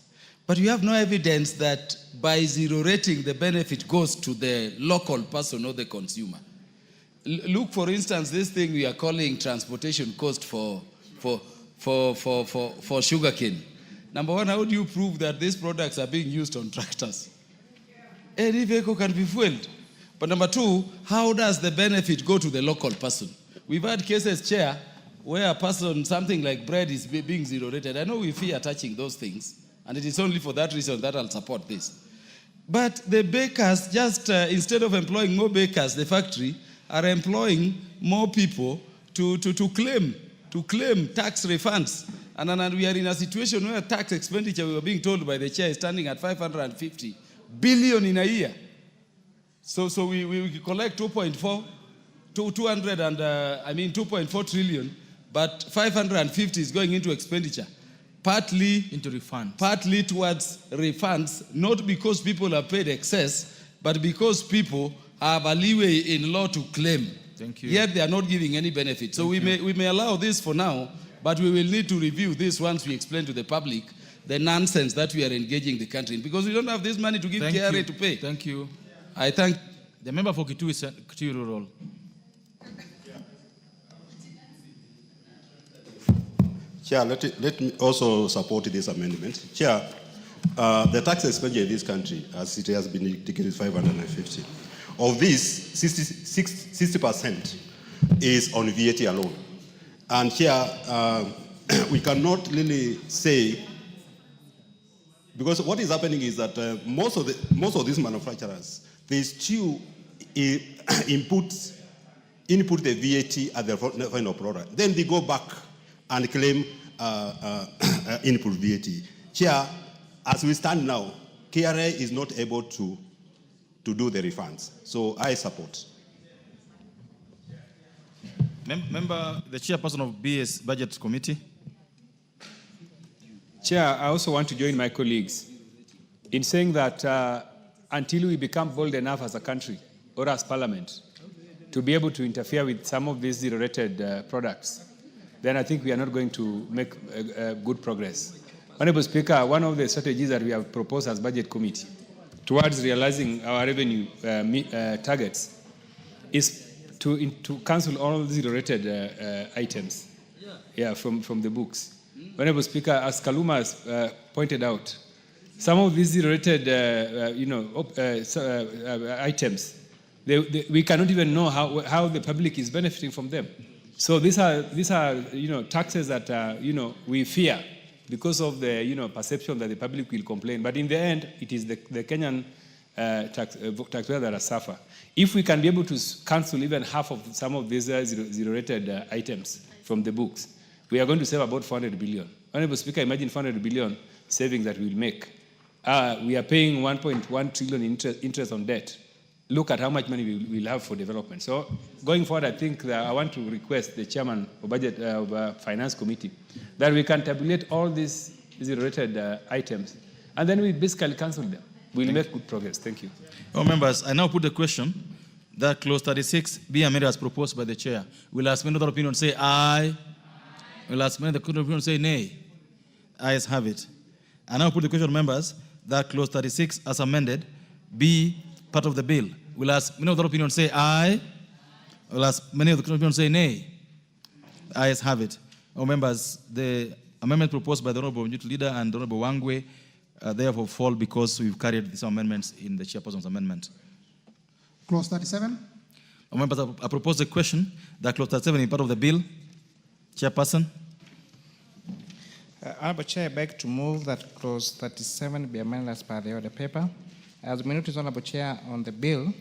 but we have no evidence that by zero rating, the benefit goes to the local person or the consumer. Look, for instance, this thing we are calling transportation cost for sugarcane. Number one, how do you prove that these products are being used on tractors? Any vehicle can be fueled. But number two, how does the benefit go to the local person? We've had cases, Chair, where a person, something like bread is being zero rated. I know we fear touching those things, and it is only for that reason that I'll support this. But the bakers, just instead of employing more bakers, the factory are employing more people to claim tax refunds. And we are in a situation where tax expenditure, we were being told by the chair, is standing at 550 billion in a year. So we collect 2.4 trillion, but 550 is going into expenditure. Partly into refunds. Partly towards refunds, not because people are paid excess, but because people have a leeway in law to claim. Thank you. Yet they are not giving any benefit. So we may allow this for now, but we will need to review this once we explain to the public the nonsense that we are engaging the country in, because we don't have this money to give KRA to pay. Thank you. I thank the member for Kitui Rural. Chair, let me also support this amendment. Chair, the tax expenditure in this country, as it has been indicated, is 550. Of this, 60% is on VAT alone. And here, we cannot really say, because what is happening is that most of these manufacturers, they still input the VAT at the final product. Then they go back and claim input VAT. Chair, as we stand now, KRA is not able to do the refunds. So I support. Member, the chairperson of BS Budget Committee. Chair, I also want to join my colleagues in saying that until we become bold enough as a country or as parliament to be able to interfere with some of these zero-rated products, then I think we are not going to make good progress. Honorable Speaker, one of the strategies that we have proposed as Budget Committee towards realizing our revenue targets is to cancel all zero-rated items from the books. Honorable Speaker, as Kaluma has pointed out, some of these zero-rated items, we cannot even know how the public is benefiting from them. So these are taxes that we fear because of the perception that the public will complain. But in the end, it is the Kenyan taxpayers that are suffer. If we can be able to cancel even half of some of these zero-rated items from the books, we are going to save about 400 billion. Honorable Speaker, imagine 400 billion savings that we will make. We are paying 1.1 trillion interest on debt. Look at how much money we will have for development. So going forward, I think that I want to request the chairman of Budget Finance Committee that we can tabulate all these zero-rated items, and then we basically cancel them. We'll make good progress. Thank you. Oh, members, I now put the question that clause 36 be amended as proposed by the chair. Will as many other opinion say aye? Will as many other opinion say nay? Ayes have it. I now put the question, members, that clause 36 as amended be part of the bill. Will as many other opinion say aye? Will as many other opinion say nay? Ayes have it. Members, the amendment proposed by the Honorable Majority Leader and the Honorable Wangwe therefore fall because we've carried these amendments in the Chairperson's amendment. Clause 37. Members, I propose a question that Clause 37 is part of the bill. Chairperson. Honorable Chair, I beg to move that Clause 37 be amended as per the order paper. As we notice, Honorable Chair, on the bill,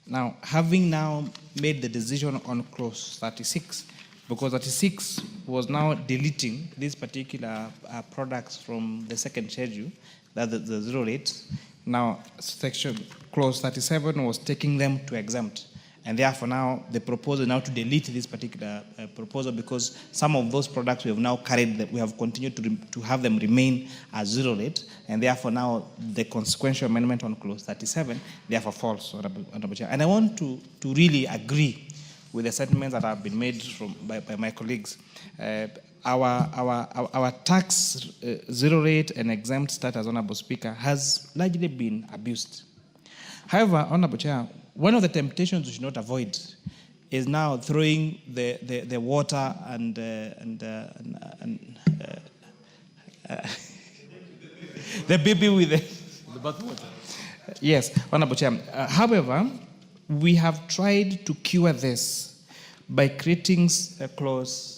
now having now made the decision on Clause 36, because 36 was now deleting these particular products from the second schedule, that the zero rate. Now, Clause 37 was taking them to exempt. And therefore now the proposal now to delete this particular proposal, because some of those products we have now carried, that we have continued to have them remain as zero rate, and therefore now the consequential amendment on Clause 37 therefore falls, Honorable Chair. And I want to really agree with the sentiments that have been made by my colleagues. Our tax zero rate and exempt status, Honorable Speaker, has largely been abused. However, Honorable Chair, one of the temptations we should not avoid is now throwing the water and the baby with the bathwater. Yes, Honorable Chair. However, we have tried to cure this by creating a clause.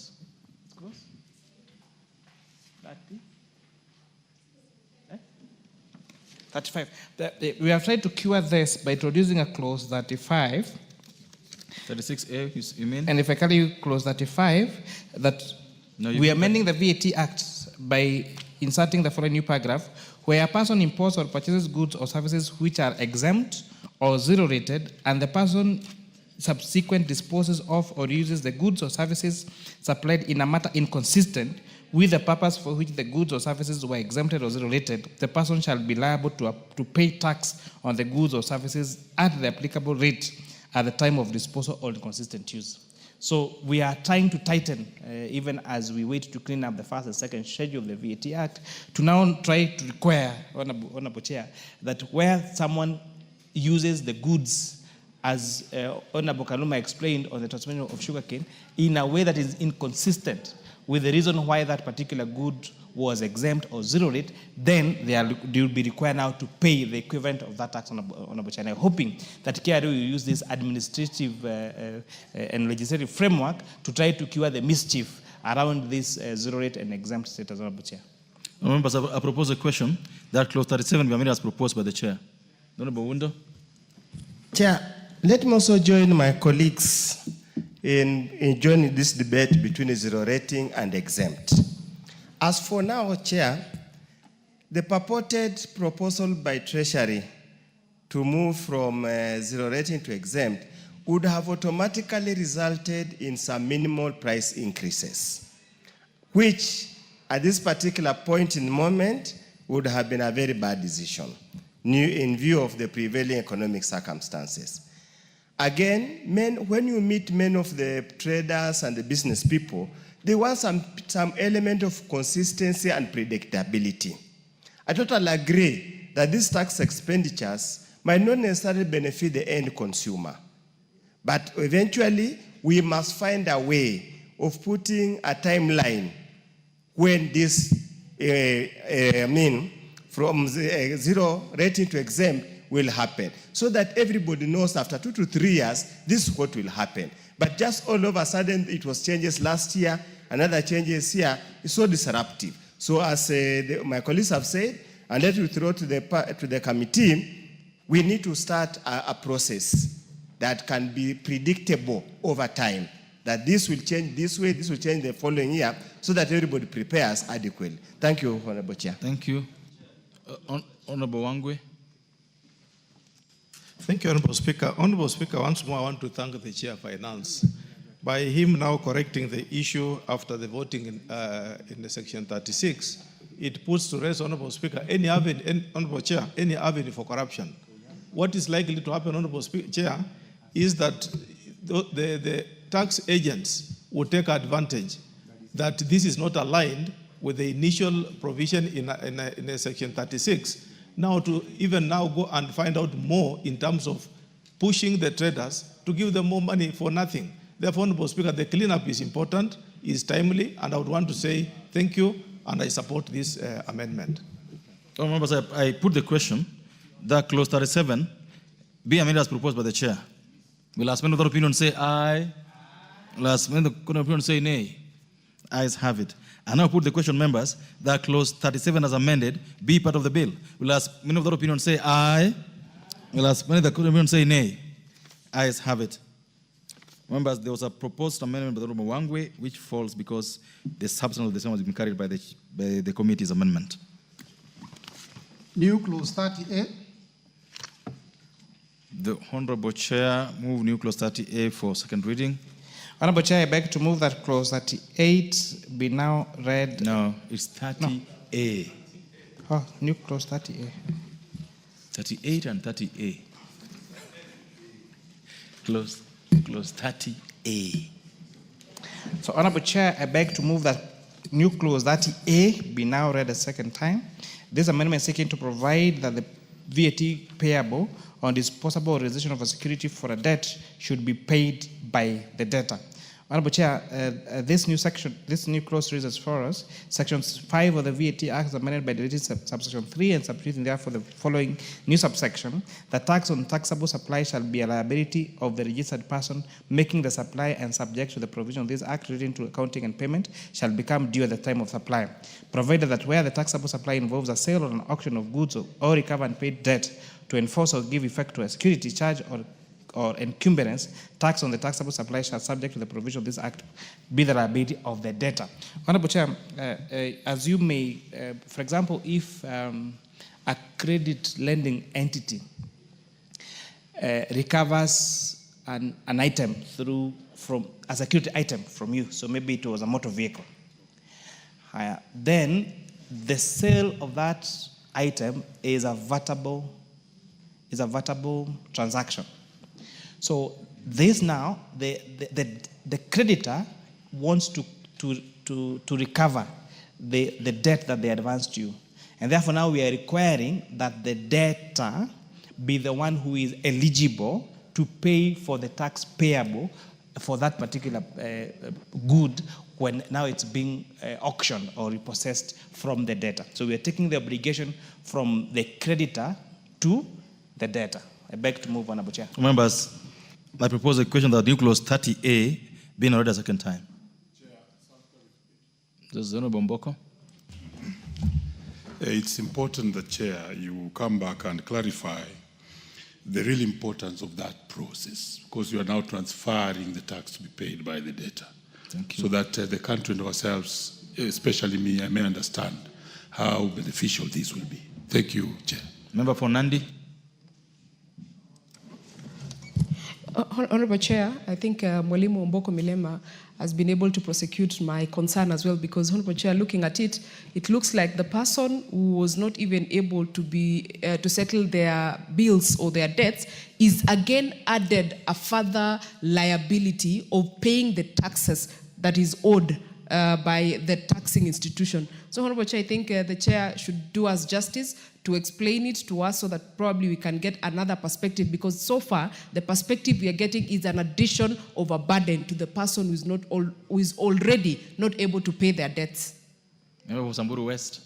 35. We have tried to cure this by introducing a clause 35. 36A, you mean? And if I call you clause 35, that we are amending the VAT Act by inserting the following new paragraph: where a person imports or purchases goods or services which are exempt or zero rated, and the person subsequent disposes of or uses the goods or services supplied in a matter inconsistent with the purpose for which the goods or services were exempted or zero rated, the person shall be liable to pay tax on the goods or services at the applicable rate at the time of disposal or inconsistent use. So we are trying to tighten, even as we wait to clean up the first and second schedule of the VAT Act, to now try to require, Honorable Chair, that where someone uses the goods, as Honorable Kaluma explained on the transportation of sugarcane, in a way that is inconsistent with the reason why that particular good was exempt or zero rate, then they will be required now to pay the equivalent of that tax, Honorable Chair. And I'm hoping that KRA will use this administrative and legislative framework to try to cure the mischief around this zero rate and exempt status, Honorable Chair. Members, I propose a question that Clause 37 be amended as proposed by the Chair. Honorable Wundo. Chair, let me also join my colleagues in joining this debate between zero rating and exempt. As for now, Chair, the purported proposal by Treasury to move from zero rating to exempt would have automatically resulted in some minimal price increases, which at this particular point in the moment would have been a very bad decision in view of the prevailing economic circumstances. Again, when you meet many of the traders and the business people, they want some element of consistency and predictability. I totally agree that these tax expenditures might not necessarily benefit the end consumer. But eventually, we must find a way of putting a timeline when this, from zero rating to exempt will happen, so that everybody knows after 2 to 3 years, this is what will happen. But just all of a sudden, it was changes last year, another changes here, it's so disruptive. So as my colleagues have said, and let me throw to the committee, we need to start a process that can be predictable over time, that this will change this way, this will change the following year, so that everybody prepares adequately. Thank you, Honorable Chair. Thank you. Honorable Wangwe. Thank you, Honorable Speaker. Honorable Speaker, once more I want to thank the Chair of Finance. By him now correcting the issue after the voting in the Section 36, it puts to rest, Honorable Speaker, Honorable Chair, any avenue for corruption. What is likely to happen, Honorable Chair, is that the tax agents will take advantage that this is not aligned with the initial provision in a Section 36, now to even now go and find out more in terms of pushing the traders to give them more money for nothing. Therefore, Honorable Speaker, the cleanup is important, is timely, and I would want to say thank you, and I support this amendment. Members, I put the question that clause 37 be amended as proposed by the chair. Will last minute of opinion say aye? Last minute of opinion say nay? Ayes have it. I now put the question, members, that clause 37 as amended be part of the bill. Will last minute of the opinion say aye? Will last minute of the opinion say nay? Ayes have it. Members, there was a proposed amendment by the Honorable Wangwe, which falls because the substance of the same has been carried by the committee's amendment. New clause 30A. The Honorable Chair move new clause 30A for second reading. Honorable Chair, I beg to move that clause 38 be now read. No, it's 30A. No. Oh, new clause 30A. 38 and 30A. Clause 30A. So, Honorable Chair, I beg to move that new clause 30A be now read a second time. This amendment is seeking to provide that the VAT payable on disposable realization of a security for a debt should be paid by the debtor. Honorable Chair, this new clause reads as follows. Section 5 of the VAT Act is amended by deleting subsection 3 and substituting therefore the following new subsection. The tax on taxable supply shall be a liability of the registered person making the supply and subject to the provision of this Act relating to accounting and payment shall become due at the time of supply. Provided that where the taxable supply involves a sale or an auction of goods or recover and paid debt to enforce or give effect to a security charge or encumbrance, tax on the taxable supply shall, subject to the provision of this Act, be the liability of the debtor. Honorable Chair, as you may, for example, if a credit lending entity recovers an item from a security item from you, so maybe it was a motor vehicle, then the sale of that item is a vatable transaction. So this now, the creditor wants to recover the debt that they advanced you. And therefore now we are requiring that the debtor be the one who is eligible to pay for the tax payable for that particular good when now it's being auctioned or repossessed from the debtor. So we are taking the obligation from the creditor to the debtor. I beg to move, Honorable Chair. Members, I propose a question that new clause 30A be read a second time. This is Honorable Mboko. It's important that, Chair, you come back and clarify the real importance of that process, because you are now transferring the tax to be paid by the debtor. Thank you. So that the country and ourselves, especially me, I may understand how beneficial this will be. Thank you, Chair. Member for Nandi. Honorable Chair, I think Mwalimu Mboko Milema has been able to prosecute my concern as well, because, Honorable Chair, looking at it, it looks like the person who was not even able to to settle their bills or their debts is again added a further liability of paying the taxes that is owed by the taxing institution. So, Honorable Chair, I think the Chair should do us justice to explain it to us so that probably we can get another perspective, because so far the perspective we are getting is an addition of a burden to the person who is already not able to pay their debts. Member for Samburu West.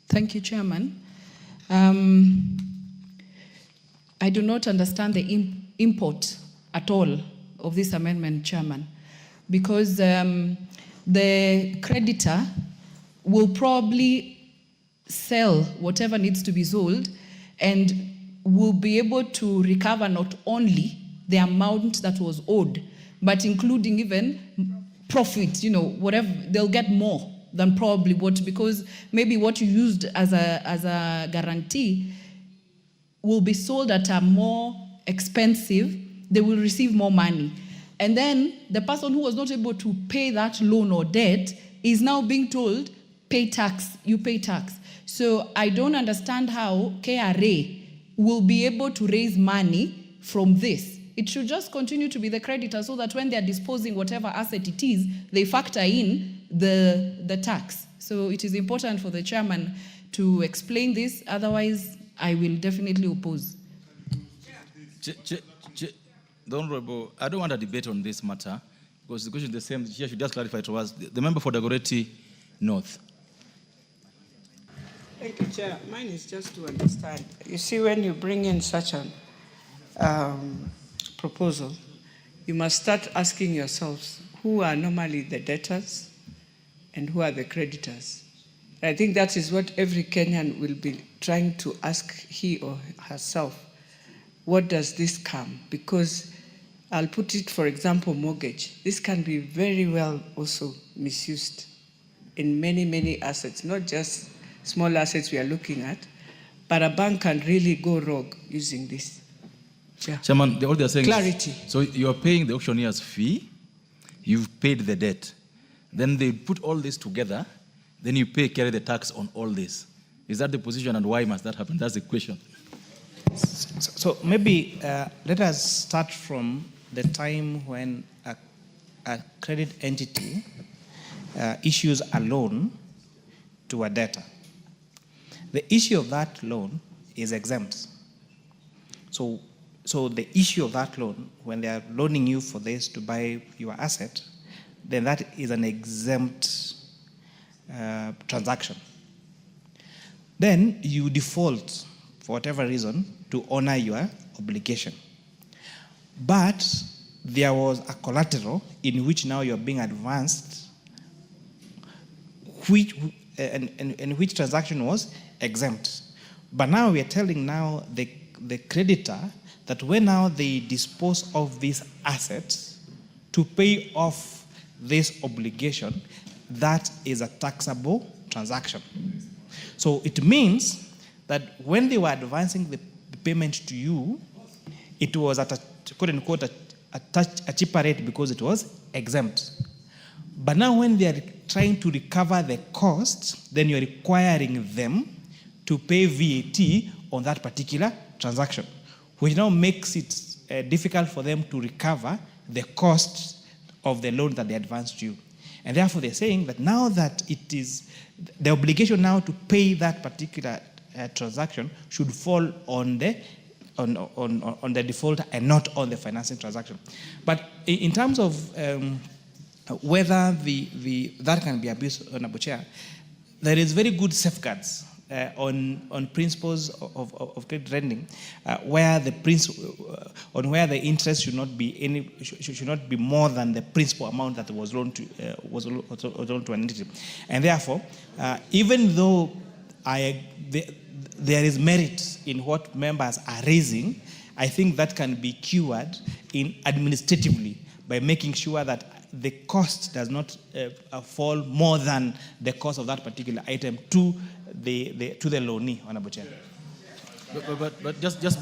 Thank you, Chairman. I do not understand the import at all of this amendment, Chairman, because the creditor will probably sell whatever needs to be sold and will be able to recover not only the amount that was owed, but including even profit, whatever, they'll get more than probably because maybe what you used as a guarantee will be sold at a more expensive, they will receive more money. And then the person who was not able to pay that loan or debt is now being told, pay tax, you pay tax. So I don't understand how KRA will be able to raise money from this. It should just continue to be the creditor so that when they're disposing whatever asset it is, they factor in the tax. So it is important for the chairman to explain this. Otherwise, I will definitely oppose. The Honorable, I don't want a debate on this matter. because the question is the same. She should just clarify to us. The member for Dagoretti North. Thank you, Chair. Mine is just to understand. You see, when you bring in such an proposal, you must start asking yourselves who are normally the debtors and who are the creditors. I think that is what every Kenyan will be trying to ask he or herself. What does this come? Because I'll put it, for example, mortgage. This can be very well also misused in many, many assets, not just small assets we are looking at, but a bank can really go rogue using this. Yeah. Chairman, all they're saying clarity. So you're paying the auctioneer's fee, you've paid the debt. Then they put all this together, then you carry the tax on all this. Is that the position, and why must that happen? That's the question. So maybe let us start from the time when a credit entity issues a loan to a debtor. The issue of that loan is exempt. So the issue of that loan, when they are loaning you for this to buy your asset, then that is an exempt transaction. Then you default, for whatever reason, to honor your obligation. But there was a collateral in which now you're being advanced, and which transaction was exempt. But now we are telling now the creditor that when now they dispose of these assets to pay off this obligation, that is a taxable transaction. So it means that when they were advancing the payment to you, it was at a quote unquote a cheaper rate because it was exempt. But now when they are trying to recover the cost, then you're requiring them to pay VAT on that particular transaction, which now makes it difficult for them to recover the cost of the loan that they advanced to you. And therefore they're saying that now that it is the obligation now to pay that particular transaction should fall on the defaulter and not on the financing transaction. But in terms of whether that can be abused, Honorable Chair, there is very good safeguards on principles of credit lending, where the interest should not be more than the principal amount that was loaned to an entity, and therefore, even though there is merit in what members are raising, I think that can be cured administratively by making sure that the cost does not fall more than the cost of that particular item to the loanee, Honorable Chair. But just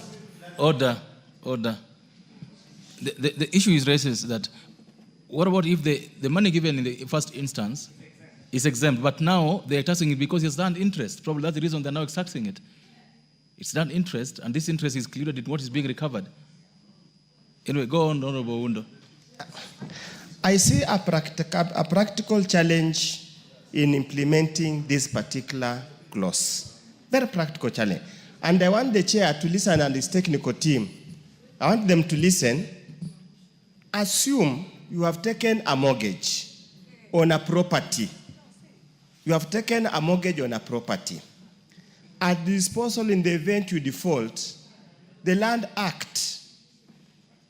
order. The issue is raises that what about if the money given in the first instance is exempt, but now they're taxing it because it's done interest? Probably that's the reason they're now taxing it. It's done interest, and this interest is included in what is being recovered. Anyway, go on, Honorable Undo. I see a practical challenge in implementing this particular clause. Very practical challenge. And I want the chair to listen, and his technical team, I want them to listen. Assume you have taken a mortgage on a property. You have taken a mortgage on a property. At disposal, in the event you default, the Land Act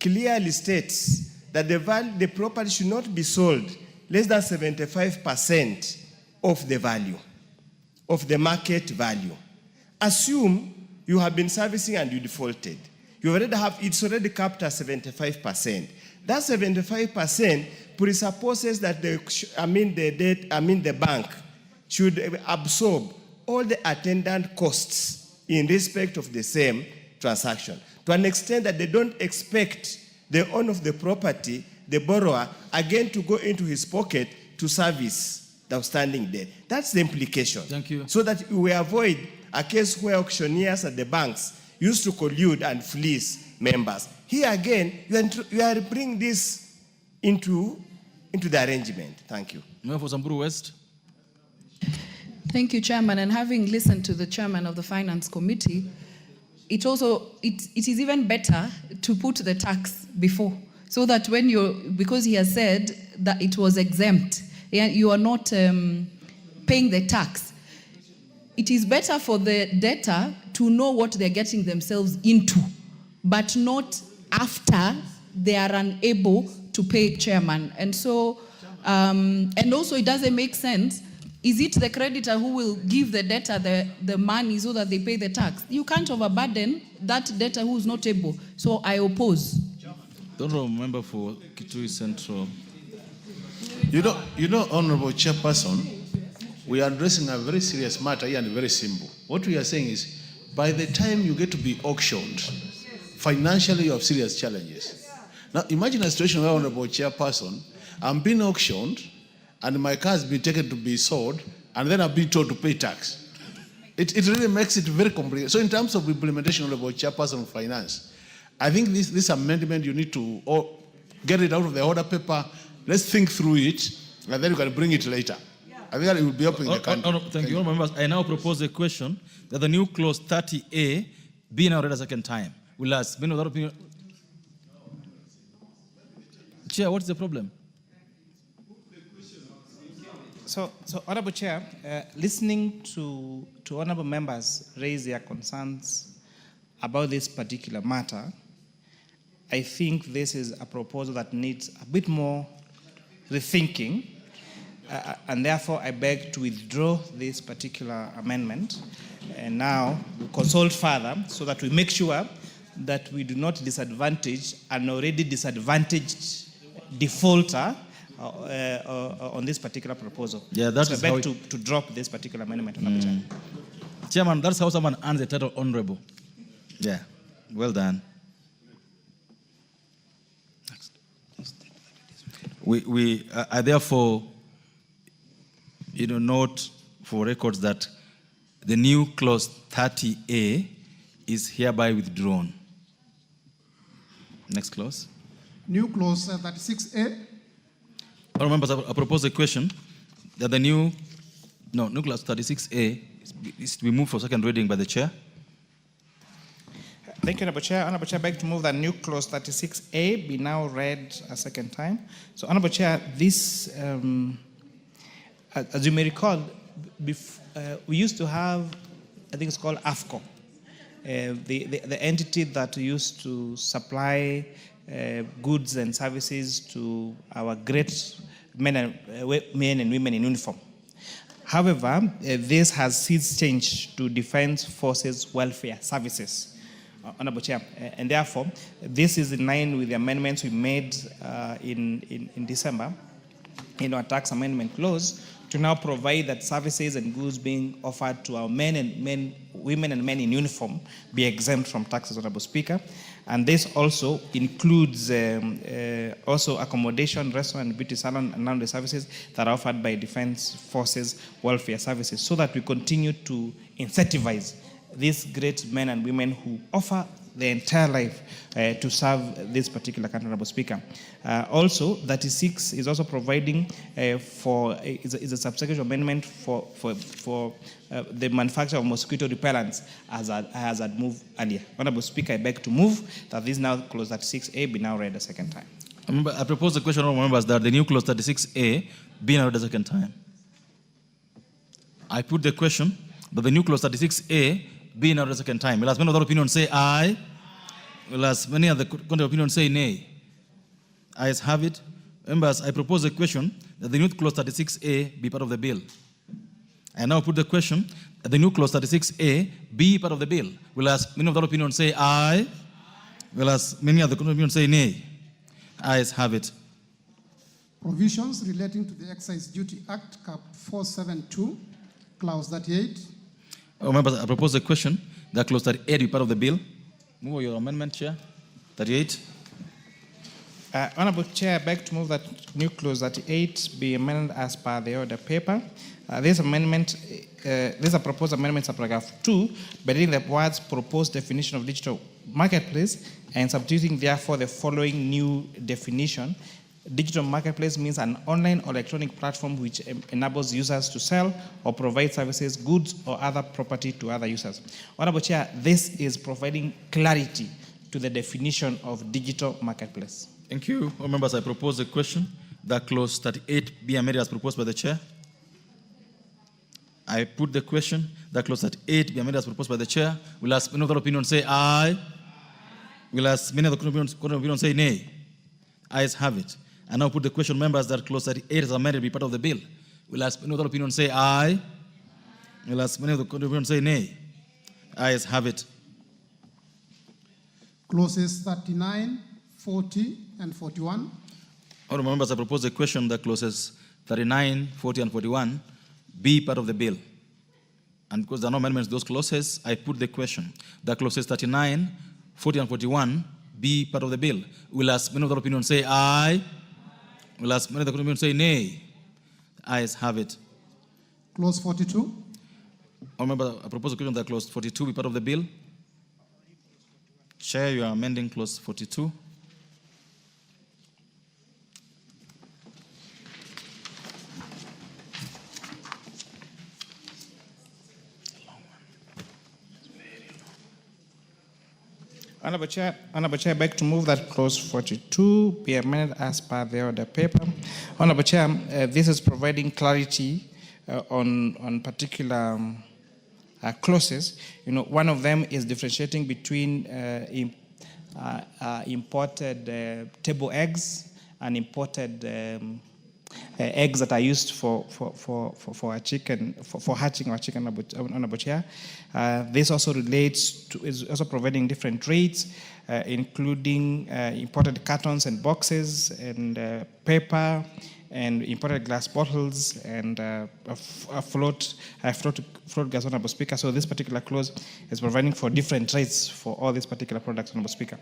clearly states that the property should not be sold less than 75% of the value, of the market value. Assume you have been servicing and you defaulted. You already have, it's already capped at 75%. That 75% presupposes that the bank should absorb all the attendant costs in respect of the same transaction, to an extent that they don't expect the owner of the property, the borrower, again to go into his pocket to service the outstanding debt. That's the implication. Thank you. So that we avoid a case where auctioneers at the banks used to collude and fleece members. Here again, you are bringing this into the arrangement. Thank you. Member for Samburu West. Thank you, Chairman. And having listened to the Chairman of the Finance Committee, it is even better to put the tax before, so that when because he has said that it was exempt, and you are not paying the tax, it is better for the debtor to know what they're getting themselves into, but not after they are unable to pay, Chairman. And so, and also it doesn't make sense. Is it the creditor who will give the debtor the money so that they pay the tax? You can't overburden that debtor who is not able. So I oppose. The honourable member for Kitui Central. You know, Honourable Chairperson, we are addressing a very serious matter here and very simple. What we are saying is, by the time you get to be auctioned, financially you have serious challenges. Now, imagine a situation where, Honourable Chairperson, I'm being auctioned and my car has been taken to be sold and then I've been told to pay tax. It really makes it very complicated. So in terms of implementation, Honourable Chairperson of Finance, I think this amendment, you need to get it out of the order paper. Let's think through it, and then you can bring it later. I think that it will be helping the country. Thank you, members. I now propose a question that the new clause 30A be now read a second time. We'll ask. Without opinion. Chair, what is the problem? So Honourable Chair, listening to honourable members raise their concerns about this particular matter, I think this is a proposal that needs a bit more rethinking, and therefore I beg to withdraw this particular amendment and now consult further so that we make sure that we do not disadvantage an already disadvantaged defaulter on this particular proposal. Yeah, that's so I beg to drop this particular amendment. Chairman, that's how someone earns the title honourable. Yeah, well done. I therefore, note for records that the new clause 30A is hereby withdrawn. Next clause. New clause 36A. All members, I propose a question that the new clause 36A is to be moved for second reading by the chair. Thank you, Honourable Chair. Honourable Chair, I beg to move that new clause 36A be now read a second time. So, Honourable Chair, this, as you may recall, we used to have, I think it's called AFCO, the entity that used to supply goods and services to our great men and women in uniform. However, this has since changed to Defence Forces Welfare Services. Honourable Chair, and therefore, this is in line with the amendments we made in December in our tax amendment clause to now provide that services and goods being offered to our women and men in uniform be exempt from taxes, Honourable Speaker. And this also includes also accommodation, restaurant, beauty salon, and laundry services that are offered by Defence Forces Welfare Services, so that we continue to incentivize these great men and women who offer their entire life to serve this particular country, Honourable Speaker. Also, 36 is also providing is a subsequent amendment for the manufacture of mosquito repellents, as I had moved earlier. Honourable Speaker, I beg to move that this now clause 36A be now read a second time. I propose the question, honourable members, that the new clause 36A be now read a second time. I put the question that the new clause 36A be now read a second time. Will as many other opinions say aye? Will as many other opinions say nay? Ayes have it. Members, I propose a question that the new clause 36A be part of the bill. I now put the question that the new clause 36A be part of the bill. Will as many other opinions say aye? Will as many other opinions say nay? Ayes have it. Provisions relating to the Excise Duty Act, Cap 472, Clause 38. Members, I propose a question that clause 38 be part of the bill. Move your amendment, Chair. 38. Honourable Chair, I beg to move that new clause 38 be amended as per the order paper. This amendment, these are proposed amendments of paragraph 2, but in the words proposed definition of digital marketplace and substituting therefore the following new definition. Digital marketplace means an online or electronic platform which enables users to sell or provide services, goods, or other property to other users. Honourable Chair, this is providing clarity to the definition of digital marketplace. Thank you. All members, I propose a question that clause 38 be amended as proposed by the chair. I put the question that clause 38 be amended as proposed by the chair. Will ask any other opinion say aye? Will ask many other opinion say nay? Ayes have it. I now put the question, members, that clause 38 is amended be part of the bill. Will ask any other opinion say aye? Will ask many other opinion say nay? Ayes have it. Clauses 39, 40, and 41. Honourable members, I propose a question that clauses 39, 40, and 41 be part of the bill. And because there are no amendments to those clauses, I put the question that clauses 39, 40, and 41 be part of the bill. Will ask many other opinion say aye? Will ask many other opinion say nay? Ayes have it. Clause 42. Honourable members, I propose a question that clause 42 be part of the bill. Chair, you are amending clause 42. Honourable Chair, I beg to move that clause 42 be amended as per the order paper. Honourable Chair, this is providing clarity on particular clauses. You know, one of them is differentiating between imported table eggs and imported eggs that are used for a chicken, for hatching our chicken. Honourable Chair, this also relates to, is also providing different rates, including imported cartons and boxes and paper and imported glass bottles and float gas, Honourable Speaker. So this particular clause is providing for different rates for all these particular products, Honourable Speaker.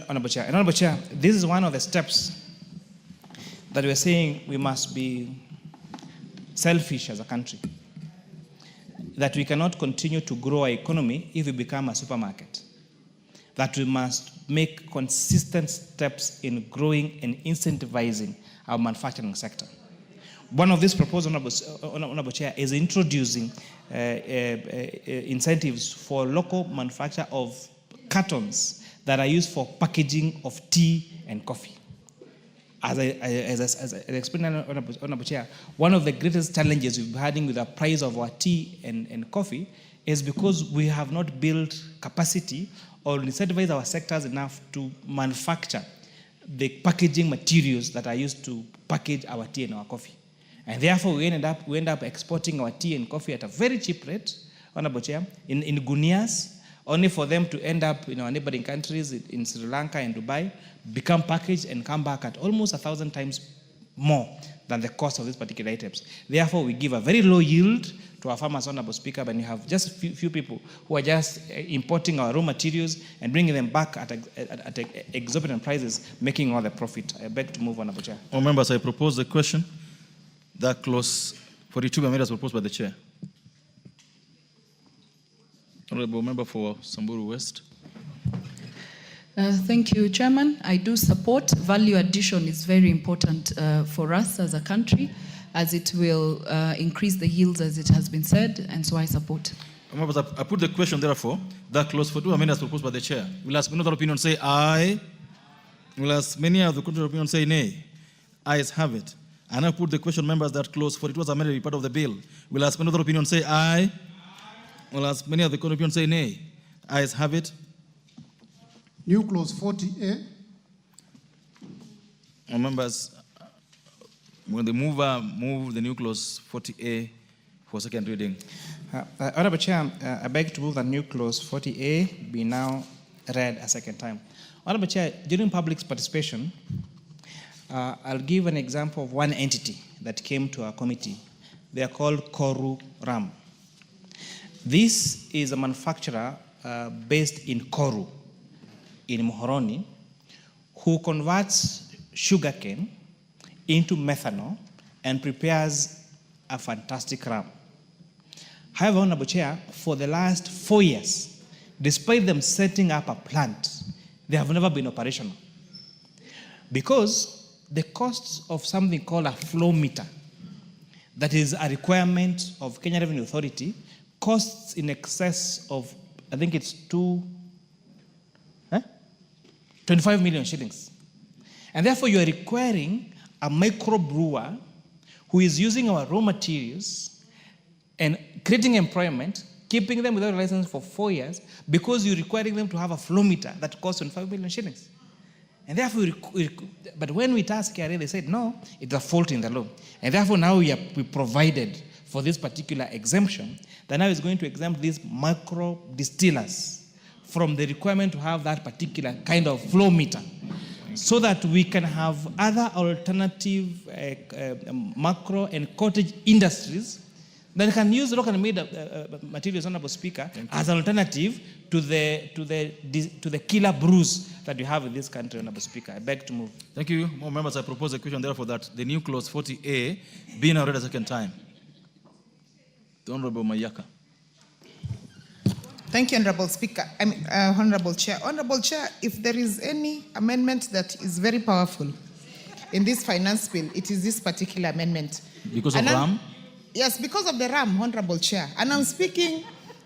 Honourable Chair, this is one of the steps that we're saying we must be selfish as a country, that we cannot continue to grow our economy if we become a supermarket, that we must make consistent steps in growing and incentivizing our manufacturing sector. One of these proposals, Honourable Chair, is introducing incentives for local manufacture of cartons that are used for packaging of tea and coffee. As I explained, Honourable Chair, one of the greatest challenges we've been having with the price of our tea and coffee is because we have not built capacity or incentivized our sectors enough to manufacture the packaging materials that are used to package our tea and our coffee. And therefore, we end up exporting our tea and coffee at a very cheap rate, Honourable Chair, in gunias, only for them to end up in our neighboring countries, in Sri Lanka and Dubai, become packaged and come back at almost 1,000 times more than the cost of these particular items. Therefore, we give a very low yield to our farmers, Honourable Speaker, and you have just few people who are just importing our raw materials and bringing them back at exorbitant prices, making all the profit. I beg to move, Honourable Chair. All members, I propose the question that clause 42 be amended as proposed by the chair. Honourable Member for Samburu West. Thank you, Chairman. I do support. Value addition is very important for us as a country, as it will increase the yields, as it has been said, and so I support. Members, I put the question, therefore, that clause 42 amended as proposed by the chair. Will ask many other opinion say aye? Will ask many other opinion say nay? Ayes have it. And I put the question, members, that clause 42 was amended to be part of the bill. Will ask many other opinion say aye? Will ask many other opinion say nay? Ayes have it. New clause 40A. Members, will the mover move the new clause 40A for second reading? Honourable Chair, I beg to move that new clause 40A be now read a second time. Honourable Chair, during public participation, I'll give an example of one entity that came to our committee. They are called Koru Ram. This is a manufacturer based in Koru, in Muhoroni, who converts sugarcane into methanol and prepares a fantastic rum. However, Honourable Chair, for the last 4 years, despite them setting up a plant, they have never been operational. Because the costs of something called a flow meter, that is a requirement of Kenya Revenue Authority, costs in excess of, I think it's 25 million shillings. And therefore, you are requiring a micro brewer who is using our raw materials and creating employment, keeping them without a license for 4 years, because you're requiring them to have a flow meter that costs 5 million shillings. And therefore, but when we tasked KRA, they said, no, it's a fault in the law. And therefore, now we provided for this particular exemption, that now is going to exempt these micro distillers from the requirement to have that particular kind of flow meter, so that we can have other alternative macro and cottage industries that can use locally made materials, Honorable Speaker, as an alternative to the killer brews that you have in this country, Honorable Speaker. I beg to move. Thank you. More members, I propose a question, therefore, that the new clause 40A be now read a second time. The Honorable Mayaka. Thank you, Honorable Speaker. Honorable Chair. Honorable Chair, if there is any amendment that is very powerful in this finance bill, it is this particular amendment. Because of RAM? Yes, because of the RAM, Honorable Chair. And I'm speaking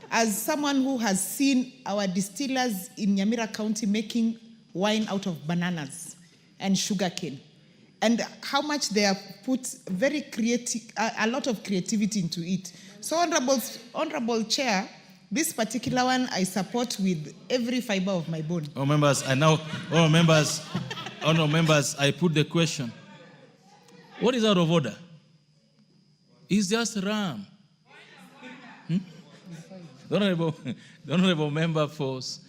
as someone who has seen our distillers in Nyamira County making wine out of bananas and sugarcane, and how much they have put very creative, a lot of creativity into it. So, Honorable Chair, this particular one I support with every fiber of my bone. Members, I put the question. What is out of order? It's just RAM. The honorable member force.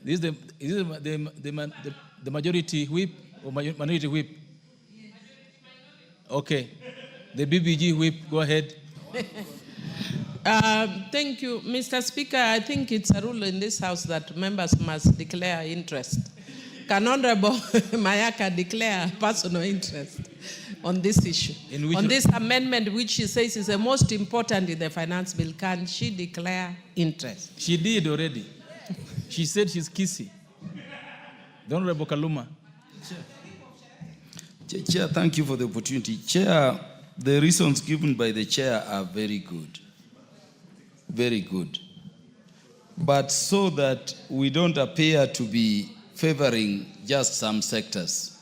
This is the majority whip or minority whip. Okay, the BBG whip. Go ahead. Thank you, Mr. Speaker. I think it's a rule in this House that members must declare interest. Can Honorable Mayaka declare personal interest on this issue? On this amendment, which she says is the most important in the finance bill, can she declare interest? She did already. She said she's kissy. The Honorable Kaluma. Chair, thank you for the opportunity. Chair, the reasons given by the chair are very good. Very good. But so that we don't appear to be favoring just some sectors,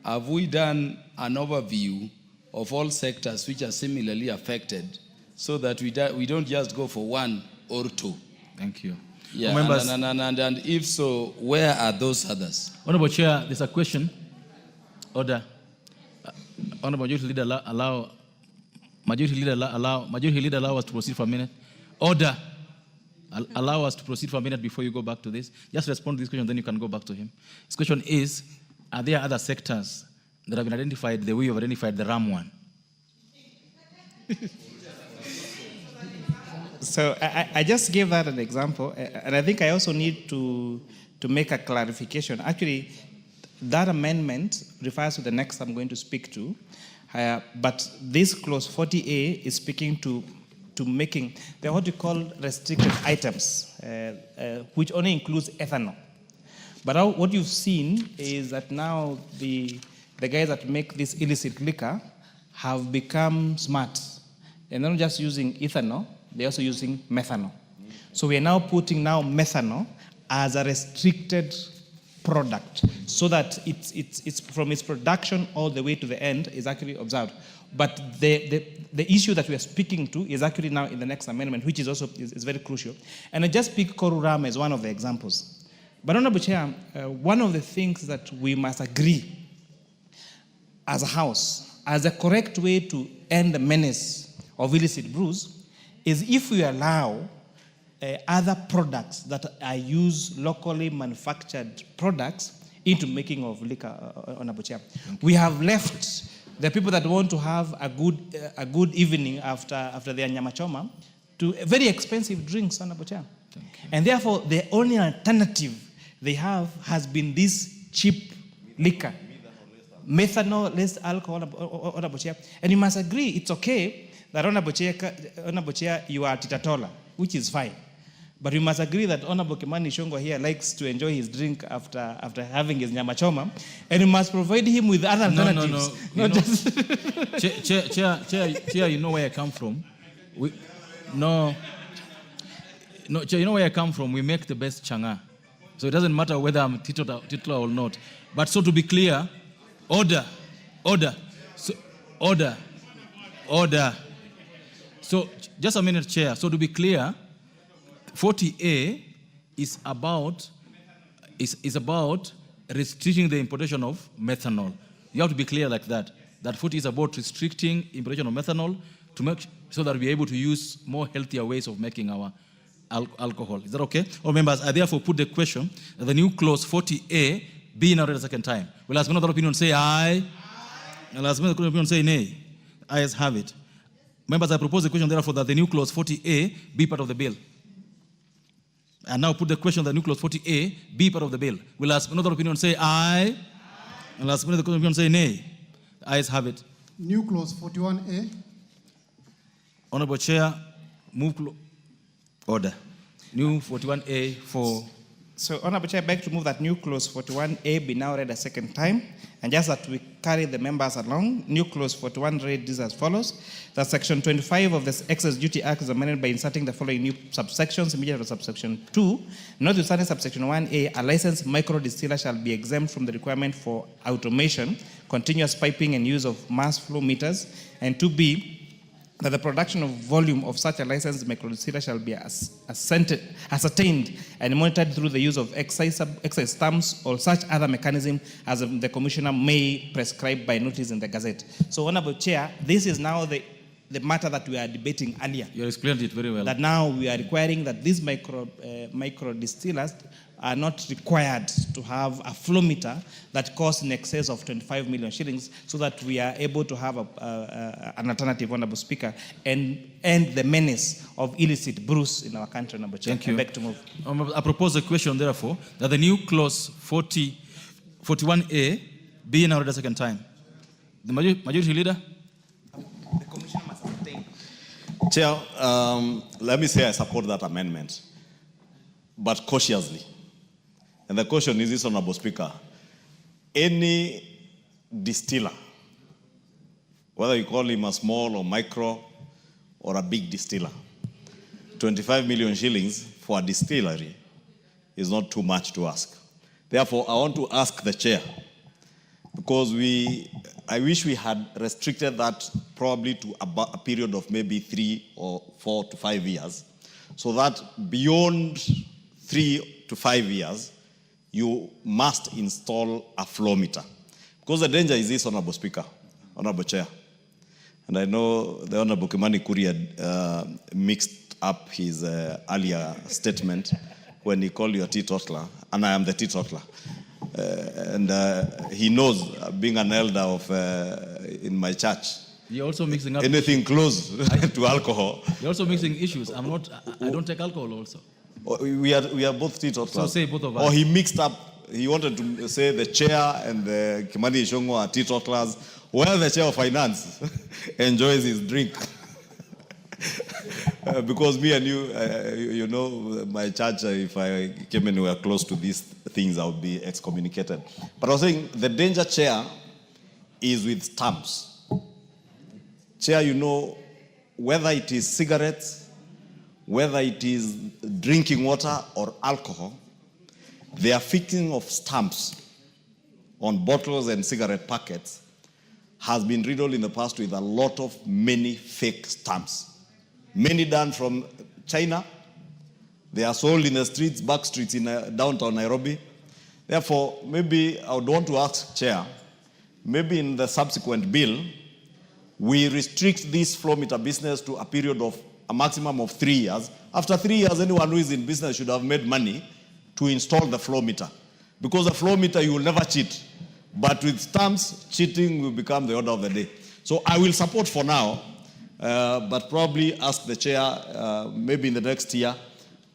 have we done an overview of all sectors which are similarly affected, so that we don't just go for one or two? Thank you. Yeah, and if so, where are those others? Honorable Chair, there's a question. Order. Honorable Majority Leader, Majority Leader allow us to proceed for a minute. Order. Allow us to proceed for a minute before you go back to this. Just respond to this question, then you can go back to him. His question is, are there other sectors that have been identified the way you've identified the RAM one? So I just gave that an example, and I think I also need to make a clarification. Actually, that amendment refers to the next I'm going to speak to, but this clause 40A is speaking to making what we call restricted items, which only includes ethanol. But what you've seen is that now the guys that make this illicit liquor have become smart. They're not just using ethanol, they're also using methanol. So we are now putting methanol as a restricted product, so that it's from its production all the way to the end is actually observed. But the issue that we are speaking to is actually now in the next amendment, which is also is very crucial. And I just pick Koruram as one of the examples. But Honorable Chair, one of the things that we must agree as a House, as a correct way to end the menace of illicit brews, is if we allow other products that are used locally manufactured products into making of liquor, Honorable Chair. We have left the people that want to have a good evening after their nyama choma to very expensive drinks, Honorable Chair. And therefore, the only alternative they have has been this cheap liquor, methanol, less alcohol, Honorable Chair. And you must agree, it's okay that Honorable Chair, you are Titatola, which is fine. But we must agree that Honorable Kimani Shongo here likes to enjoy his drink after having his nyama choma, and we must provide him with other alternatives. Chair, you know where I come from. Chair, you know where I come from. We make the best changa. So it doesn't matter whether I'm titular or not. But so to be clear, Order. So, order. So, just a minute, Chair. So to be clear, 40A is about restricting the importation of methanol. You have to be clear like that. That 40 is about restricting importation of methanol to make so that we're able to use more healthier ways of making our alcohol. Is that okay? All members, I therefore put the question that the new clause 40A be now read a second time. Will ask another opinion say aye. Will ask another opinion say nay. Ayes have it. Members, I propose the question therefore that the new clause 40A be part of the bill. And now put the question that new clause 40A be part of the bill. Will ask another opinion say aye. Will ask another opinion say nay. Ayes have it. New clause 41A. Honorable Chair, move order. New 41A for... So, Honorable Chair, I beg to move that new clause 41A be now read a second time. And just that we carry the members along, new clause 41 read this as follows. That section 25 of the Excess Duty Act is amended by inserting the following new subsections immediately after subsection 2. Notwithstanding subsection 1A, a licensed micro distiller shall be exempt from the requirement for automation, continuous piping and use of mass flow meters. And 2B, that the production of volume of such a licensed microdistiller shall be ascertained and monitored through the use of excise stamps or such other mechanism as the Commissioner may prescribe by notice in the Gazette. So, Honorable Chair, this is now the matter that we are debating earlier. You explained it very well. That now we are requiring that these micro distillers are not required to have a flow meter that costs in excess of 25 million shillings, so that we are able to have an alternative, Honorable Speaker, and end the menace of illicit brews in our country, Honorable Chair. Thank you. I beg to move. I propose a question, therefore, that the new clause 41A be now read a second time. The majority leader. The Commissioner must abstain. Chair, let me say I support that amendment, but cautiously. And the caution is this, Honorable Speaker. Any distiller, whether you call him a small or micro or a big distiller, 25 million shillings for a distillery is not too much to ask. Therefore, I want to ask the chair, because I wish we had restricted that probably to a period of maybe 3 or 4 to 5 years, so that beyond 3 to 5 years, you must install a flow meter. Because the danger is this, Honorable Speaker, Honorable Chair. And I know the Honorable Kimani Kuria mixed up his earlier statement when he called you a teetotaler, and I am the teetotaler. And he knows, being an elder of in my church, You're also mixing up anything close to alcohol. You're also mixing issues. I don't take alcohol also. We are both teetotalers. So say both of us. Or he mixed up, he wanted to say the chair and the Kimani Ichung'wa are teetotalers, while the chair of finance enjoys his drink. Because me and you know, my church, if I came anywhere close to these things, I would be excommunicated. But I was saying the danger, Chair, is with stamps. Chair, you know, whether it is cigarettes, whether it is drinking water or alcohol, the affixing of stamps on bottles and cigarette packets has been riddled in the past with a lot of many fake stamps. Many done from China. They are sold in the streets, back streets in downtown Nairobi. Therefore, maybe I would want to ask Chair, maybe in the subsequent bill, we restrict this flow meter business to a period of a maximum of 3 years. After 3 years, anyone who is in business should have made money to install the flow meter. Because the flow meter, you will never cheat. But with stamps, cheating will become the order of the day. So I will support for now, but probably ask the chair, maybe in the next year,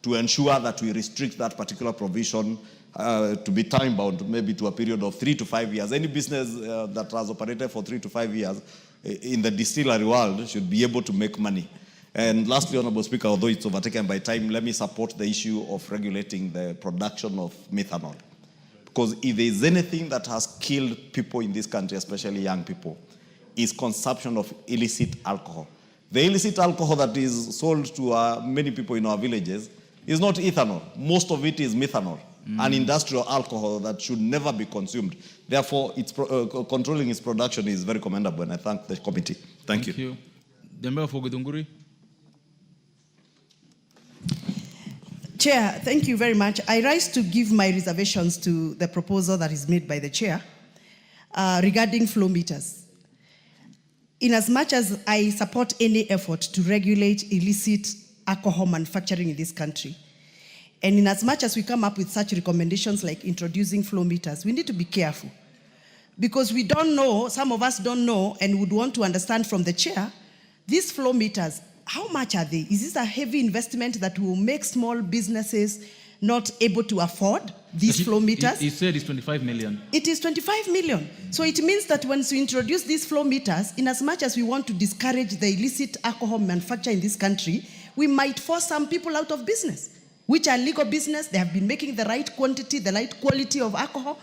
to ensure that we restrict that particular provision to be time-bound, maybe to a period of 3 to 5 years. Any business that has operated for 3 to 5 years in the distillery world should be able to make money. And lastly, Honorable Speaker, although it's overtaken by time, let me support the issue of regulating the production of methanol. Because if there is anything that has killed people in this country, especially young people, is consumption of illicit alcohol. The illicit alcohol that is sold to many people in our villages is not ethanol. Most of it is methanol. an industrial alcohol that should never be consumed. Therefore, controlling its production is very commendable, and I thank the committee. Thank you. The member for Githunguri. Chair, thank you very much. I rise to give my reservations to the proposal that is made by the chair regarding flow meters. In as much as I support any effort to regulate illicit alcohol manufacturing in this country, and in as much as we come up with such recommendations like introducing flow meters, we need to be careful. Because we don't know, some of us don't know, and would want to understand from the chair, these flow meters, how much are they? Is this a heavy investment that will make small businesses not able to afford these flow meters? He said it's 25 million. It is 25 million. So it means that once we introduce these flow meters, in as much as we want to discourage the illicit alcohol manufacture in this country, we might force some people out of business, which are legal business. They have been making the right quantity, the right quality of alcohol.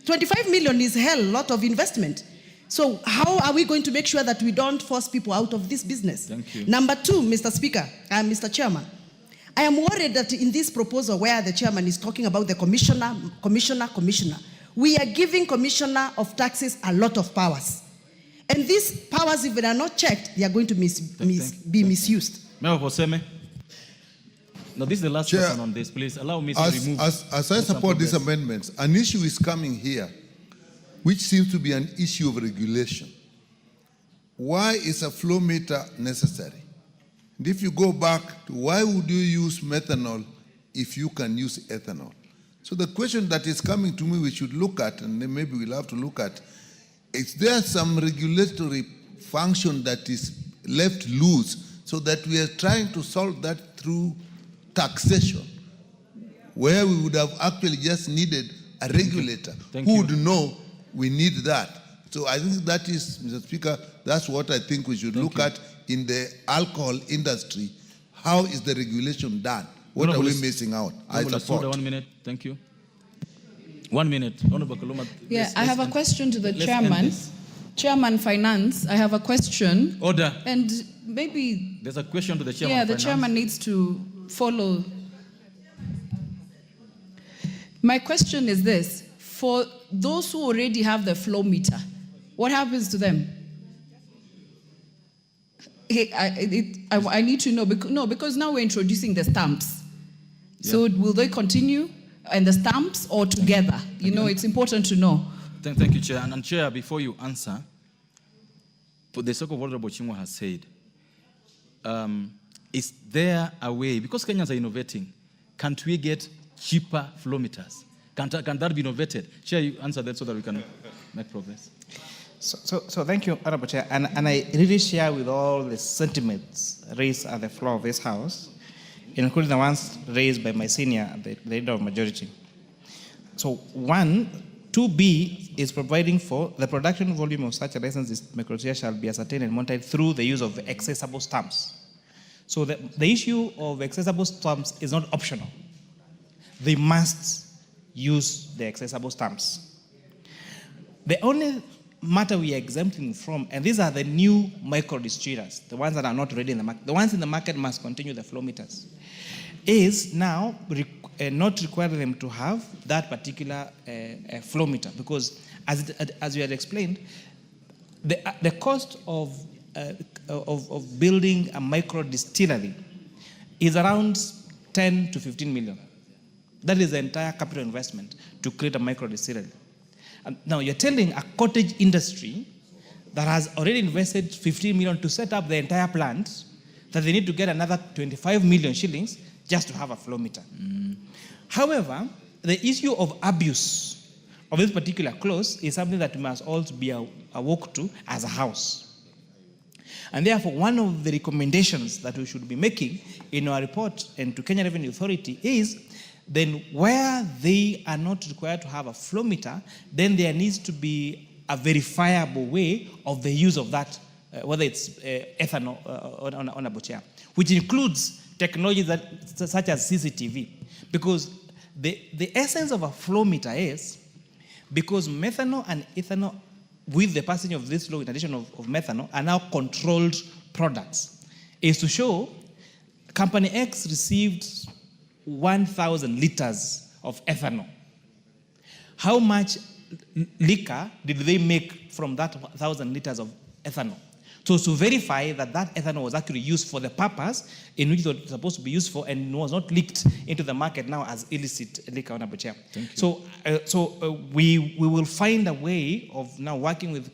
25 million is hell lot of investment. So how are we going to make sure that we don't force people out of this business? Thank you. Number two, Mr. Speaker, Mr. Chairman, I am worried that in this proposal where the chairman is talking about the commissioner, we are giving commissioner of taxes a lot of powers. And these powers, if they are not checked, they are going to be misused. Member for Seme. No, this is the last person on this. Please allow me to remove. As I support these amendments, an issue is coming here, which seems to be an issue of regulation. Why is a flow meter necessary? And if you go back to why would you use methanol if you can use ethanol? So the question that is coming to me we should look at, and then maybe we'll have to look at, is there some regulatory function that is left loose so that we are trying to solve that through taxation, where we would have actually just needed a regulator who would know we need that. So I think that is, Mr. Speaker, that's what I think we should look at in the alcohol industry. How is the regulation done? What are we missing out? I support. 1 minute. Thank you. 1 minute. Honorable Kaluma. Yeah, I have a question to the chairman. Chairman Finance, I have a question. Order. And maybe... There's a question to the chairman. Yeah, the chairman needs to follow. My question is this. For those who already have the flow meter, what happens to them? I need to know, because now we're introducing the stamps. Yeah. So will they continue and the stamps or together? You know, it's important to know. Thank you, Chair. And Chair, before you answer, for the sake of what Honorable Chingwa has said, is there a way, because Kenyans are innovating, can't we get cheaper flow meters? Can that be innovated? Chair, you answer that so that we can make progress. So thank you, Honorable Chair. And I really share with all the sentiments raised at the floor of this House, including the ones raised by my senior, the leader of majority. So 2B is providing for the production volume of such a licensed microtia shall be ascertained and monitored through the use of accessible stamps. So the issue of accessible stamps is not optional. They must use the accessible stamps. The only matter we are exempting from, and these are the new micro distillers, the ones that are not ready in the market, the ones in the market must continue the flow meters, is now not requiring them to have that particular flow meter, because as you had explained, the cost of building a micro distillery is around 10 to 15 million. That is the entire capital investment to create a micro distillery. And now you're telling a cottage industry that has already invested 15 million to set up the entire plant that they need to get another 25 million shillings just to have a flow meter. However, the issue of abuse of this particular clause is something that we must also be awoke to as a house. And therefore, one of the recommendations that we should be making in our report and to Kenya Revenue Authority is then where they are not required to have a flow meter, then there needs to be a verifiable way of the use of that, whether it's ethanol on a chair, which includes technologies such as CCTV. Because the essence of a flow meter is, because methanol and ethanol, with the passage of this law, in addition of methanol, are now controlled products, is to show Company X received 1,000 liters of ethanol. How much liquor did they make from that 1,000 liters of ethanol? So to verify that that ethanol was actually used for the purpose in which it was supposed to be used for and was not leaked into the market now as illicit liquor, Honorable Chair. So we will find a way of now working with,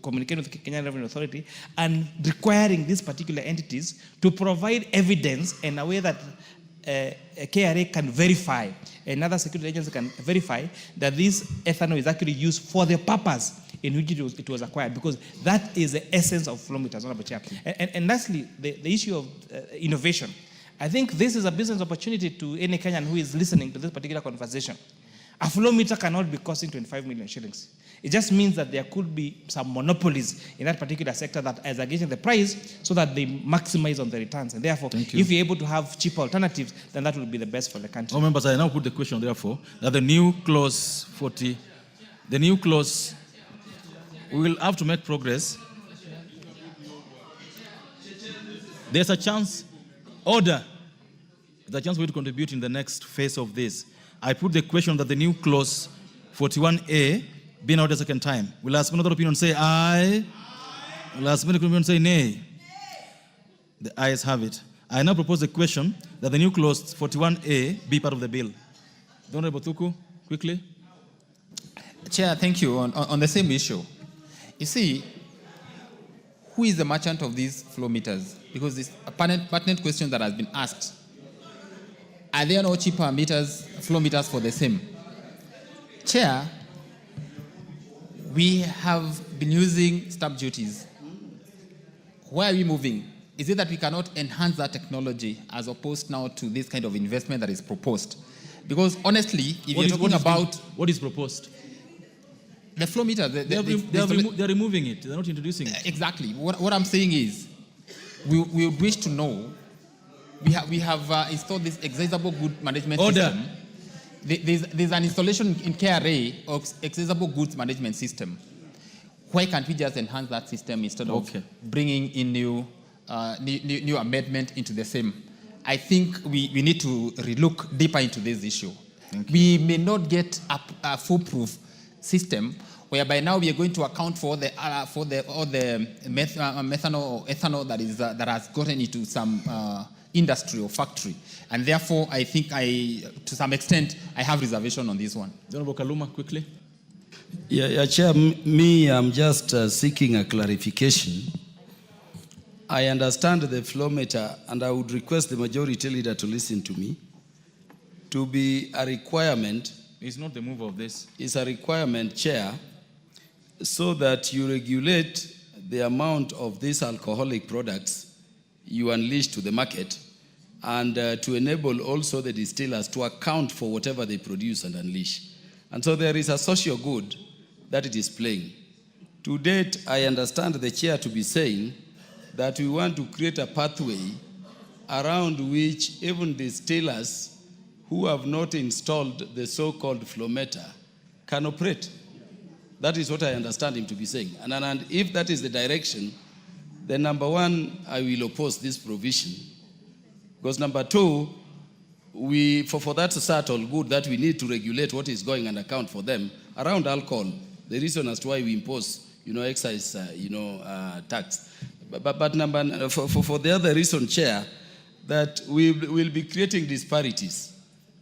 communicating with the Kenya Revenue Authority and requiring these particular entities to provide evidence in a way that KRA can verify, another security agency can verify that this ethanol is actually used for the purpose in which it was acquired, because that is the essence of flow meters, Honorable Chair. And lastly, the issue of innovation. I think this is a business opportunity to any Kenyan who is listening to this particular conversation. A flow meter cannot be costing 25 million shillings. It just means that there could be some monopolies in that particular sector that is against the price so that they maximize on the returns. And therefore, if you're able to have cheaper alternatives, then that will be the best for the country. Members, I now put the question, therefore, that the new clause 40, the new clause, we will have to make progress. There's a chance, order, there's a chance we to contribute in the next phase of this. I put the question that the new clause 41A be now the second time. Will last minute opinion say aye? Will last minute opinion say nay? The ayes have it. I now propose the question that the new clause 41A be part of the bill. Honorable Tuku, quickly. Chair, thank you. On the same issue, you see, who is the merchant of these flow meters? Because this a pertinent question that has been asked. Are there no cheaper meters, flow meters for the same? Chair, we have been using stamp duties. Where are we moving? Is it that we cannot enhance that technology as opposed now to this kind of investment that is proposed? Because honestly, if you're talking about... What is proposed? The flow meter. They're removing it. They're not introducing it. Exactly. What I'm saying is, we would wish to know, we have installed this accessible goods management system. There's an installation in KRA of accessible goods management system. Why can't we just enhance that system instead of bringing in new amendment into the same? I think we need to relook deeper into this issue. We may not get a foolproof system whereby now we are going to account for all the methanol or ethanol that has gotten into some industry or factory, and therefore I think to some extent I have reservation on this one. Honorable Kaluma, quickly. Yeah, Chair, I'm just seeking a clarification. I understand the flow meter, and I would request the majority leader to listen to me, to be a requirement. It's not the move of this. It's a requirement, Chair, so that you regulate the amount of these alcoholic products you unleash to the market, and to enable also the distillers to account for whatever they produce and unleash. And so there is a social good that it is playing. To date, I understand the chair to be saying that we want to create a pathway around which even distillers who have not installed the so-called flow meter can operate. That is what I understand him to be saying. And if that is the direction, then number one, I will oppose this provision. Because number two, for that societal good that we need to regulate what is going and account for them around alcohol, the reason as to why we impose, excise, tax. But for the other reason, Chair, that we will be creating disparities.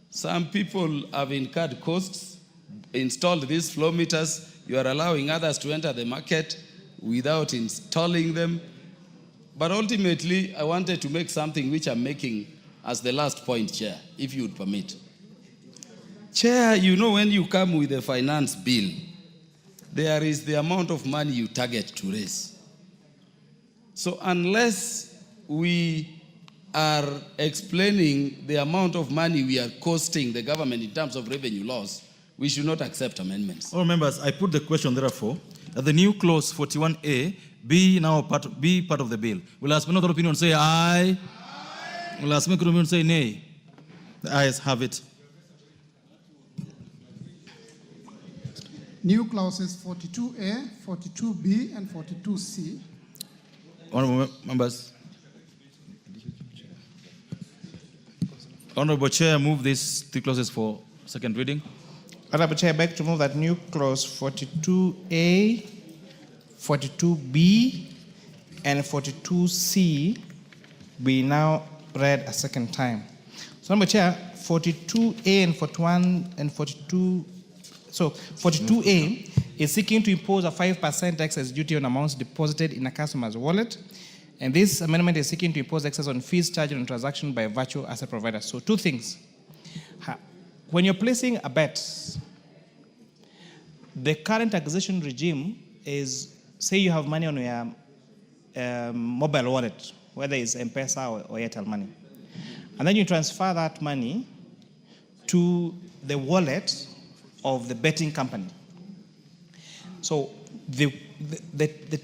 Some people have incurred costs, installed these flow meters. You are allowing others to enter the market without installing them. But ultimately, I wanted to make something which I'm making as the last point, Chair, if you would permit. Chair, when you come with a finance bill, there is the amount of money you target to raise. So unless we are explaining the amount of money we are costing the government in terms of revenue loss, we should not accept amendments. All members, I put the question, therefore, that the new clause 41A be part of the bill. Will ask another opinion say aye? Will ask another opinion say nay? The ayes have it. New clauses 42A, 42B, and 42C. Honorable members. Honorable Chair, move these three clauses for second reading. Honorable Chair, I beg to move that new clause 42A, 42B, and 42C be now read a second time. So, Honorable Chair, 42A and 41 and 42. So, 42A is seeking to impose a 5% excess duty on amounts deposited in a customer's wallet. And this amendment is seeking to impose excess on fees charged on transaction by virtual asset providers. So, two things. When you're placing a bet, the current acquisition regime is, say you have money on your mobile wallet, whether it's M-Pesa or Airtel Money. And then you transfer that money to the wallet of the betting company. So the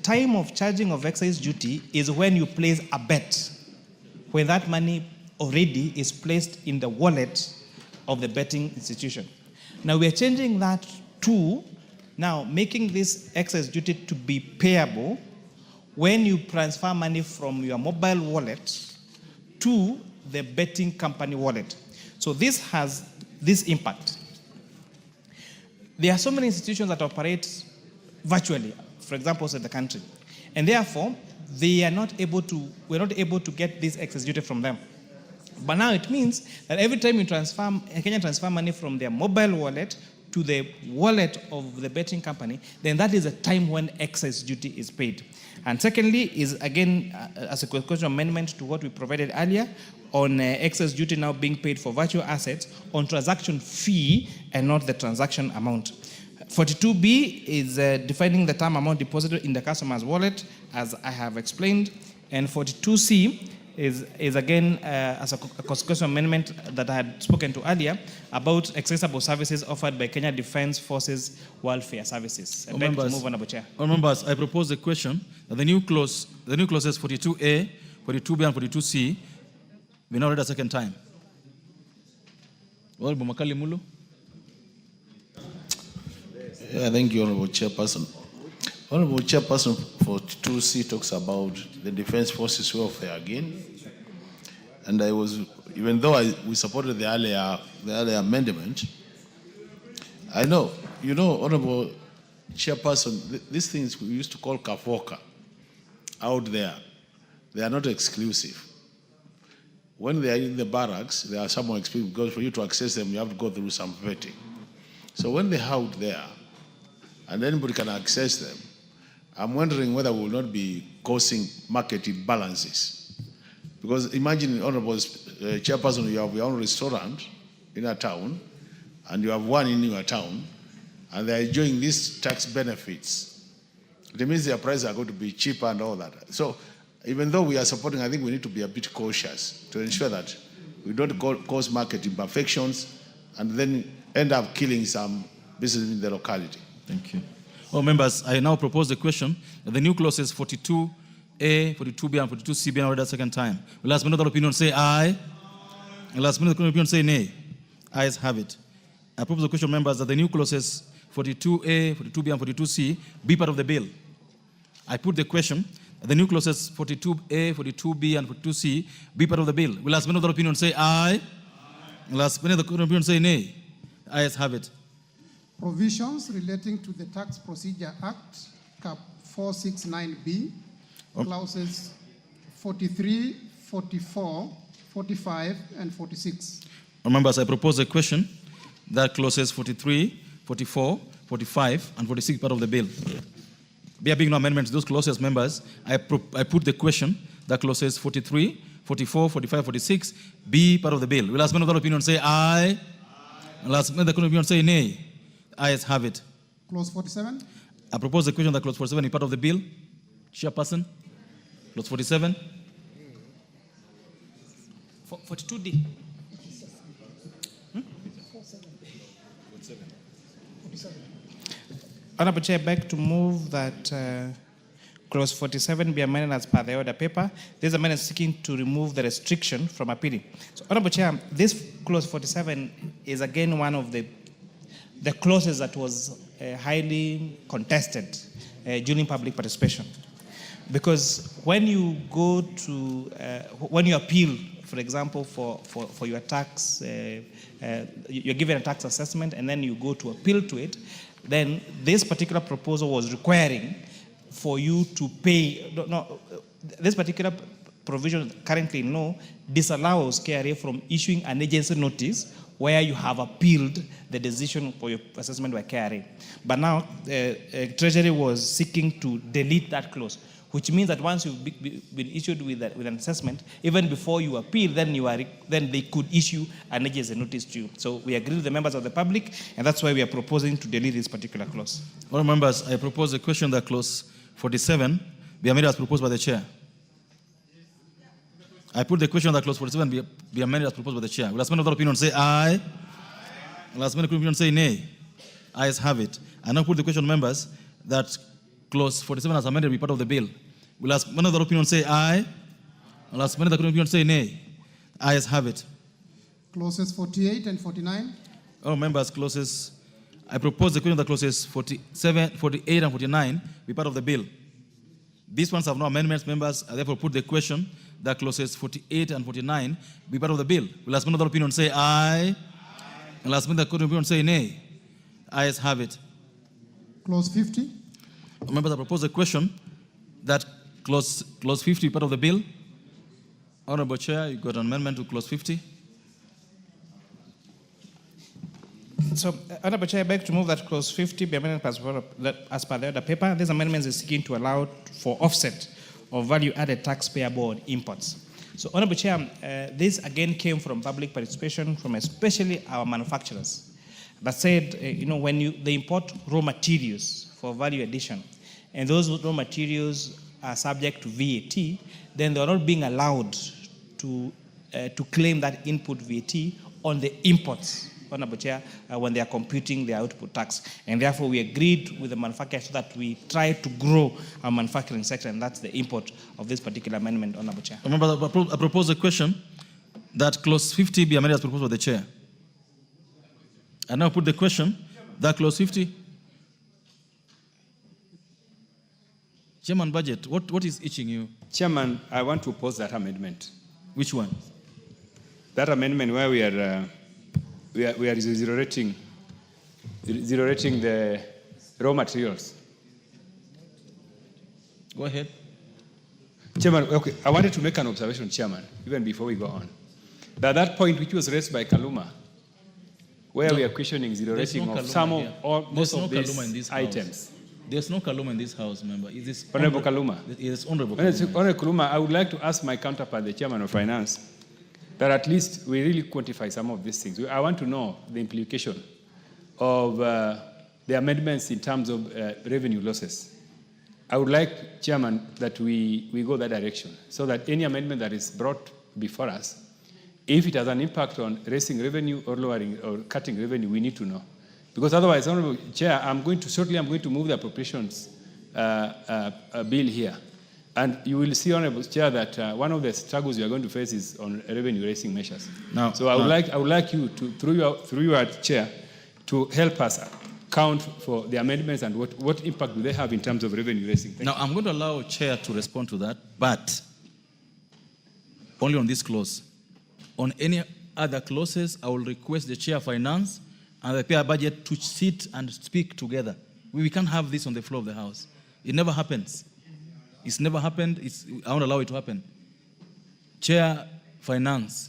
time of charging of excise duty is when you place a bet, when that money already is placed in the wallet of the betting institution. Now we are changing that to now making this excise duty to be payable when you transfer money from your mobile wallet to the betting company wallet. So this has this impact. There are so many institutions that operate virtually, for example, in the country, and therefore we're not able to get this excess duty from them. But now it means that every time you transfer money from their mobile wallet to the wallet of the betting company, then that is a time when excess duty is paid. And secondly is, again, as a question amendment to what we provided earlier on excess duty now being paid for virtual assets on transaction fee and not the transaction amount. 42B is defining the term amount deposited in the customer's wallet, as I have explained. And 42C is again, as a constitutional amendment that I had spoken to earlier, about accessible services offered by Kenya Defence Forces Welfare Services. I beg to move, Honorable Chair. Members, I propose the question that the new clauses 42A, 42B, and 42C be now read a second time. Yeah, thank you, Honorable Chairperson. Honorable Chairperson, 42C talks about the Defence Forces welfare again. And I was, even though we supported the earlier amendment, I know, Honorable Chairperson, these things we used to call kafoka out there, they are not exclusive. When they are in the barracks, they are somewhat exclusive because for you to access them, you have to go through some vetting. So when they're out there, and anybody can access them, I'm wondering whether we will not be causing market imbalances. Because imagine, Honorable Chairperson, you have your own restaurant in a town, and you have one in your town, and they're enjoying these tax benefits. It means their prices are going to be cheaper and all that. So even though we are supporting, I think we need to be a bit cautious to ensure that we don't cause market imperfections and then end up killing some business in the locality. Thank you. Members, I now propose the question that the new clauses 42A, 42B, and 42C be now read a second time. Will last minute opinion say aye? And last minute opinion say nay? Ayes have it. I propose the question, members, that the new clauses 42A, 42B, and 42C be part of the bill. I put the question that the new clauses 42A, 42B, and 42C be part of the bill. Will last minute opinion say aye? And last minute opinion say nay? Ayes have it. Provisions relating to the Tax Procedure Act, Cap 469B, clauses 43, 44, 45, and 46. Members, I propose a question that clauses 43, 44, 45, and 46 part of the bill. There being no amendments to those clauses, members, I put the question that clauses 43, 44, 45, 46 be part of the bill. Will last minute opinion say aye? And last minute opinion say nay? Ayes have it. Clause 47. I propose the question that clause 47 is part of the bill. Chairperson. Clause 47. 42D. Honorable Chair, I beg to move that clause 47 be amended as per the order paper. This amendment is seeking to remove the restriction from appealing. So, Honorable Chair, this clause 47 is again one of the clauses that was highly contested during public participation. Because when you go to, when you appeal for example, for your tax, you're given a tax assessment and then you go to appeal to it, then this particular proposal was requiring for you to pay, this particular provision currently disallows KRA from issuing an agency notice where you have appealed the decision for your assessment by KRA. But now, Treasury was seeking to delete that clause, which means that once you've been issued with an assessment, even before you appeal, then they could issue an agency notice to you. So we agree with the members of the public, and that's why we are proposing to delete this particular clause. All members, I propose a question that clause 47 be amended as proposed by the chair. I put the question that clause 47 be amended as proposed by the chair. Will as many of the opinion say aye? Will as many of the opinion say nay? Ayes have it. I now put the question, members, that clause 47 as amended be part of the bill. Will as many of the opinion say aye? Will as many of the opinion say nay? Ayes have it. Clauses 48 and 49. All members, clauses. I propose the question that clauses 47, 48, and 49 be part of the bill. These ones have no amendments, members. I therefore put the question that clauses 48 and 49 be part of the bill. Will as many of the opinion say aye? Will as many of the opinion say nay? Ayes have it. Clause 50. Members, I propose a question that clause 50 be part of the bill. Honorable Chair, you got an amendment to clause 50. So, Honorable Chair, I beg to move that clause 50 be amended as per the other paper. This amendment is seeking to allow for offset of value-added tax payable on imports. So, Honorable Chair, this again came from public participation from especially our manufacturers that said, when they import raw materials for value addition, and those raw materials are subject to VAT, then they are not being allowed to claim that input VAT on the imports, Honorable Chair, when they are computing their output tax. And therefore, we agreed with the manufacturers so that we try to grow our manufacturing sector, and that's the import of this particular amendment, Honorable Chair. Remember, I propose a question that clause 50 be amended as proposed by the chair. I now put the question that clause 50. Chairman, budget, what is itching you? Chairman, I want to oppose that amendment. Which one? That amendment where we are zero rating the raw materials. Go ahead. Chairman, okay, I wanted to make an observation, Chairman, even before we go on. That point which was raised by Kaluma, where we are questioning zero rating of some of most of these items. There's no Kaluma in this house, member. Is this Honorable Kaluma? It is Honorable Kaluma. Honorable Kaluma, I would like to ask my counterpart, the Chairman of Finance, that at least we really quantify some of these things. I want to know the implication of the amendments in terms of revenue losses. I would like, Chairman, that we go that direction so that any amendment that is brought before us, if it has an impact on raising revenue or lowering or cutting revenue, we need to know. Because otherwise, Honorable Chair, I'm going to move the appropriations bill here. And you will see, Honorable Chair, that one of the struggles we are going to face is on revenue-raising measures. So I would like you to, through your chair, to help us count for the amendments and what impact do they have in terms of revenue-raising. Now, I'm going to allow Chair to respond to that, but only on this clause. On any other clauses, I will request the Chair of Finance and the PR budget to sit and speak together. We can't have this on the floor of the House. It never happens. It's never happened. I won't allow it to happen. Chair, Finance.